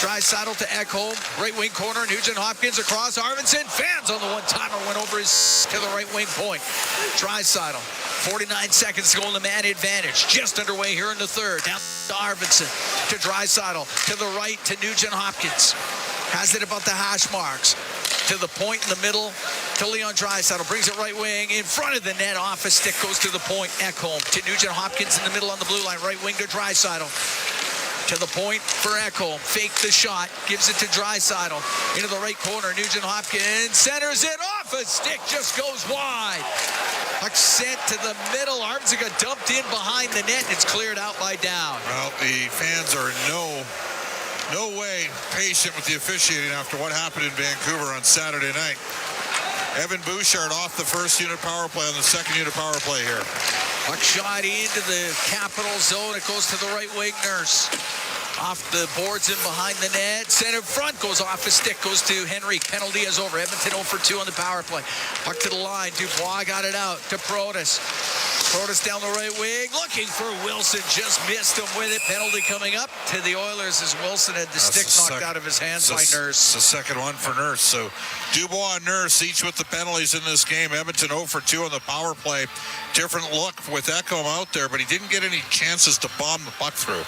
Draisaitl to Ekholm. Right wing corner. Nugent Hopkins across. Arvidsson. Fans on the one-timer. Went over his to the right wing point. Draisaitl. 49 seconds to go in the man advantage. Just underway here in the third. Down to Arvidsson. To Draisaitl. To the right to Nugent Hopkins. Has it about the hash marks. To the point in the middle to Leon Draisaitl. Brings it right wing in front of the net. Off a stick goes to the point. Ekholm to Nugent Hopkins in the middle on the blue line. Right wing to Draisaitl. To the point for Ekholm. Fake the shot. Gives it to Draisaitl. Into the right corner. Nugent Hopkins centers it off a stick. Just goes wide. Puck sent to the middle. Arvidsson got dumped in behind the net. It's cleared out by Dowd. Well, the fans are no way patient with the officiating after what happened in Vancouver on Saturday night. Evan Bouchard off the first unit power play on the second unit power play here. Puck shot into the Capital zone. It goes to the right wing. Nurse. Off the boards and behind the net. Center front goes off a stick. Goes to Henrique. Penalty is over. Edmonton 0 for 2 on the power play. Puck to the line. Dubois got it out to Protas. Protas down the right wing. Looking for Wilson. Just missed him with it. Penalty coming up to the Oilers as Wilson had the stick knocked out of his hands by Nurse. The second one for Nurse. So Dubois and Nurse each with the penalties in this game. Edmonton 0 for 2 on the power play. Different look with Ekholm out there, but he didn't get any chances to bomb the puck through.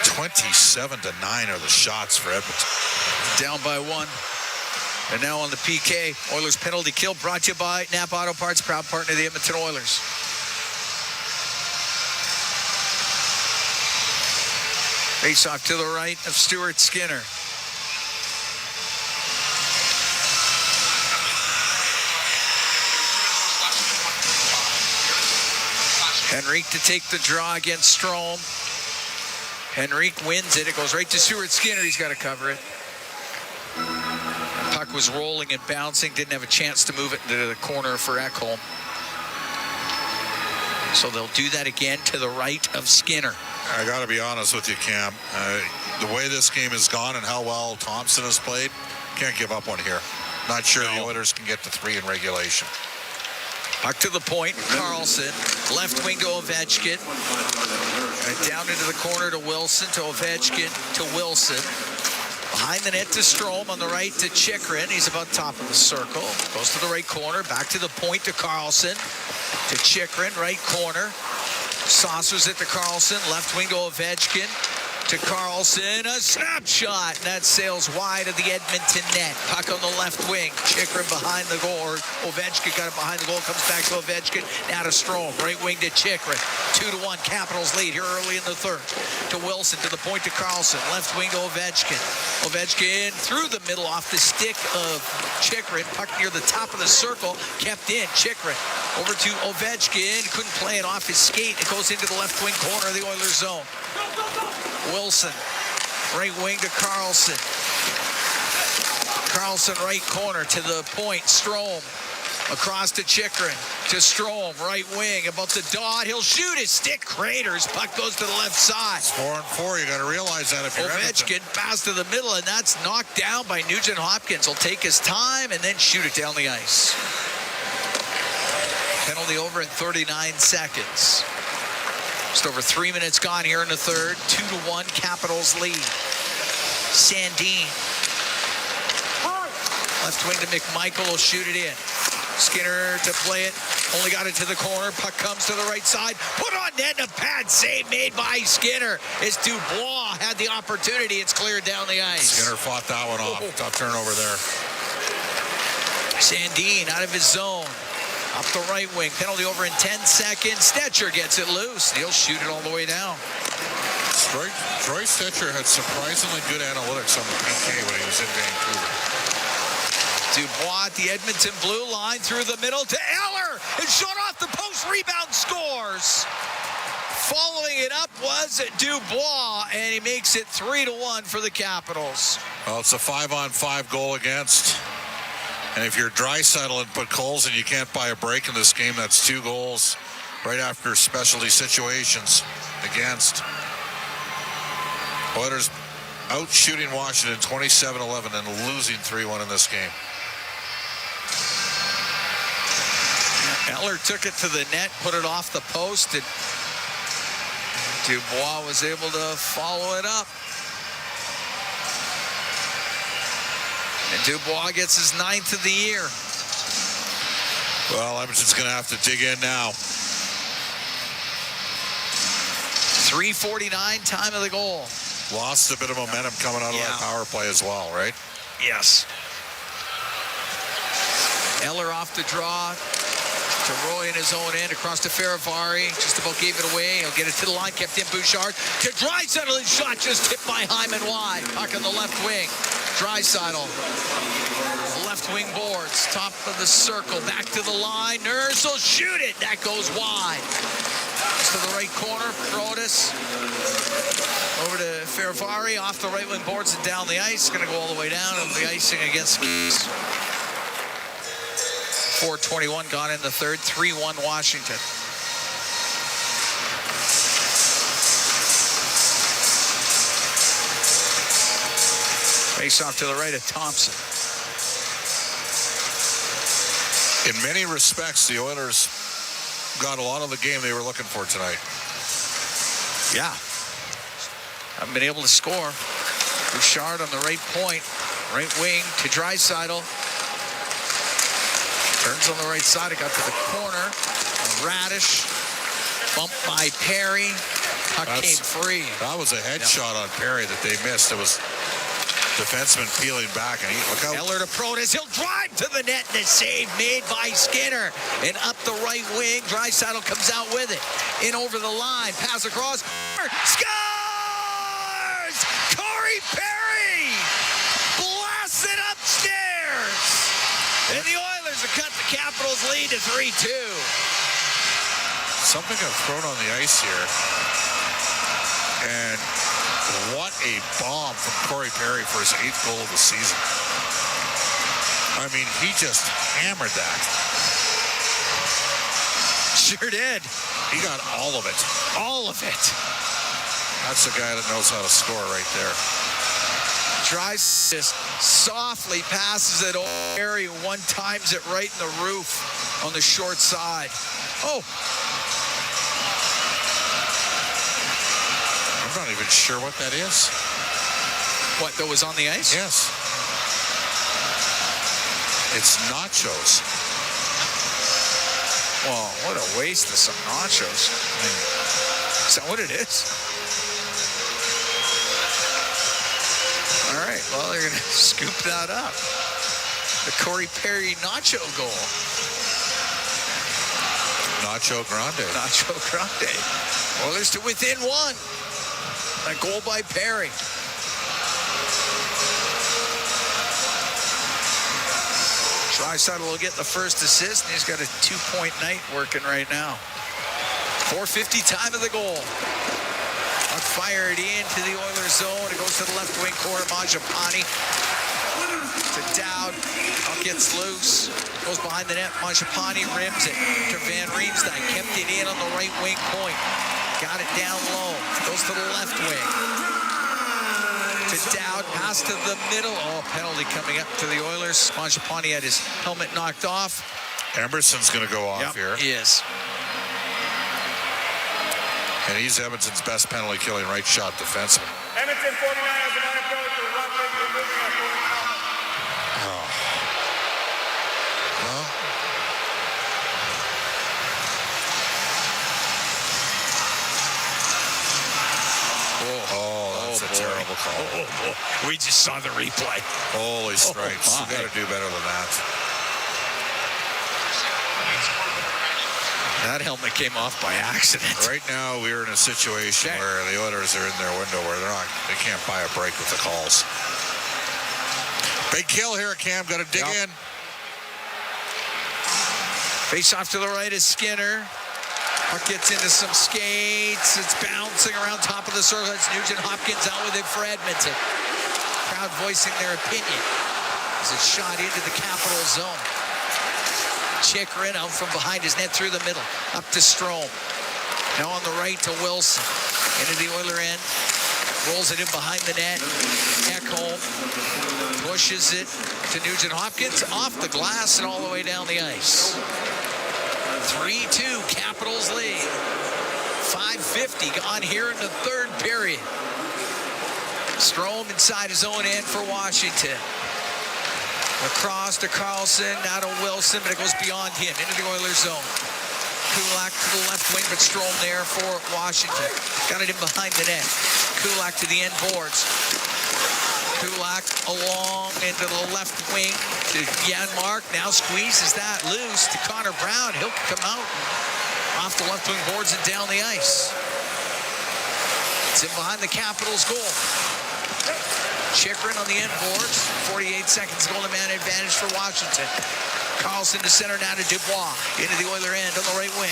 27-9 are the shots for Edmonton. Down by 1. And now on the PK, Oilers penalty kill brought to you by Napa Auto Parts, proud partner of the Edmonton Oilers. Face off to the right of Stuart Skinner. Henrique to take the draw against Strome. Henrique wins it. It goes right to Stuart Skinner. He's got to cover it. Puck was rolling and bouncing. Didn't have a chance to move it into the corner for Ekholm. So they'll do that again to the right of Skinner. I got to be honest with you, Cam. The way this game has gone and how well Thompson has played, can't give up on here. Not sure the Oilers can get to 3 in regulation. Puck to the point, Carlson. Left wing to Ovechkin. Down into the corner to Wilson, to Ovechkin, to Wilson. Behind the net to Strome, on the right to Chychrun. He's about top of the circle. Goes to the right corner, back to the point to Carlson. To Chychrun, right corner. Saucers it to Carlson, left wing to Ovechkin. to Carlson, a snapshot, and that sails wide of the Edmonton net. Puck on the left wing, Chychrun behind the goal, or Ovechkin got it behind the goal, comes back to Ovechkin, now to Strome, right wing to Chychrun, 2-1, Capitals lead here early in the third. To Wilson, to the point to Carlson, left wing to Ovechkin. Ovechkin through the middle off the stick of Chychrun, puck near the top of the circle, kept in, Chychrun over to Ovechkin, couldn't play it off his skate, it goes into the left wing corner of the Oilers zone. Wilson, right wing to Carlson. Carlson right corner to the point. Strome across to Chychrun. To Strome, right wing, about the dot. He'll shoot his stick. Craters. Puck goes to the left side. It's 4-4. You got to realize that if you're Ovechkin pass to the middle, and that's knocked down by Nugent Hopkins. He'll take his time and then shoot it down the ice. Penalty over in 39 seconds. Just over 3 minutes gone here in the third. 2-1, Capitals lead. Sandin. Left wing to McMichael will shoot it in. Skinner to play it. Only got it to the corner. Puck comes to the right side. Put on net and a pad save made by Skinner. As Dubois had the opportunity. It's cleared down the ice. Skinner fought that one off. Tough turnover there. Sandin out of his zone. Up the right wing. Penalty over in 10 seconds. Stetcher gets it loose. He'll shoot it all the way down. Troy Stetcher had surprisingly good analytics on the PK when he was in Vancouver. Dubois at the Edmonton blue line through the middle to Eller. And shot off the post. Rebound scores. Following it up was Dubois, and he makes it 3-1 for the Capitals. Well, it's a 5-on-5 goal against. And if you're Draisaitl and put Coles and you can't buy a break in this game, that's 2 goals right after specialty situations against. Oilers out shooting Washington 27-11 and losing 3-1 in this game. Eller took it to the net, put it off the post, and Dubois was able to follow it up. And Dubois gets his 9th of the year. Well, Edmonton's going to have to dig in now. 3:49, time of the goal. Lost a bit of momentum coming out of that power play as well, right? Yes. Eller off the draw to Roy in his own end, across to Faravari. Just about gave it away. He'll get it to the line, kept in Bouchard. To Draisaitl, his shot just tipped by Hyman wide. Puck on the left wing. Draisaitl. Left wing boards, top of the circle, back to the line. Nurse will shoot it. That goes wide. To the right corner, Protas. Over to Faravari, off the right wing boards and down the ice. Going to go all the way down, and the icing against the 4:21 gone in the third. 3-1 Washington. Face off to the right of Thompson. In many respects, the Oilers got a lot of the game they were looking for tonight. Yeah. Haven't been able to score. Bouchard on the right point. Right wing to Draisaitl. Turns on the right side. It got to the corner. Radish. Bumped by Perry. Puck came free. That was a headshot on Perry that they missed. It was defenseman peeling back, and look out. Eller to Protas. He'll drive to the net, and a save made by Skinner. And up the right wing, Draisaitl comes out with it. In over the line, pass across. Scores! Corey Perry blasts it upstairs. And the Oilers have cut the Capitals lead to 3-2. Something got thrown on the ice here. And what a bomb from Corey Perry for his 8th goal of the season. I mean, he just hammered that. Sure did. He got all of it. All of it. That's the guy that knows how to score right there. Tries just softly passes it over Perry. One times it right in the roof on the short side. Oh. I'm not even sure what that is. What, that was on the ice? Yes. It's nachos. Well, what a waste of some nachos. Is that what it is? Well, they're going to scoop that up. The Corey Perry Nacho goal. Nacho Grande. Nacho Grande. Oilers to within one. A goal by Perry. Draisaitl will get the first assist, and he's got a 2-point night working right now. 4:50 time of the goal. Fired into the Oilers zone. It goes to the left wing corner. Mangiapane to Dowd. Puck gets loose. Goes behind the net. Mangiapane rims it to Van Riemsdyk. Kept it in on the right wing point. Got it down low. Goes to the left wing. To Dowd. Pass to the middle. Oh, penalty coming up to the Oilers. Mangiapane had his helmet knocked off. Emerson's going to go off here. He is. And he's Edmonton's best penalty-killing right shot defenseman. Edmonton 49 has a minor penalty for roughly removing a 40 Oh. Well. Oh, that's a terrible call. We just saw the replay. Holy stripes. You got to do better than that. That helmet came off by accident. Right now, we're in a situation where the Oilers are in their window where they can't buy a break with the calls. Big kill here, Cam. Got to dig in. Face off to the right is Skinner. Puck gets into some skates. It's bouncing around top of the circle. It's Nugent Hopkins out with it for Edmonton. Crowd voicing their opinion as it's shot into the Capital zone. Chikrin out from behind his net through the middle. Up to Strome. Now on the right to Wilson. Into the Oiler end. Rolls it in behind the net. Ekholm pushes it to Nugent Hopkins. Off the glass and all the way down the ice. 3-2, Capitals lead. 5:50 gone here in the third period. Strome inside his own end for Washington. Across to Carlson, now to Wilson, but it goes beyond him, into the Oilers zone. Kulak to the left wing, but Strome there for Washington. Got it in behind the net. Kulak to the end boards. Kulak along into the left wing to Janmark. Now squeezes that loose to Connor Brown. He'll come out off the left wing boards and down the ice. It's in behind the Capitals goal. Chikrin on the end boards. 48 seconds goal to man advantage for Washington. Carlson to center now to Dubois. Into the Oiler end on the right wing.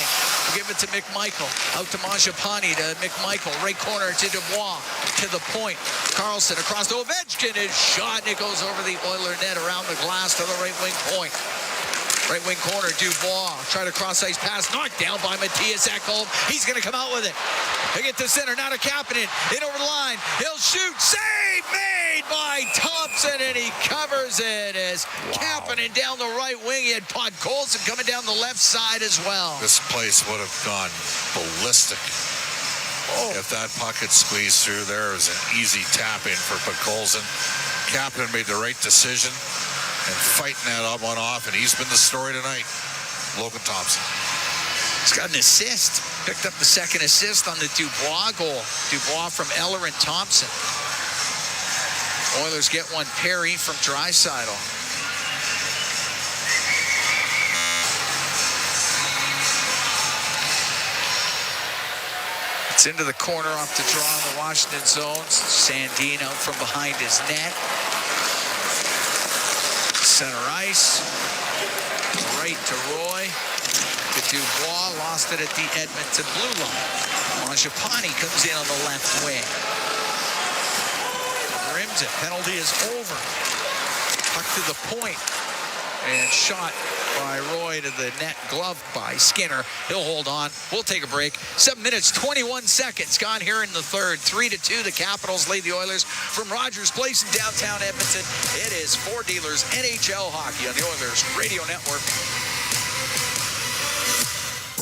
Give it to McMichael. Out to Mangiapane to McMichael. Right corner to Dubois. To the point. Carlson across to Ovechkin. His shot. And it goes over the Oiler net around the glass to the right wing point. Right wing corner, Dubois. Try to cross ice pass. Knocked down by Matthias Ekholm. He's going to come out with it. They get to center. Now to Kapanen. In over the line. He'll shoot. Save made by Thompson. And he covers it as Kapanen down the right wing. He had Podkolzin coming down the left side as well. This place would have gone ballistic. If that puck had squeezed through there, it was an easy tap in for Podkolzin. Kapanen made the right decision and fighting that one off, and he's been the story tonight. Logan Thompson. He's got an assist. Picked up the second assist on the Dubois goal. Dubois from Eller and Thompson. Oilers get one. Perry from Draisaitl. It's into the corner off the draw in the Washington zone. Sandin out from behind his net. Center ice. Right to Roy. To Dubois. Lost it at the Edmonton blue line. Mangiapane comes in on the left wing. Rims it. Penalty is over. Puck to the point. And shot by Roy to the net, gloved by Skinner. He'll hold on. We'll take a break. 7 minutes, 21 seconds gone here in the third. 3-2, the Capitals lead the Oilers from Rogers Place in downtown Edmonton. It is Four Dealers NHL Hockey on the Oilers Radio Network.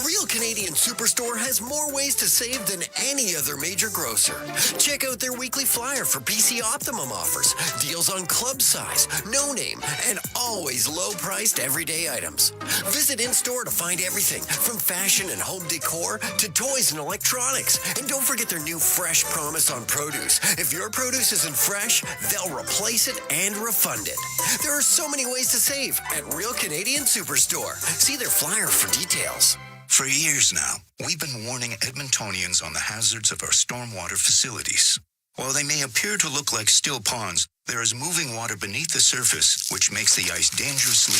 Real Canadian Superstore has more ways to save than any other major grocer. Check out their weekly flyer for PC Optimum offers, deals on club size, no name, and always low-priced everyday items. Visit in-store to find everything from fashion and home decor to toys and electronics. And don't forget their new Fresh Promise on produce. If your produce isn't fresh, they'll replace it and refund it. There are so many ways to save at Real Canadian Superstore. See their flyer for details. For years now, we've been warning Edmontonians on the hazards of our stormwater facilities. While they may appear to look like still ponds, there is moving water beneath the surface, which makes the ice dangerously...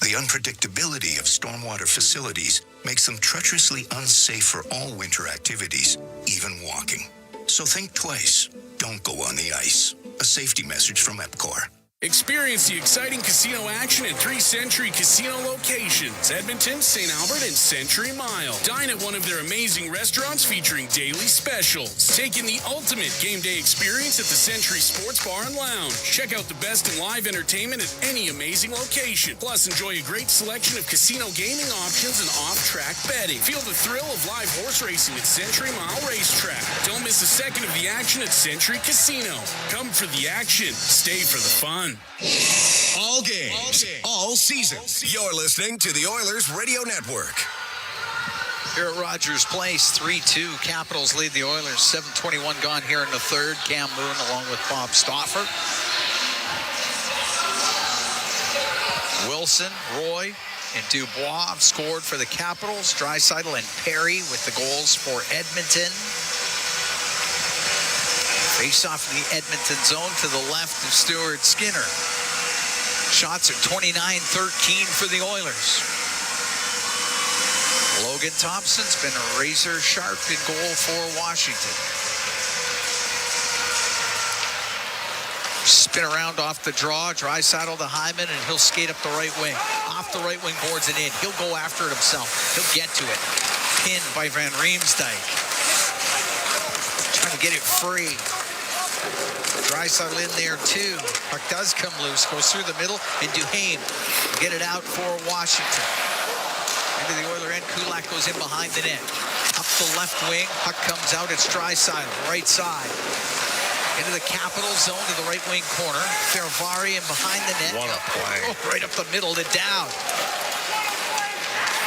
The unpredictability of stormwater facilities makes them treacherously unsafe for all winter activities, even walking. So think twice. Don't go on the ice. A safety message from EPCOR. Experience the exciting casino action at 3 Century Casino locations, Edmonton, St. Albert, and Century Mile. Dine at one of their amazing restaurants featuring daily specials. Take in the ultimate game day experience at the Century Sports Bar and Lounge. Check out the best in live entertainment at any amazing location. Plus, enjoy a great selection of casino gaming options and off-track betting. Feel the thrill of live horse racing at Century Mile Racetrack. Don't miss a second of the action at Century Casino. Come for the action. Stay for the fun. All games, all seasons. You're listening to the Oilers Radio Network. Here at Rogers Place, 3-2. Capitals lead the Oilers. 7:21 gone here in the third. Cam Moon along with Bob Stauffer. Wilson, Roy, and Dubois have scored for the Capitals. Draisaitl and Perry with the goals for Edmonton. Face off in the Edmonton zone to the left of Stuart Skinner. Shots are 29-13 for the Oilers. Logan Thompson's been razor sharp in goal for Washington. Spin around off the draw, Draisaitl to Hyman, and he'll skate up the right wing. Off the right wing boards and in. He'll go after it himself. He'll get to it. Pinned by Van Riemsdyk. Trying to get it free. Draisaitl in there too. Puck does come loose, goes through the middle, and Duhaime get it out for Washington. Into the Oiler end, Kulak goes in behind the net. Up the left wing, puck comes out, it's Draisaitl, right side. Into the Capital zone to the right wing corner. Ferravari in behind the net. What a play. Right up the middle to Dowd.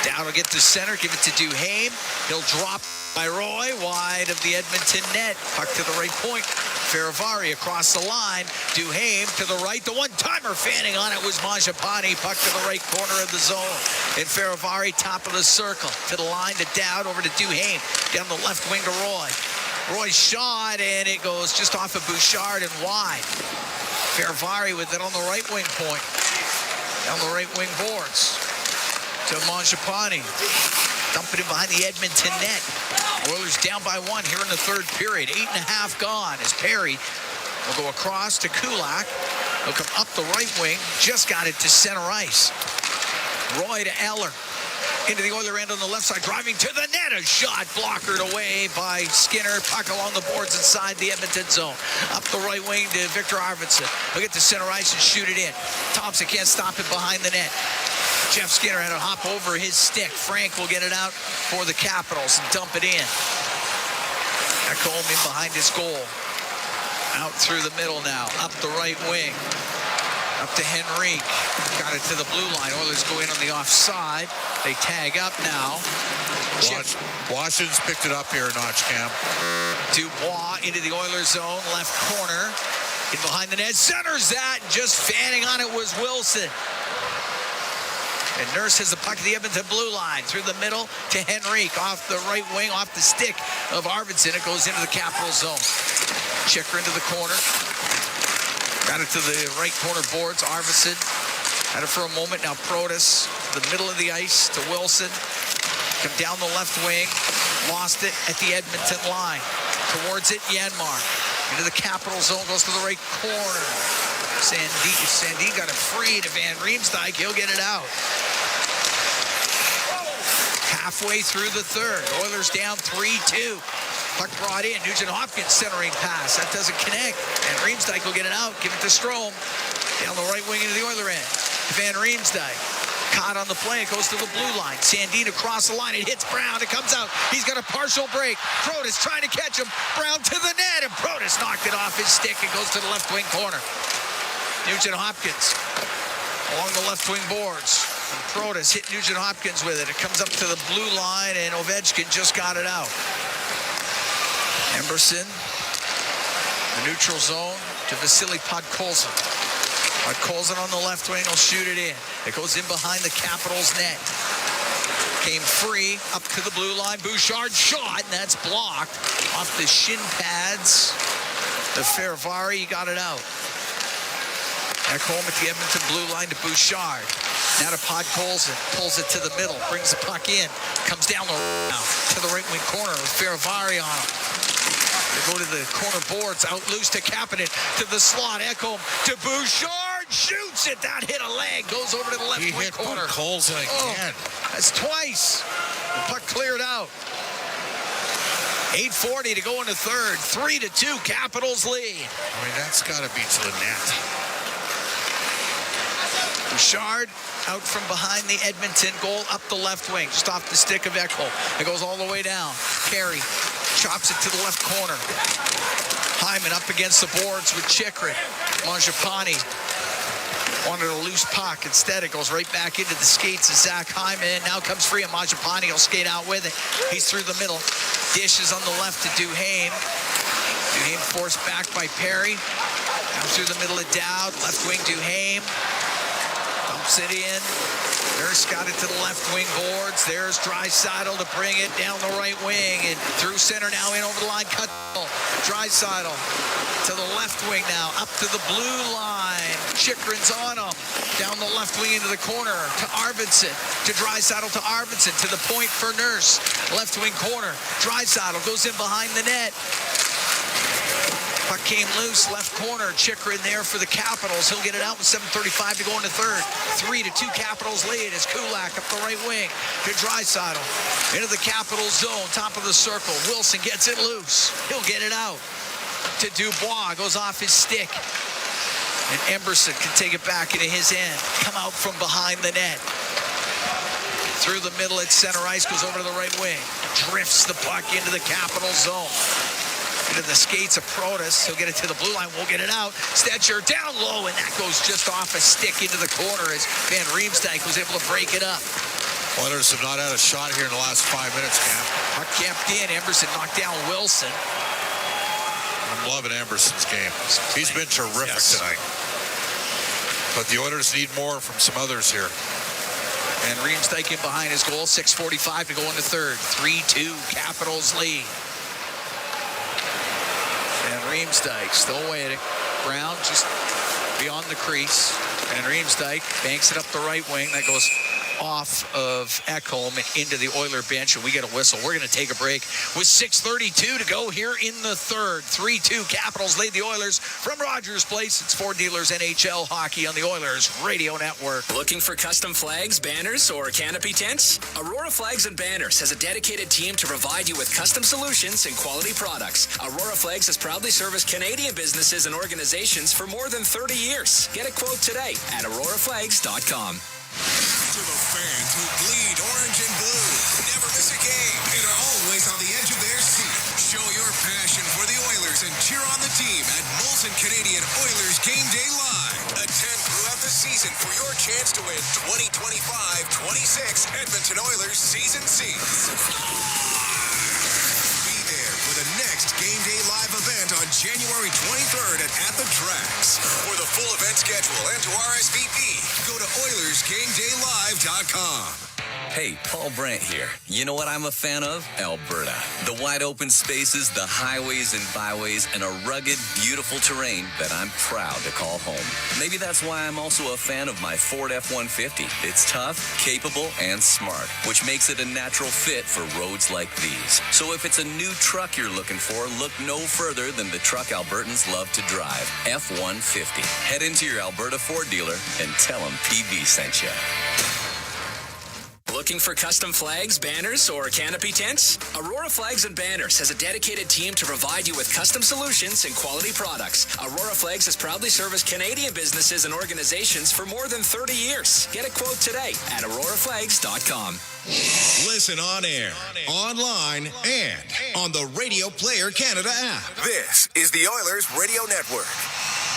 Dowd will get to center, give it to Duhaime. He'll drop by Roy, wide of the Edmonton net. Puck to the right point. Ferravari across the line. Duhaime to the right. The one-timer fanning on it was Mangiapane. Puck to the right corner of the zone. And Ferravari top of the circle. To the line to Dowd, over to Duhaime. Down the left wing to Roy. Roy's shot, and it goes just off of Bouchard and wide. Ferravari with it on the right wing point. Down the right wing boards. To Mangiapane. Dumping it behind the Edmonton net. Oilers down by 1 here in the third period. 8.5 gone as Perry will go across to Kulak. He'll come up the right wing. Just got it to center ice. Roy to Eller. Into the Oiler end on the left side. Driving to the net. A shot blockered away by Skinner. Puck along the boards inside the Edmonton zone. Up the right wing to Victor Arvidsson. He'll get to center ice and shoot it in. Thompson can't stop it behind the net. Jeff Skinner had to hop over his stick. Frank will get it out for the Capitals and dump it in. Ekholm in behind his goal. Out through the middle now. Up the right wing. Up to Henrique. Got it to the blue line. Oilers go in on the offside. They tag up now. Washington's picked it up here a notch, Cam. Dubois into the Oilers zone. Left corner. In behind the net. Centers that. Just fanning on it was Wilson. And Nurse has the puck to the Edmonton blue line. Through the middle to Henrique. Off the right wing, off the stick of Arvidsson. It goes into the Capital zone. Checker into the corner. Got it to the right corner boards. Arvidsson had it for a moment. Now Protas, the middle of the ice to Wilson. Come down the left wing. Lost it at the Edmonton line. Towards it, Janmark. Into the Capital zone. Goes to the right corner. Sandin got it free to Van Riemsdyk. He'll get it out. Halfway through the third. Oilers down 3-2. Puck brought in. Nugent Hopkins centering pass. That doesn't connect. And Riemsdyk will get it out. Give it to Strome. Down the right wing into the Oiler end. Van Riemsdyk. Caught on the play. It goes to the blue line. Sandin across the line. It hits Brown. It comes out. He's got a partial break. Protas trying to catch him. Brown to the net. And Protas knocked it off his stick. It goes to the left wing corner. Nugent Hopkins along the left wing boards. And Protas hit Nugent Hopkins with it. It comes up to the blue line, and Ovechkin just got it out. Emberson, the neutral zone to Vasily Podkolzin. Podkolzin on the left wing will shoot it in. It goes in behind the Capitals net. Came free up to the blue line. Bouchard shot, and that's blocked off the shin pads. The Ferravari got it out. Back home at the Edmonton blue line to Bouchard. Now to Podkolzin. Pulls it to the middle. Brings the puck in. Comes down to the right wing corner with Ferravari on him. They go to the corner boards. Out loose to Kapanen. To the slot. Ekholm to Bouchard. Shoots it. That hit a leg. Goes over to the left wing corner. Podkolzin again. That's twice. The puck cleared out. 8:40 to go in the third. 3-2. Capitals lead. I mean, that's got to be to the net. Bouchard out from behind the Edmonton goal up the left wing, just off the stick of Ekholm. It goes all the way down. Carey chops it to the left corner. Hyman up against the boards with Chychrun. Mangiapane wanted a loose puck. Instead, it goes right back into the skates of Zach Hyman. Now comes free, and Mangiapane will skate out with it. He's through the middle. Dishes on the left to Duhaime. Duhaime forced back by Perry. Now through the middle of Dowd. Left wing Duhaime. Dumps it in. Nurse got it to the left wing boards. There's Draisaitl to bring it down the right wing. And through center now in over the line. Cut. Draisaitl to the left wing now. Up to the blue line. Chychrun's on him. Down the left wing into the corner to Arvidsson. To Draisaitl to Arvidsson. To the point for Nurse. Left wing corner. Draisaitl goes in behind the net. Puck came loose, left corner. Chychrun there for the Capitals. He'll get it out with 7:35 to go in the third. 3-2 Capitals lead as Kulak up the right wing to Draisaitl. Into the Capitals zone, top of the circle. Wilson gets it loose. He'll get it out to Dubois. Goes off his stick. And Emberson can take it back into his end. Come out from behind the net. Through the middle at center ice. Goes over to the right wing. Drifts the puck into the Capitals zone. Into the skates of Protas. He'll get it to the blue line. Won't get it out. Stetcher down low, and that goes just off a stick into the corner as Van Riemsdyk was able to break it up. Oilers have not had a shot here in the last 5 minutes, Cam. Puck camped in. Emberson knocked down Wilson. I'm loving Emberson's game. He's been terrific tonight. But the Oilers need more from some others here. And Riemsdyk in behind his goal. 6:45 to go in the third. 3-2 Capitals lead. And Riemsdyk still waiting. Brown just beyond the crease. And Riemsdyk banks it up the right wing. That goes off of Ekholm and into the Oiler bench, and we get a whistle. We're going to take a break with 6:32 to go here in the third. 3-2 Capitals lead the Oilers from Rogers Place. It's Ford Dealers NHL Hockey on the Oilers Radio Network. Looking for custom flags, banners, or canopy tents? Aurora Flags and Banners has a dedicated team to provide you with custom solutions and quality products. Aurora Flags has proudly serviced Canadian businesses and organizations for more than 30 years. Get a quote today at auroraflags.com. To the fans who bleed orange and blue, never miss a game, and are always on the edge of their seat. Show your passion for the Oilers and cheer on the team at Molson Canadian Oilers Game Day Live. Attend throughout the season for your chance to win 2025-26 Edmonton Oilers season seats. Be there for the next Game Day Live event on January 23rd at the Tracks. For the full event schedule and to RSVP, go to OilersGameDayLive.com. Hey, Paul Brandt here. You know what I'm a fan of? Alberta. The wide open spaces, the highways and byways, and a rugged, beautiful terrain that I'm proud to call home. Maybe that's why I'm also a fan of my Ford F-150. It's tough, capable, and smart, which makes it a natural fit for roads like these. So if it's a new truck you're looking for, look no further than the truck Albertans love to drive, F-150. Head into your Alberta Ford dealer and tell them PB sent you. Looking for custom flags, banners, or canopy tents? Aurora Flags and Banners has a dedicated team to provide you with custom solutions and quality products. Aurora Flags has proudly serviced Canadian businesses and organizations for more than 30 years. Get a quote today at auroraflags.com. Listen on air, online, and on the Radio Player Canada app. This is the Oilers Radio Network.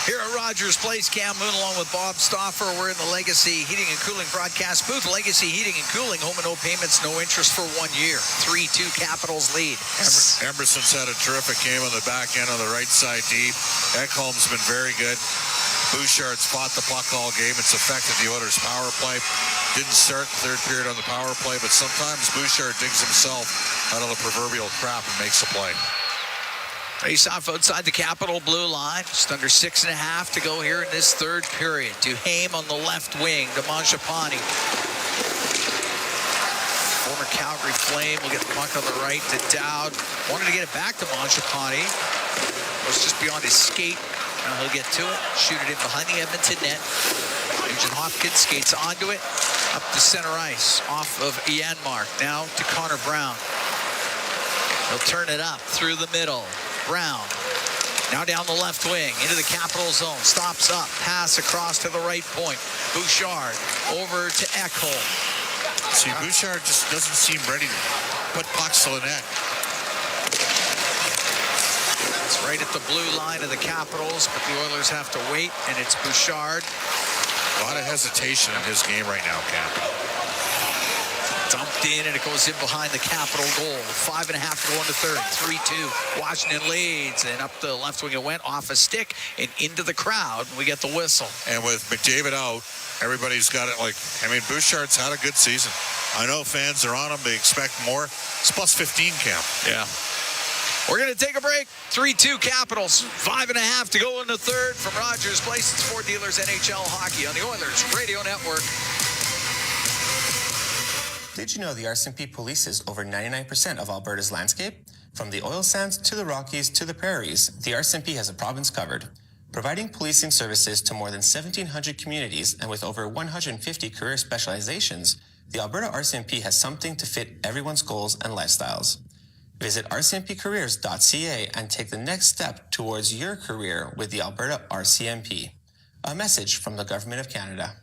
Here at Rogers Place, Cam Moon along with Bob Stauffer. We're in the Legacy Heating and Cooling broadcast booth. Legacy Heating and Cooling, home and no payments, no interest for 1 year. 3-2 Capitals lead. Emerson's had a terrific game on the back end on the right side deep. Ekholm's been very good. Bouchard's fought the puck all game. It's affected the Oilers' power play. Didn't start the third period on the power play, but sometimes Bouchard digs himself out of the proverbial crap and makes a play. Face off outside the Capital blue line. Just under 6.5 to go here in this third period. Duhaime on the left wing to Mangiapane. Former Calgary Flame will get the puck on the right to Dowd. Wanted to get it back to Mangiapane. Was just beyond his skate. Now he'll get to it. Shoot it in behind the Edmonton net. Nugent Hopkins skates onto it. Up to center ice. Off of Janmark. Now to Connor Brown. He'll turn it up through the middle. Brown, now down the left wing, into the Capital zone, stops up, pass across to the right point. Bouchard over to Ekholm. See, Bouchard just doesn't seem ready to put pucks to the net. It's right at the blue line of the Capitals, but the Oilers have to wait, and it's Bouchard. A lot of hesitation in his game right now, Cam. Dumped in, and it goes in behind the Capital goal. 5.5 to go in the third. 3-2. Washington leads, and up the left wing it went, off a stick and into the crowd. We get the whistle. And with McDavid out, everybody's got it like, I mean, Bouchard's had a good season. I know fans are on him. They expect more. It's plus 15, Cam. Yeah. We're going to take a break. 3-2 Capitals. 5.5 to go in the third from Rogers Place. It's Ford Dealers NHL Hockey on the Oilers Radio Network. Did you know the RCMP polices over 99% of Alberta's landscape? From the oil sands to the Rockies to the prairies, the RCMP has a province covered. Providing policing services to more than 1,700 communities and with over 150 career specializations, the Alberta RCMP has something to fit everyone's goals and lifestyles. Visit rcmpcareers.ca and take the next step towards your career with the Alberta RCMP. A message from the Government of Canada.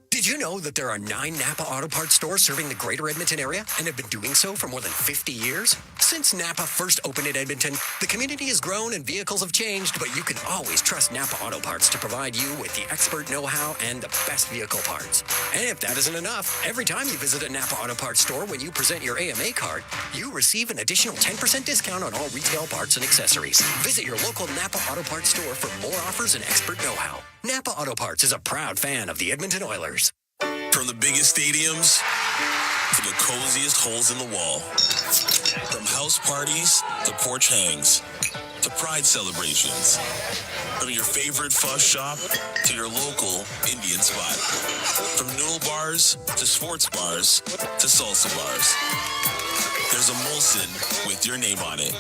Did you know that there are 9 Napa Auto Parts stores serving the greater Edmonton area and have been doing so for more than 50 years? Since Napa first opened in Edmonton, the community has grown and vehicles have changed, but you can always trust Napa Auto Parts to provide you with the expert know-how and the best vehicle parts. And if that isn't enough, every time you visit a Napa Auto Parts store when you present your AMA card, you receive an additional 10% discount on all retail parts and accessories. Visit your local Napa Auto Parts store for more offers and expert know-how. Napa Auto Parts is a proud fan of the Edmonton Oilers. From the biggest stadiums to the coziest holes in the wall. From house parties to porch hangs to pride celebrations. From your favorite fuzz shop to your local Indian spot. From noodle bars to sports bars to salsa bars. There's a Molson with your name on it.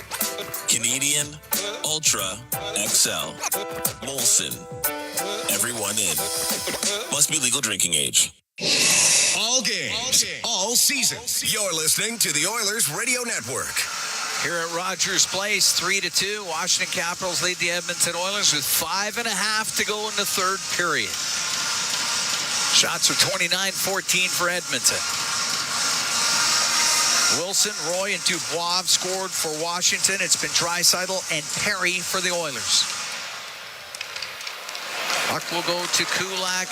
Canadian Ultra XL. Molson. Everyone in. Must be legal drinking age. All games, all seasons. You're listening to the Oilers Radio Network. Here at Rogers Place, 3-2. Washington Capitals lead the Edmonton Oilers with 5.5 to go in the third period. Shots are 29-14 for Edmonton. Wilson, Roy, and Dubois have scored for Washington. It's been Draisaitl and Perry for the Oilers. Puck will go to Kulak.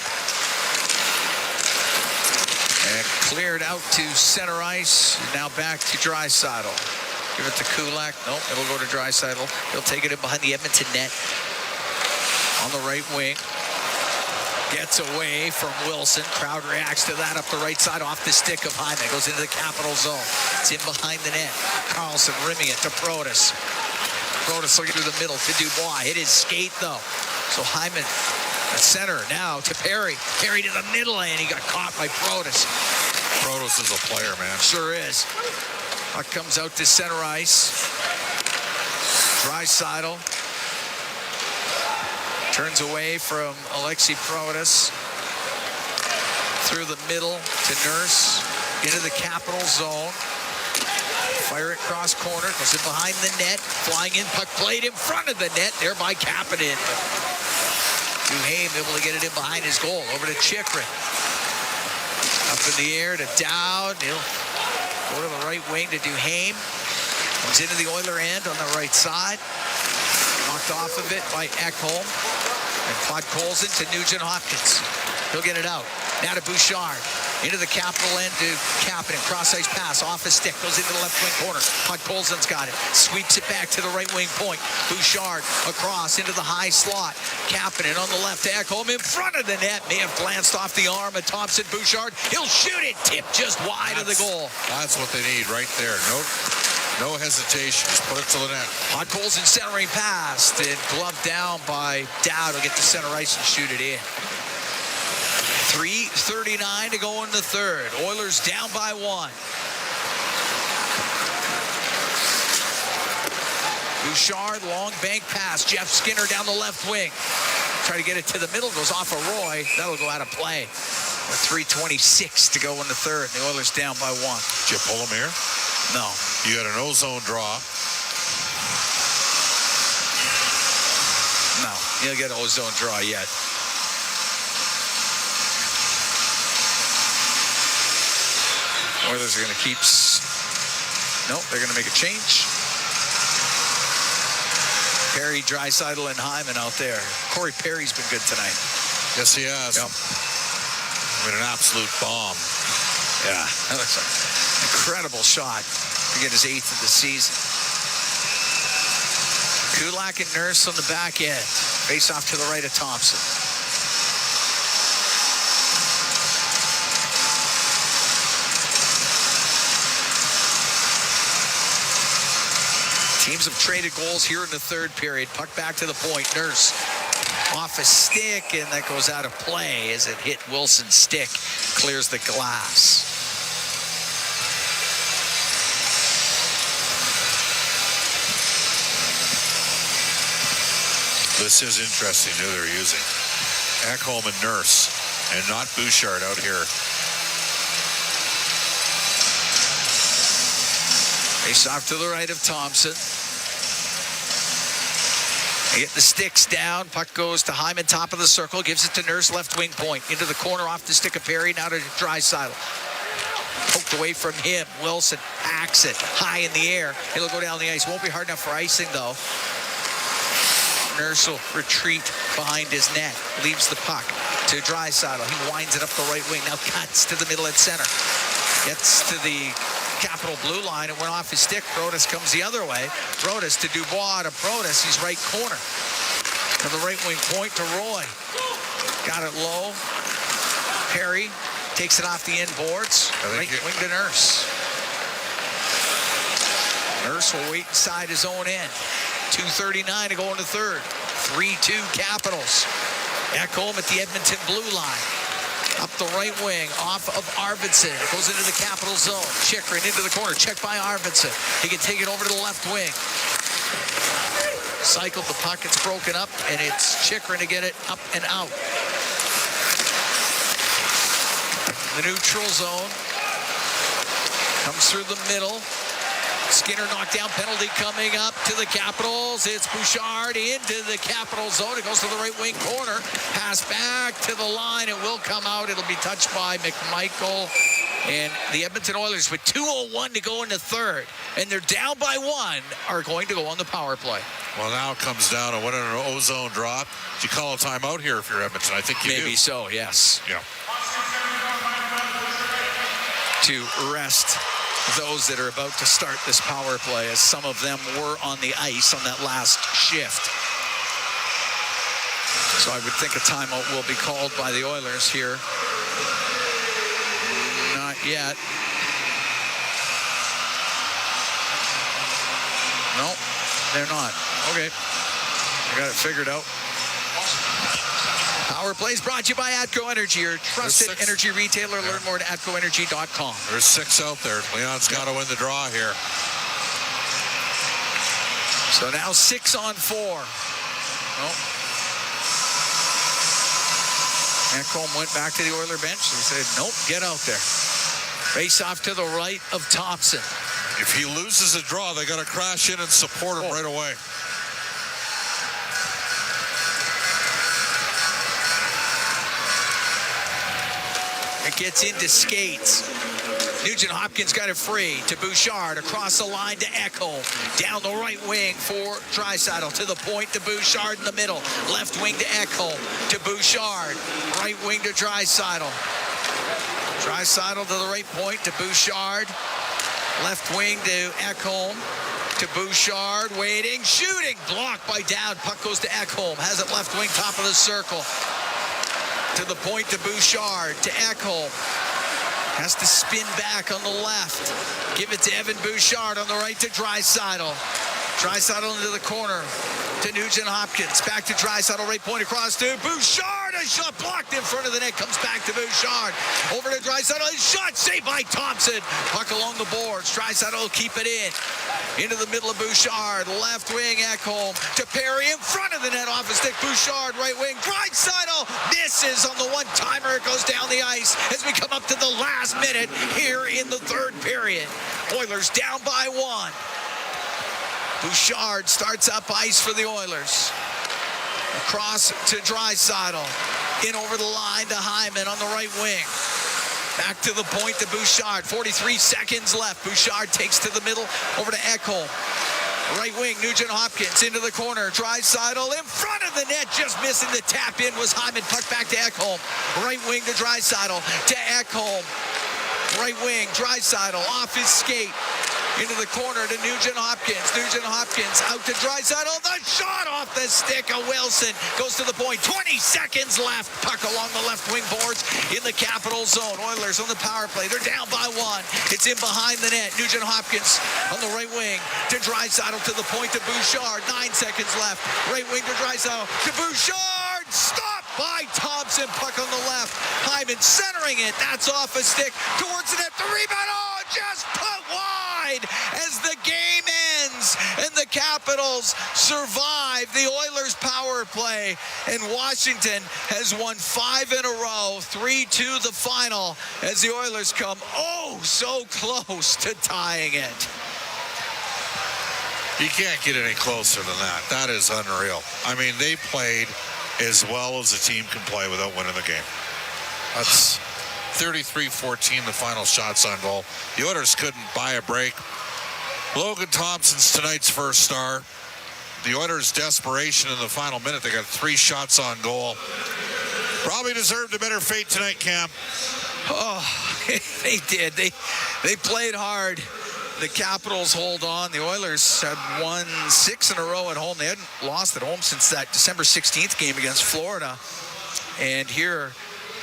And cleared out to center ice. Now back to Draisaitl. Give it to Kulak. Nope, it'll go to Draisaitl. He'll take it in behind the Edmonton net. On the right wing. Gets away from Wilson. Crowd reacts to that up the right side off the stick of Hyman. Goes into the Capital zone. It's in behind the net. Carlson rimming it to Protas. Protas looking through the middle to Dubois. Hit his skate though. So Hyman at center now to Perry. Perry to the middle and he got caught by Protas. Protas is a player, man. Sure is. Puck comes out to center ice. Draisaitl turns away from Alexei Protas. through the middle to Nurse, into the Capital zone. Fire it cross corner, goes in behind the net, flying in, puck played in front of the net, thereby capping it. Duhaime able to get it in behind his goal, over to Chychrun. Up in the air to Dowd, he'll go to the right wing to Duhaime. Comes into the Oiler end on the right side. Knocked off of it by Ekholm. And Podkolzin to Nugent-Hopkins. He'll get it out. Now to Bouchard. Into the Capital end to Kapanen. Cross-ice pass off his stick. Goes into the left wing corner. Podkolzin's got it. Sweeps it back to the right wing point. Bouchard across into the high slot. Kapanen on the left to Ekholm in front of the net. May have glanced off the arm of Thompson. Bouchard. He'll shoot it. Tip just wide of the goal. That's what they need right there. No hesitation. Just put it to the net. Podkolzin centering pass. And gloved down by Dowd. He'll get to center ice and shoot it in. 3:39 to go in the third. Oilers down by 1. Bouchard, long bank pass. Jeff Skinner down the left wing. Try to get it to the middle. Goes off of Roy. That'll go out of play. With 3:26 to go in the third. The Oilers down by 1. Did you pull him here? No. You got an ozone draw. No. He'll get an ozone draw yet. Oilers are going to keep... Nope, they're going to make a change. Perry, Draisaitl, and Hyman out there. Corey Perry's been good tonight. Yes, he has. Yep. With an absolute bomb. Yeah, that looks like an incredible shot to get his 8th of the season. Kulak and Nurse on the back end. Face off to the right of Thompson. Teams have traded goals here in the third period. Puck back to the point. Nurse off a stick, and that goes out of play as it hit Wilson's stick. Clears the glass. This is interesting who they're using. Ekholm and Nurse, and not Bouchard out here. Face off to the right of Thompson. They get the sticks down. Puck goes to Hyman, top of the circle. Gives it to Nurse, left wing point. Into the corner, off the stick of Perry. Now to Draisaitl. Poked away from him. Wilson hacks it high in the air. It'll go down the ice. Won't be hard enough for icing, though. Nurse will retreat behind his net. Leaves the puck to Draisaitl. He winds it up the right wing. Now cuts to the middle at center. Gets to the Capital blue line. It went off his stick. Protas comes the other way. Protas to Dubois to Protas. He's right corner. To the right wing point to Roy. Got it low. Perry takes it off the end boards. Right wing to Nurse. Nurse will wait inside his own end. 2:39 to go in the third. 3-2 Capitals. Ekholm at the Edmonton blue line. Up the right wing, off of Arvidsson. It goes into the Capital zone. Chychrun into the corner, checked by Arvidsson. He can take it over to the left wing. Cycled, the puck, it's broken up, and it's Chychrun to get it up and out. The neutral zone. Comes through the middle. Skinner knocked down, penalty coming up to the Capitals. It's Bouchard into the Capital zone. It goes to the right wing corner. Pass back to the line. It will come out. It'll be touched by McMichael. And the Edmonton Oilers, with 2:01 to go in the third, and they're down by 1, are going to go on the power play. Well, now it comes down to what an ozone drop. Do you call a timeout here if you're Edmonton? I think you do. Maybe so, yes. Yeah. To rest those that are about to start this power play, as some of them were on the ice on that last shift. So I would think a timeout will be called by the Oilers here. Not yet. No, they're not. Okay. I got it figured out. Power Plays brought to you by ATCO Energy, your trusted energy retailer. Learn more at atcoenergy.com. There's 6 out there. Leon's got to win the draw here. So now 6 on 4. Oh. Ekholm went back to the Oiler bench. They said, nope, get out there. Race off to the right of Thompson. If he loses a draw, they got to crash in and support him right away. It gets into skates. Nugent-Hopkins got it free to Bouchard, across the line to Ekholm, down the right wing for Draisaitl, to the point to Bouchard in the middle, left wing to Ekholm, to Bouchard, right wing to Draisaitl. Draisaitl to the right point to Bouchard, left wing to Ekholm, to Bouchard, waiting, shooting, blocked by Dowd, puck goes to Ekholm, has it left wing, top of the circle, to the point to Bouchard, to Ekholm. Has to spin back on the left. Give it to Evan Bouchard on the right to Draisaitl. Draisaitl into the corner to Nugent-Hopkins. Back to Draisaitl, right point across to Bouchard. A shot blocked in front of the net. Comes back to Bouchard. Over to Draisaitl. A shot saved by Thompson. Puck along the boards. Draisaitl will keep it in. Into the middle of Bouchard. Left wing Ekholm to Perry in front of the net. Off a stick. Bouchard, right wing. Draisaitl misses on the one-timer. It goes down the ice as we come up to the last minute here in the third period. Oilers down by 1. Bouchard starts up ice for the Oilers. Across to Draisaitl. In over the line to Hyman on the right wing. Back to the point to Bouchard. 43 seconds left. Bouchard takes to the middle. Over to Ekholm. Right wing, Nugent-Hopkins into the corner. Draisaitl in front of the net. Just missing the tap in was Hyman. Puck back to Ekholm. Right wing to Draisaitl. To Ekholm. Right wing, Draisaitl off his skate. Into the corner to Nugent-Hopkins. Nugent-Hopkins out to Draisaitl. The shot off the stick of Wilson. Goes to the point. 20 seconds left. Puck along the left wing boards in the Capital zone. Oilers on the power play. They're down by 1. It's in behind the net. Nugent-Hopkins on the right wing to Draisaitl to the point to Bouchard. 9 seconds left. Right wing to Draisaitl to Bouchard. Stopped by Thompson. Puck on the left. Hyman centering it. That's off a stick towards the net. The rebound. Oh, just put wide as the game ends and the Capitals survive the Oilers power play, and Washington has won 5 in a row, 3-2 the final, as the Oilers come oh so close to tying it. You can't get any closer than that. That is unreal. I mean, they played as well as a team can play without winning the game. That's 33-14, the final shots on goal. The Oilers couldn't buy a break. Logan Thompson's tonight's first star. The Oilers' desperation in the final minute. They got 3 shots on goal. Probably deserved a better fate tonight, Cam. Oh, they did. They played hard. The Capitals hold on. The Oilers had won 6 in a row at home. They hadn't lost at home since that December 16th game against Florida. And here,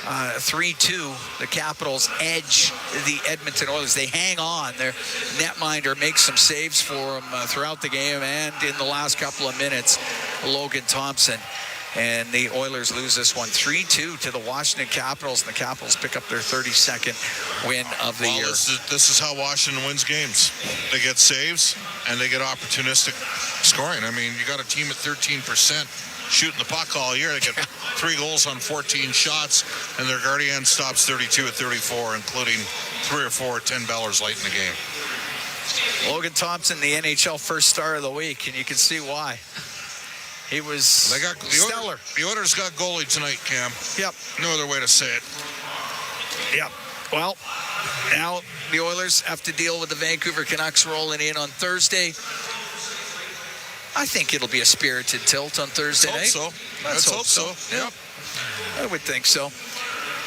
3-2, the Capitals edge the Edmonton Oilers. They hang on. Their netminder makes some saves for them throughout the game and in the last couple of minutes, Logan Thompson. And the Oilers lose this one 3-2 to the Washington Capitals, and the Capitals pick up their 32nd win of the year. This is how Washington wins games. They get saves, and they get opportunistic scoring. I mean, you got a team at 13% shooting the puck all year. They get 3 goals on 14 shots, and their Guardian stops 32 at 34, including 3 or 4 $10 late in the game. Logan Thompson, the NHL first star of the week, and you can see why. He was stellar. The Oilers got goalie tonight, Cam. Yep. No other way to say it. Yep. Well, now the Oilers have to deal with the Vancouver Canucks rolling in on Thursday. I think it'll be a spirited tilt on Thursday night. Let's hope so. Yep. I would think so.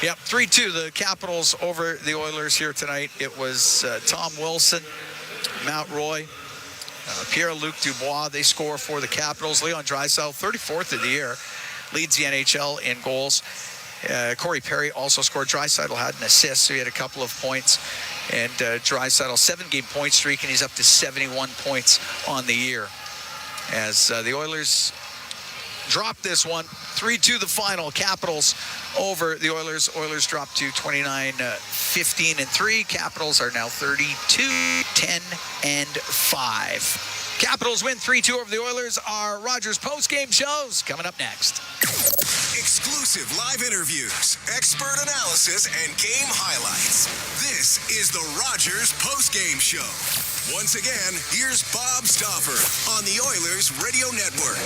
Yep, 3-2, the Capitals over the Oilers here tonight. It was Tom Wilson, Mount Roy, Pierre-Luc Dubois. They score for the Capitals. Leon Draisaitl, 34th of the year, leads the NHL in goals. Corey Perry also scored. Draisaitl had an assist, so he had a couple of points. And Draisaitl, 7-game point streak, and he's up to 71 points on the year. As the Oilers drop this one, 3-2 the final. Capitals over the Oilers. Oilers drop to 29-15-3. Capitals are now 32-10-5. Capitals win 3-2 over the Oilers. Our Rogers post-game shows coming up next. Exclusive live interviews, expert analysis, and game highlights. This is the Rogers postgame show. Once again, here's Bob Stauffer on the Oilers Radio Network.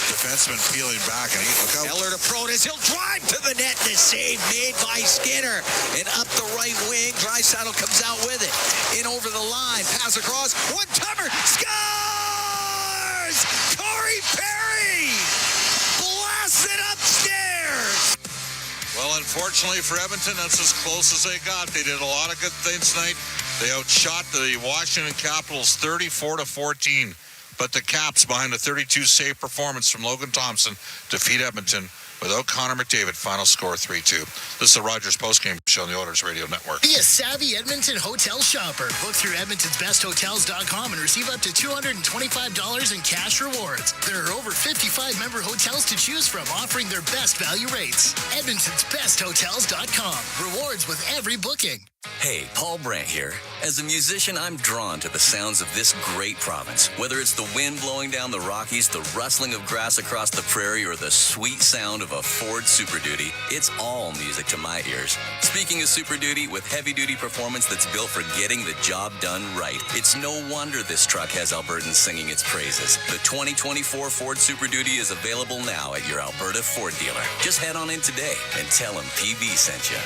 Defenseman peeling back, and look out. Eller to Protas. He'll drive to the net. The save made by Skinner. And up the right wing. Draisaitl comes out with it. In over the line. Pass across. One-timer. Scores! Corey Perry! Blasted upstairs! Well, unfortunately for Edmonton, that's as close as they got. They did a lot of good things tonight. They outshot the Washington Capitals 34-14. But the Caps, behind a 32-save performance from Logan Thompson, defeat Edmonton without Connor McDavid. Final score 3-2. This is the Rogers postgame show on the Oilers Radio Network. Be a savvy Edmonton hotel shopper. Book through Edmonton'sBestHotels.com and receive up to $225 in cash rewards. There are over 55 member hotels to choose from, offering their best value rates. Edmonton'sBestHotels.com. Rewards with every booking. Hey, Paul Brandt here. As a musician, I'm drawn to the sounds of this great province. Whether it's the wind blowing down the Rockies, the rustling of grass across the prairie, or the sweet sound of a Ford Super Duty, it's all music to my ears. Speaking of Super Duty, with heavy-duty performance that's built for getting the job done right, it's no wonder this truck has Albertans singing its praises. The 2024 Ford Super Duty is available now at your Alberta Ford dealer. Just head on in today and tell them PB sent you.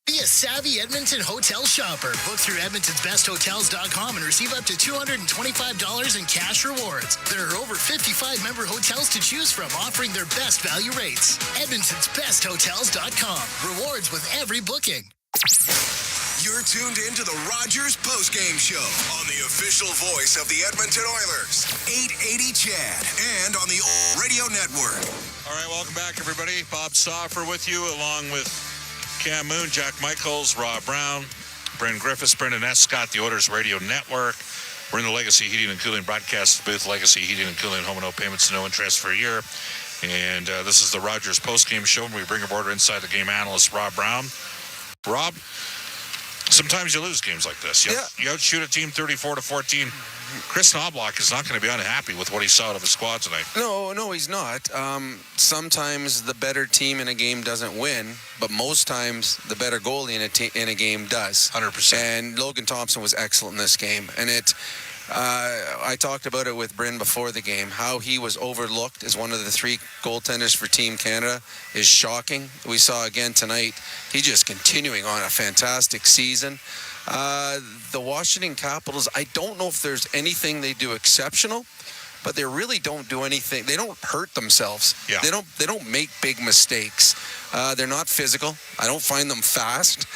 Be a savvy Edmonton hotel shopper. Book through Edmonton'sBestHotels.com and receive up to $225 in cash rewards. There are over 55 member hotels to choose from, offering their best value rates. Edmonton'sBestHotels.com. Rewards with every booking. You're tuned in to the Rogers postgame show on the official voice of the Edmonton Oilers, 880 Chad, and on the Radio Network. All right, welcome back, everybody. Bob Stauffer with you, along with Cam Moon, Jack Michaels, Rob Brown, Brendan Griffiths, Brendan Escott, the Oilers Radio Network. We're in the Legacy Heating and Cooling broadcast booth. Legacy Heating and Cooling, home and no payments, no interest for a year. And this is the Rogers postgame show, and we bring aboard inside the game analyst, Rob Brown. Rob, sometimes you lose games like this. You outshoot a team 34-14. Chris Knobloch is not going to be unhappy with what he saw out of his squad tonight. No, he's not. Sometimes the better team in a game doesn't win, but most times the better goalie in a game does. 100%. And Logan Thompson was excellent in this game. And I talked about it with Bryn before the game. How he was overlooked as one of the three goaltenders for Team Canada is shocking. We saw again tonight. He's just continuing on a fantastic season. The Washington Capitals, I don't know if there's anything they do exceptional, but they really don't do anything. They don't hurt themselves. Yeah. They don't make big mistakes. They're not physical. I don't find them fast.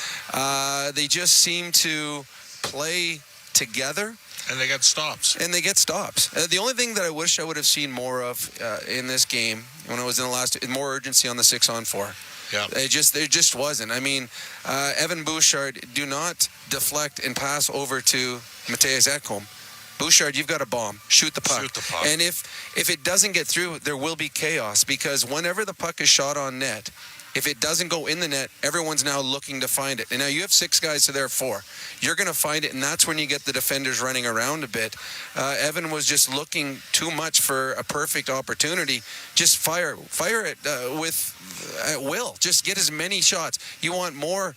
They just seem to play together. And they get stops. The only thing that I wish I would have seen more of in this game when I was in the last, more urgency on the 6-on-4. Yeah. It just wasn't. I mean, Evan Bouchard, do not deflect and pass over to Matthias Ekholm. Bouchard, you've got a bomb. Shoot the puck. And if it doesn't get through, there will be chaos, because whenever the puck is shot on net, if it doesn't go in the net, everyone's now looking to find it. And now you have 6 guys, so there are 4. You're going to find it, and that's when you get the defenders running around a bit. Evan was just looking too much for a perfect opportunity. Just fire it at will. Just get as many shots. You want more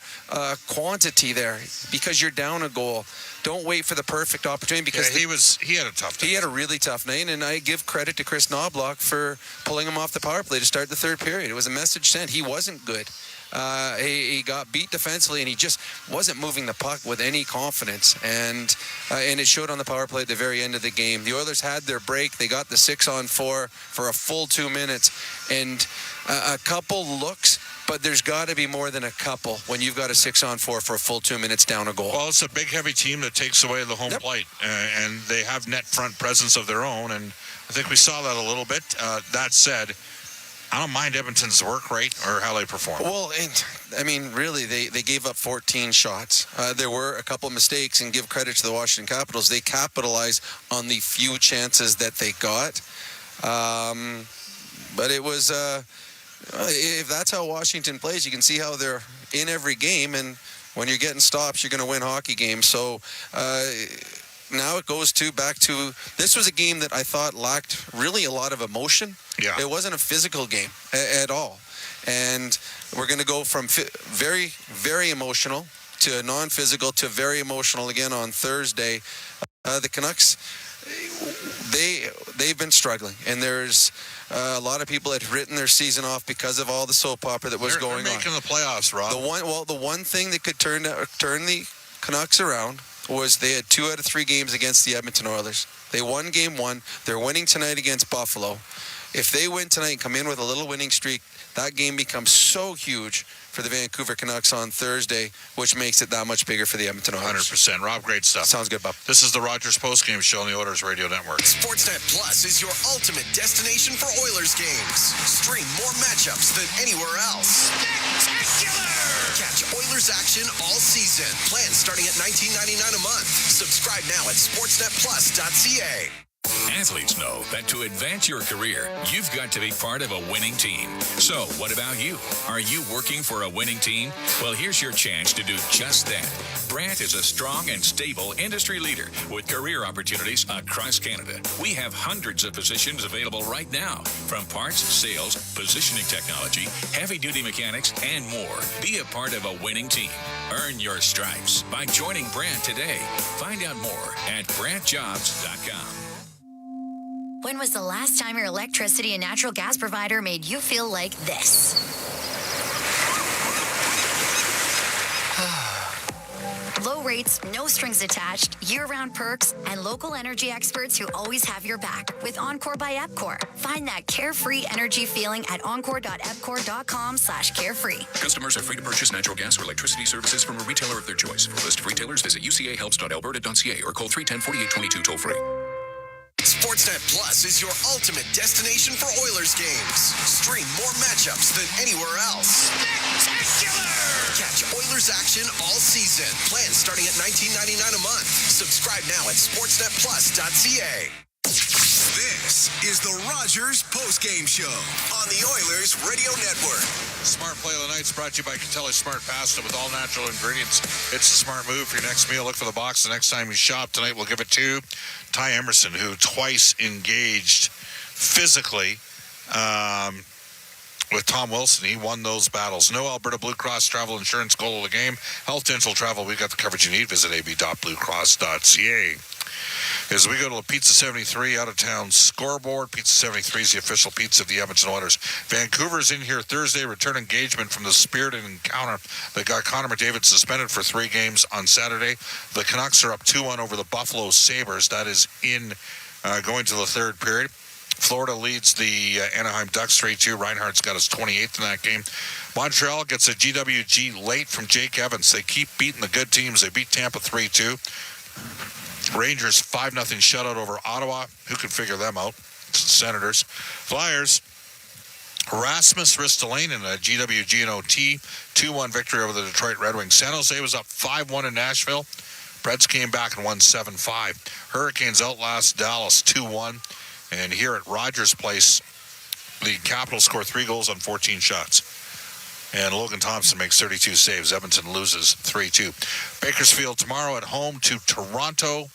quantity there because you're down a goal. Don't wait for the perfect opportunity, because he had a tough night. He had a really tough night, and I give credit to Chris Knobloch for pulling him off the power play to start the third period. It was a message sent. He wasn't good. He got beat defensively, and he just wasn't moving the puck with any confidence, and it showed on the power play at the very end of the game. The Oilers had their break. They got the 6-on-4 for a full 2 minutes, and a couple looks, but there's got to be more than a couple when you've got a 6-on-4 for a full 2 minutes down a goal. Well, it's a big, heavy team that takes away the home plate, and they have net front presence of their own, and I think we saw that a little bit. That said, I don't mind Edmonton's work rate or how they perform. Well, I mean, really, they gave up 14 shots. There were a couple of mistakes, and give credit to the Washington Capitals. They capitalized on the few chances that they got. But it was, if that's how Washington plays, you can see how they're in every game, and when you're getting stops, you're going to win hockey games. So now it goes back to this was a game that I thought lacked really a lot of emotion. Yeah. It wasn't a physical game at all. And we're going to go from very, very emotional to non-physical to very emotional again on Thursday. The Canucks, they've been struggling, and there's a lot of people that had written their season off because of all the soap opera that was going on. They're making the playoffs, Rob. The one thing that could turn the Canucks around was they had 2 out of 3 games against the Edmonton Oilers. They won game 1. They're winning tonight against Buffalo. If they win tonight and come in with a little winning streak, that game becomes so huge for the Vancouver Canucks on Thursday, which makes it that much bigger for the Edmonton Oilers. 100%. Rob, great stuff. Sounds good, Bob. This is the Rogers postgame show on the Oilers Radio Network. Sportsnet Plus is your ultimate destination for Oilers games. Stream more matchups than anywhere else. Spectacular! Catch Oilers action all season. Plans starting at $19.99 a month. Subscribe now at sportsnetplus.ca. Athletes know that to advance your career, you've got to be part of a winning team. So, what about you? Are you working for a winning team? Well, here's your chance to do just that. Brandt is a strong and stable industry leader with career opportunities across Canada. We have hundreds of positions available right now, from parts, sales, positioning technology, heavy-duty mechanics, and more. Be a part of a winning team. Earn your stripes by joining Brandt today. Find out more at BrandtJobs.com. When was the last time your electricity and natural gas provider made you feel like this? Low rates, no strings attached, year-round perks, and local energy experts who always have your back with Encore by Epcor. Find that carefree energy feeling at encore.epcor.com/carefree. Customers are free to purchase natural gas or electricity services from a retailer of their choice. For a list of retailers, visit ucahelps.alberta.ca or call 310-4822 toll-free. Sportsnet Plus is your ultimate destination for Oilers games. Stream more matchups than anywhere else. Spectacular! Catch Oilers action all season. Plans starting at $19.99 a month. Subscribe now at sportsnetplus.ca. This is the Rogers postgame show on the Oilers Radio Network. Smart Play of the Night is brought to you by Catelli's Smart Pasta with all natural ingredients. It's a smart move for your next meal. Look for the box the next time you shop. Tonight we'll give it to Ty Emerson, who twice engaged physically with Tom Wilson. He won those battles. No Alberta Blue Cross Travel Insurance goal of the game. Health, dental, travel. We've got the coverage you need. Visit ab.bluecross.ca. As we go to the Pizza 73 out-of-town scoreboard. Pizza 73 is the official pizza of the Edmonton Oilers. Vancouver's in here Thursday. Return engagement from the spirited encounter that got Connor McDavid suspended for 3 games on Saturday. The Canucks are up 2-1 over the Buffalo Sabres. That is in going to the third period. Florida leads the Anaheim Ducks 3-2. Reinhardt's got his 28th in that game. Montreal gets a GWG late from Jake Evans. They keep beating the good teams. They beat Tampa 3-2. Rangers 5-0 shutout over Ottawa. Who can figure them out? It's the Senators. Flyers, Rasmus Ristolainen, a GWG and OT, 2-1 victory over the Detroit Red Wings. San Jose was up 5-1 in Nashville. Preds came back and won 7-5. Hurricanes outlast Dallas 2-1. And here at Rogers Place, the Capitals score 3 goals on 14 shots. And Logan Thompson makes 32 saves. Edmonton loses 3-2. Bakersfield tomorrow at home to Toronto.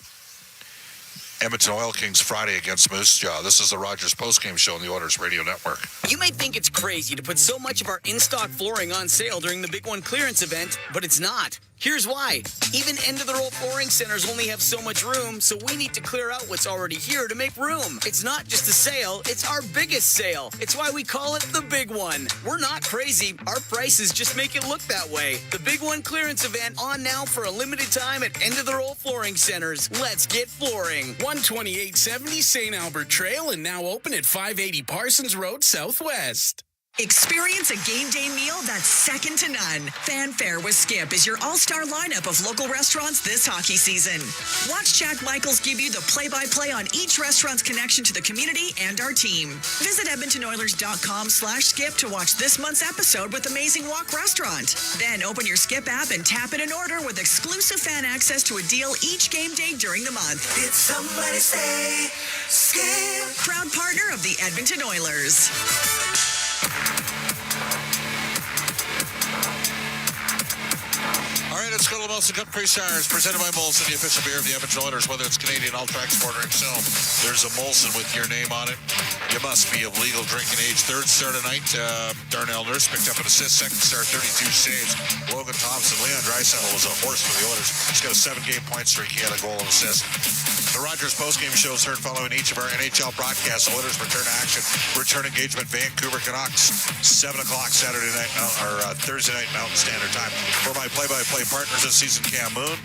Edmonton Oil Kings Friday against Moose Jaw. This is the Rogers postgame show on the Oilers Radio Network. You might think it's crazy to put so much of our in-stock flooring on sale during the Big One clearance event, but it's not. Here's why. Even end-of-the-roll flooring centers only have so much room, so we need to clear out what's already here to make room. It's not just a sale, it's our biggest sale. It's why we call it the Big One. We're not crazy. Our prices just make it look that way. The Big One clearance event on now for a limited time at end-of-the-roll flooring centers. Let's get flooring. 12870 St. Albert Trail and now open at 580 Parsons Road Southwest. Experience a game day meal that's second to none. Fanfare with Skip is your all-star lineup of local restaurants this hockey season. Watch Jack Michaels give you the play-by-play on each restaurant's connection to the community and our team. Visit EdmontonOilers.com/skip to watch this month's episode with Amazing Walk Restaurant. Then open your Skip app and tap in an order with exclusive fan access to a deal each game day during the month. Did somebody say Skip? Proud partner of the Edmonton Oilers. All right, let's go to the Molson Cup Pre-Stars, presented by Molson, the official beer of the Edmonton Oilers. Whether it's Canadian, Ultra Export, or Excel, there's a Molson with your name on it. You must be of legal drinking age. Third star tonight, Darnell Nurse picked up an assist. Second star, 32 saves. Logan Thompson, Leon Draisaitl was a horse for the Oilers. He's got a 7-game point streak. He had a goal and assist. The Rogers postgame shows heard following each of our NHL broadcasts. Oilers return to action. Return engagement, Vancouver Canucks, 7 o'clock Saturday night, or Thursday night Mountain Standard Time. For my play-by-play partners this season, Cam Moon.